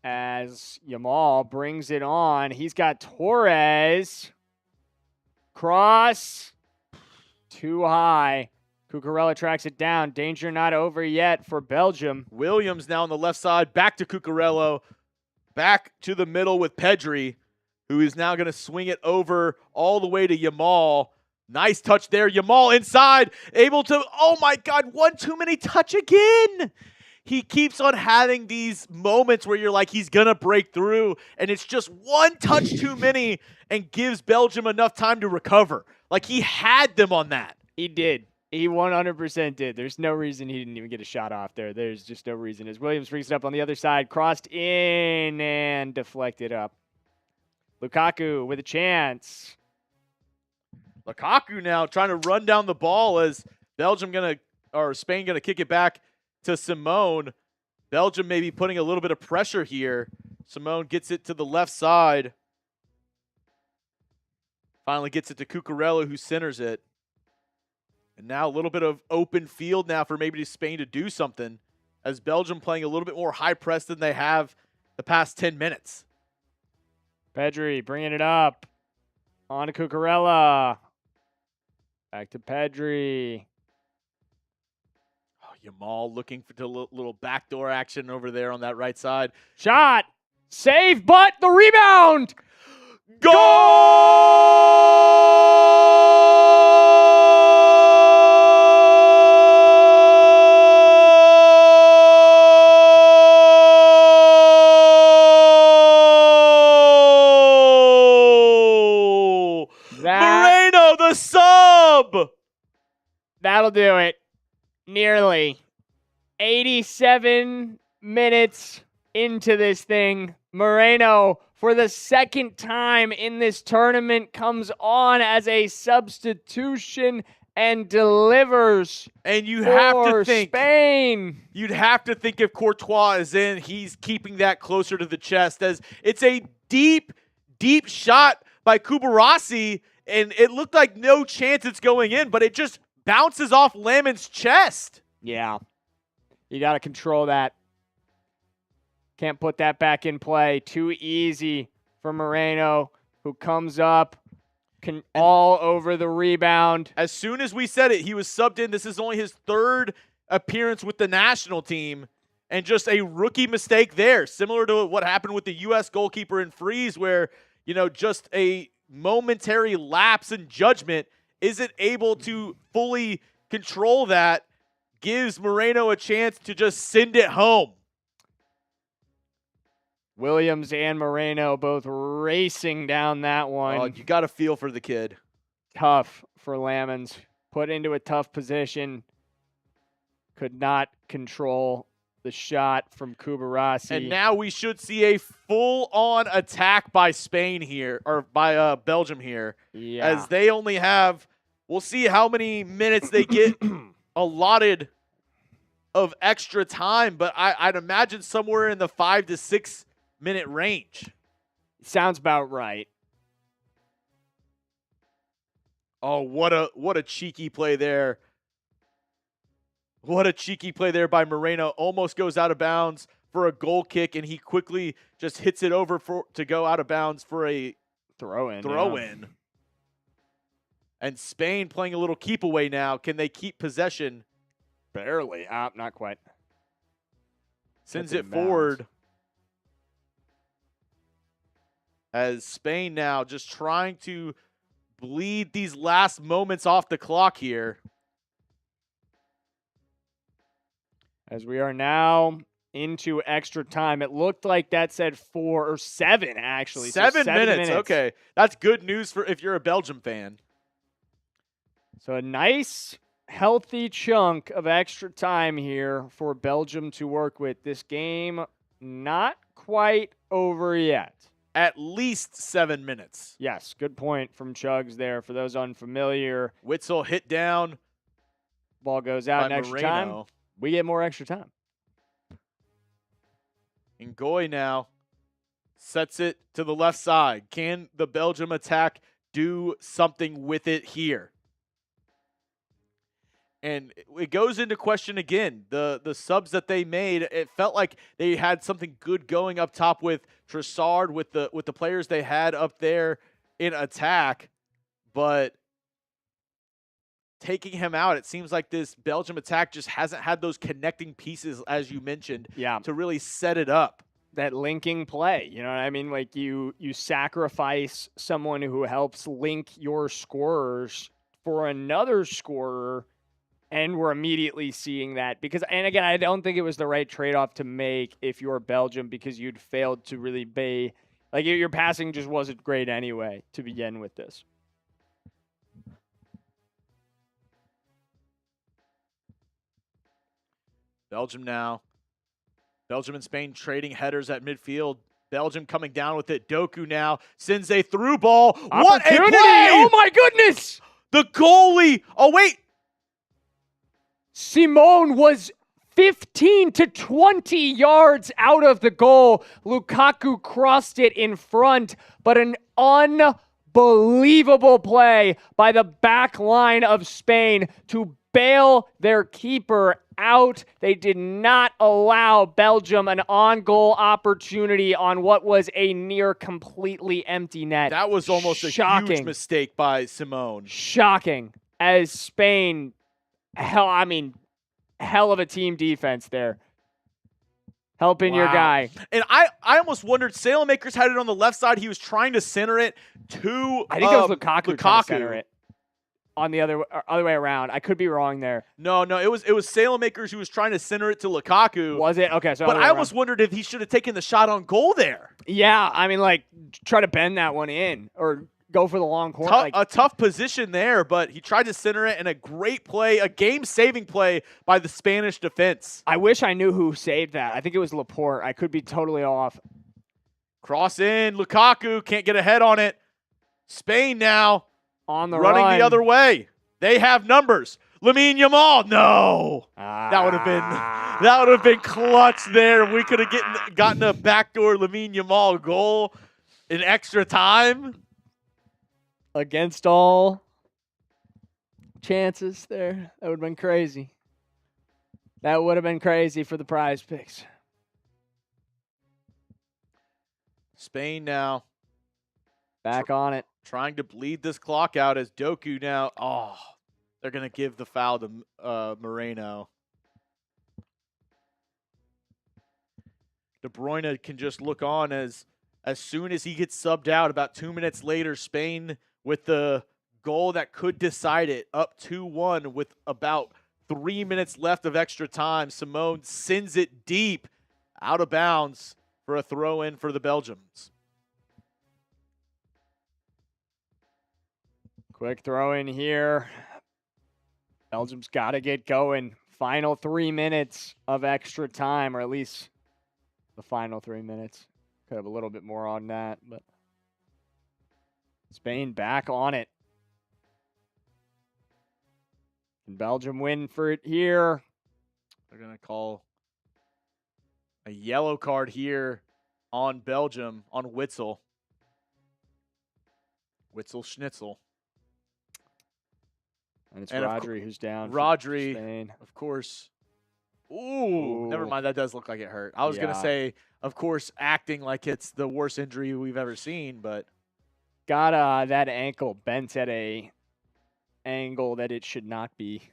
As Yamal brings it on, he's got Torres. Cross. Too high. Cucurella tracks it down. Danger not over yet for Belgium. Williams now on the left side. Back to Cucurella. Back to the middle with Pedri, who is now going to swing it over all the way to Yamal. Nice touch there. Yamal inside. Able to, oh my God, one too many touch again. He keeps on having these moments where you're like, he's going to break through, and it's just one touch too many and gives Belgium enough time to recover. Like, he had them on that. He did. He 100% did. There's no reason he didn't even get a shot off there. There's just no reason. As Williams brings it up on the other side, crossed in and deflected up. Lukaku with a chance. Lukaku now trying to run down the ball as Spain going to kick it back to Simone. Belgium maybe putting a little bit of pressure here. Simone gets it to the left side. Finally gets it to Cucurella, who centers it. And now a little bit of open field now for maybe Spain to do something, as Belgium playing a little bit more high press than they have the past 10 minutes. Pedri bringing it up. On to Cucurella. Back to Pedri. Oh, Yamal looking for a little backdoor action over there on that right side. Shot. Save, but the rebound. Moreno, the sub! That'll do it. Nearly 87 minutes into this thing. Moreno, for the second time in this tournament, comes on as a substitution and delivers. And you have to think Spain. You'd have to think if Courtois is in, he's keeping that closer to the chest, as it's a deep, deep shot by Cubarsí, and it looked like no chance it's going in, but it just bounces off Lamine's chest. Yeah. You got to control that. Can't put that back in play. Too easy for Moreno, who comes up all over the rebound. As soon as we said it, he was subbed in. This is only his third appearance with the national team, And just a rookie mistake there, similar to what happened with the U.S. goalkeeper in freeze, where, just a momentary lapse in judgment isn't able to fully control that, gives Moreno a chance to just send it home. Williams and Moreno both racing down that one. Oh, you got to feel for the kid. Tough for Lamines. Put into a tough position. Could not control the shot from Cubarsí. And now we should see a full-on attack by Spain here, or by Belgium here. Yeah. As they only have, we'll see how many minutes they get allotted of extra time, but I'd imagine somewhere in the 5 to 6 minute range. Sounds about right. Oh, what a cheeky play there. What a cheeky play there by Moreno. Almost goes out of bounds for a goal kick, and he quickly just hits it over to go out of bounds for a throw-in. Yeah. And Spain playing a little keep away now. Can they keep possession? Barely. Not quite. Sends it forward. As Spain now just trying to bleed these last moments off the clock here. As we are now into extra time. It looked like that said 4 or 7, actually. Seven minutes. Okay. That's good news for if you're a Belgium fan. So a nice, healthy chunk of extra time here for Belgium to work with. This game not quite over yet. At least 7 minutes. Yes, good point from Chugs there. For those unfamiliar, Witzel hit down. Ball goes out in extra time. We get more extra time. Ngoy now sets it to the left side. Can the Belgium attack do something with it here? And it goes into question again. The subs that they made, it felt like they had something good going up top with Trossard, with the players they had up there in attack, but taking him out, it seems like this Belgium attack just hasn't had those connecting pieces, as you mentioned, to really set it up. That linking play, you know what I mean? Like you sacrifice someone who helps link your scorers for another scorer, and we're immediately seeing that. Because, and again, I don't think it was the right trade-off to make if you're Belgium, because you'd failed to really be, like your passing just wasn't great anyway to begin with this. Belgium now. Belgium and Spain trading headers at midfield. Belgium coming down with it. Doku now sends a through ball. What a play! Oh my goodness! The goalie. Oh wait. Simone was 15 to 20 yards out of the goal. Lukaku crossed it in front, but an unbelievable play by the back line of Spain to bail their keeper out. They did not allow Belgium an on-goal opportunity on what was a near completely empty net. That was almost a huge mistake by Simone. Shocking. As Spain, hell of a team defense there. Helping your guy. And I almost wondered, Sailmakers had it on the left side. He was trying to center it to I think it was Lukaku trying to center it. On the other way around. I could be wrong there. No, it was Sailmakers who was trying to center it to Lukaku. Was it? Okay, so but I almost wondered if he should have taken the shot on goal there. Yeah, I mean, like, try to bend that one in or go for the long corner. A tough position there, but he tried to center it, and a great play, a game-saving play by the Spanish defense. I wish I knew who saved that. I think it was Laporte. I could be totally off. Cross in. Lukaku can't get a head on it. Spain now. On the running run. The other way. They have numbers. Lamine Yamal. No. That would have been clutch there. We could have gotten a backdoor Lamine Yamal goal in extra time. Against all chances there. That would have been crazy. That would have been crazy for the prize picks. Spain now. Back on it. Trying to bleed this clock out as Doku now. Oh, they're going to give the foul to Moreno. De Bruyne can just look on as soon as he gets subbed out. About 2 minutes later, Spain with the goal that could decide it, up 2-1 with about 3 minutes left of extra time. Simone sends it deep out of bounds for a throw in for the Belgians. Quick throw in here. Belgium's got to get going. Final 3 minutes of extra time, or at least the final 3 minutes. Could have a little bit more on that, but Spain back on it. Can Belgium win for it here? They're going to call a yellow card here on Belgium, on Witzel. Witzel Schnitzel. And it's Rodri who's down. Rodri, for Spain. of course. Ooh, never mind. That does look like it hurt. I was going to say, of course, acting like it's the worst injury we've ever seen, but. Got that ankle bent at a angle that it should not be.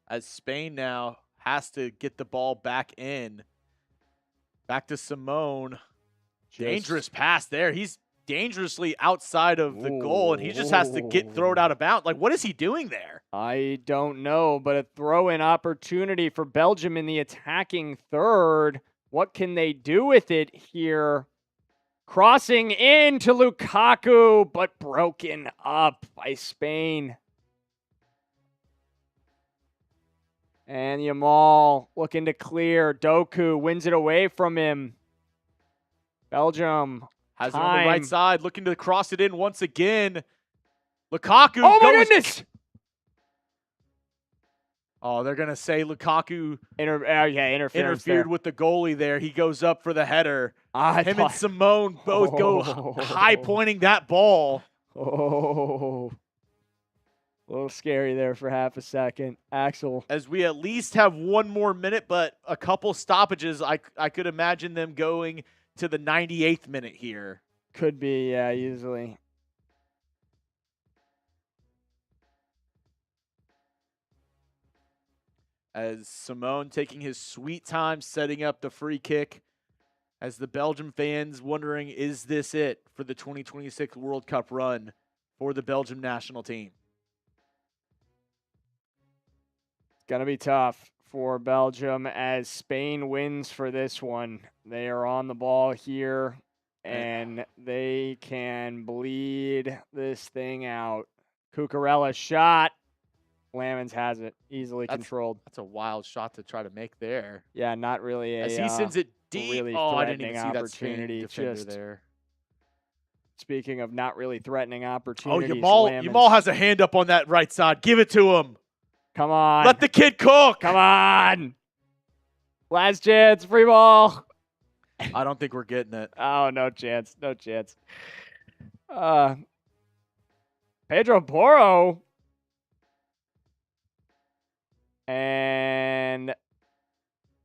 As Spain now has to get the ball back in. Back to Simone. Dangerous pass there. He's dangerously outside of the goal, and he just has to get thrown out of bounds. Like, what is he doing there? I don't know, but a throw-in opportunity for Belgium in the attacking third. What can they do with it here? Crossing into Lukaku, but broken up by Spain. And Yamal looking to clear. Doku wins it away from him. Belgium has it on the right side, looking to cross it in once again. Lukaku. Oh my goodness! Oh, they're going to say Lukaku interfered with the goalie there. He goes up for the header. Him and Simone both go high pointing that ball. Oh, a little scary there for half a second. Axel. As we at least have one more minute, but a couple stoppages, I could imagine them going to the 98th minute here. Could be, yeah, easily. As Simone taking his sweet time setting up the free kick. As the Belgium fans wondering, is this it for the 2026 World Cup run for the Belgium national team? It's going to be tough for Belgium as Spain wins for this one. They are on the ball here, and they can bleed this thing out. Cucurella shot. Lamine has it easily controlled. That's a wild shot to try to make there. Yeah, not really a. As he sends it deep. Really I didn't even see that opportunity. Just there. Speaking of not really threatening opportunities. Oh, Yamal has a hand up on that right side. Give it to him. Come on. Let the kid cook. Come on. Last chance, free ball. I don't think we're getting it. Oh, no chance. No chance. Pedro Porro. And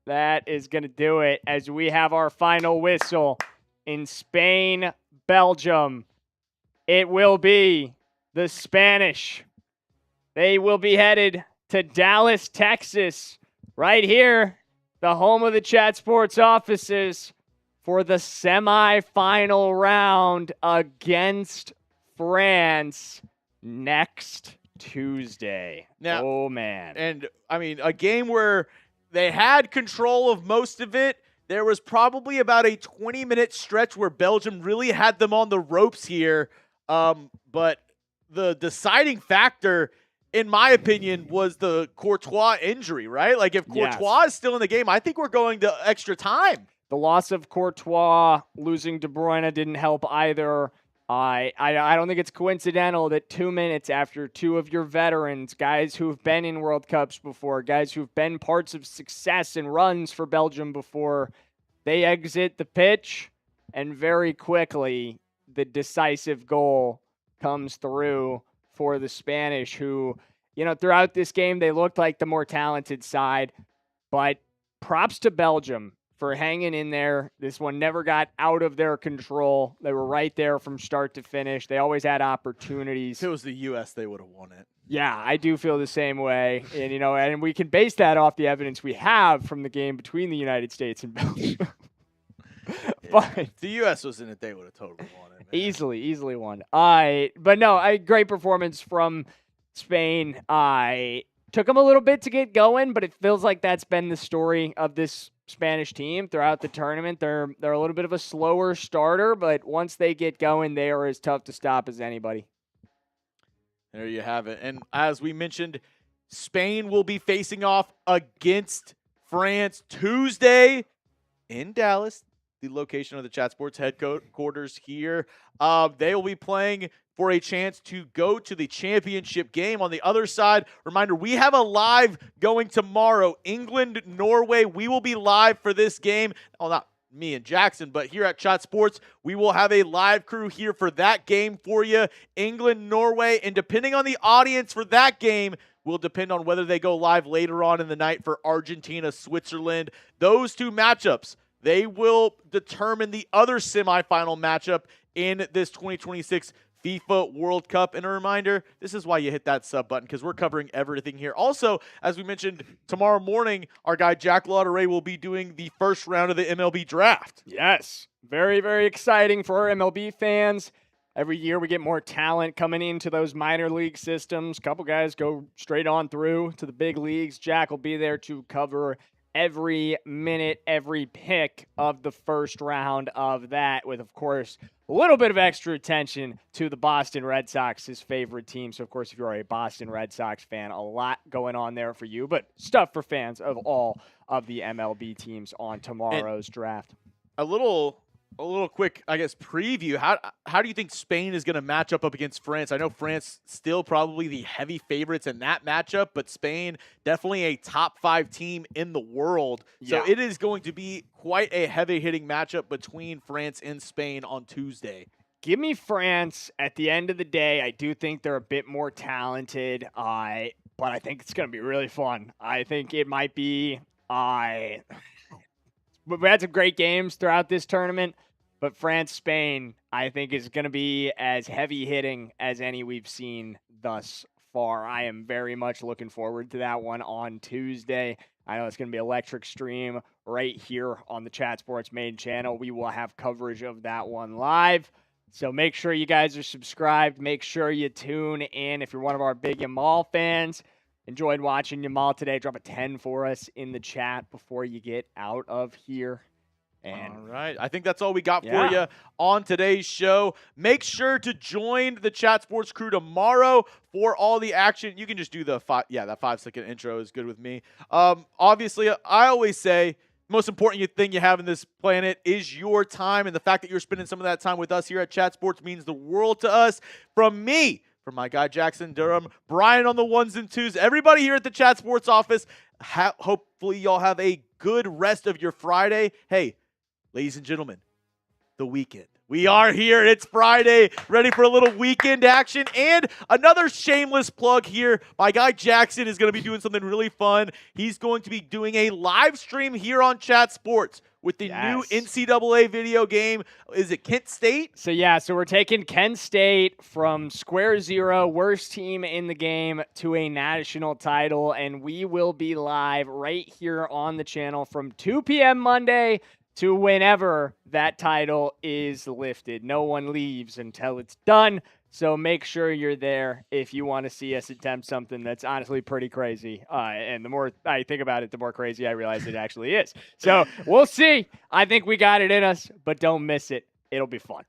that is going to do it as we have our final whistle in Spain, Belgium. It will be the Spanish. They will be headed to Dallas, Texas, right here, the home of the Chat Sports offices, for the semifinal round against France next Tuesday. Now, oh, man. And, I mean, a game where they had control of most of it. There was probably about a 20-minute stretch where Belgium really had them on the ropes here. But the deciding factor, in my opinion, was the Courtois injury, right? Like, if Courtois is still in the game, I think we're going to extra time. The loss of Courtois, losing De Bruyne didn't help either. I don't think it's coincidental that 2 minutes after two of your veterans, guys who've been in World Cups before, guys who've been parts of success and runs for Belgium before, they exit the pitch, and very quickly the decisive goal comes through for the Spanish, who, you know, throughout this game they looked like the more talented side, but props to Belgium for hanging in there. This one never got out of their control. They were right there from start to finish. They always had opportunities. If it was the U.S., they would have won it. Yeah, I do feel the same way. And, you know, and we can base that off the evidence we have from the game between the United States and Belgium. But If the U.S. was in it, they would have totally won it. Man. easily won. But no, great performance from Spain. I took them a little bit to get going, but it feels like that's been the story of this Spanish team throughout the tournament. They're a little bit of a slower starter, but once they get going, they are as tough to stop as anybody. There you have it. And as we mentioned, Spain will be facing off against France Tuesday in Dallas, the location of the Chat Sports headquarters here. They will be playing for a chance to go to the championship game. On the other side, reminder, we have a live going tomorrow. England, Norway, we will be live for this game. Well, not me and Jackson, but here at Chat Sports, we will have a live crew here for that game for you. England, Norway, and depending on the audience for that game, will depend on whether they go live later on in the night for Argentina, Switzerland. Those two matchups, they will determine the other semifinal matchup in this 2026 FIFA World Cup. And a reminder, this is why you hit that sub button, because we're covering everything here. Also, as we mentioned, tomorrow morning, our guy Jack Lauderay will be doing the first round of the MLB draft. Yes, very, very exciting for our MLB fans. Every year we get more talent coming into those minor league systems. A couple guys go straight on through to the big leagues. Jack will be there to cover every minute, every pick of the first round of that, with, of course, a little bit of extra attention to the Boston Red Sox, his favorite team. So, of course, if you're a Boston Red Sox fan, a lot going on there for you, but stuff for fans of all of the MLB teams on tomorrow's draft. A little quick, I guess, preview. How do you think Spain is going to match up against France? I know France still probably the heavy favorites in that matchup, but Spain definitely a top 5 team in the world. So it is going to be quite a heavy-hitting matchup between France and Spain on Tuesday. Give me France. At the end of the day, I do think they're a bit more talented, but I think it's going to be really fun. I think it might be We've had some great games throughout this tournament, but France-Spain, I think, is going to be as heavy-hitting as any we've seen thus far. I am very much looking forward to that one on Tuesday. I know it's going to be electric stream right here on the Chat Sports main channel. We will have coverage of that one live. So make sure you guys are subscribed. Make sure you tune in if you're one of our big Yamal fans. Enjoyed watching Yamal today. Drop a 10 for us in the chat before you get out of here. And all right. I think that's all we got for you on today's show. Make sure to join the Chat Sports crew tomorrow for all the action. You can just do that 5-second intro is good with me. Obviously, I always say the most important thing you have in this planet is your time, and the fact that you're spending some of that time with us here at Chat Sports means the world to us. From me, from my guy Jackson Durham, Brian on the ones and twos, everybody here at the Chat Sports office, hopefully y'all have a good rest of your Friday. Hey, ladies and gentlemen, the weekend. We are here. It's Friday, ready for a little weekend action. And another shameless plug here. My guy Jackson is going to be doing something really fun. He's going to be doing a live stream here on Chat Sports with the new NCAA video game. Is it Kent State? So we're taking Kent State from square zero, worst team in the game, to a national title. And we will be live right here on the channel from 2 p.m. Monday to whenever that title is lifted. No one leaves until it's done. So make sure you're there if you want to see us attempt something that's honestly pretty crazy. And the more I think about it, the more crazy I realize it actually is. So we'll see. I think we got it in us, but don't miss it. It'll be fun.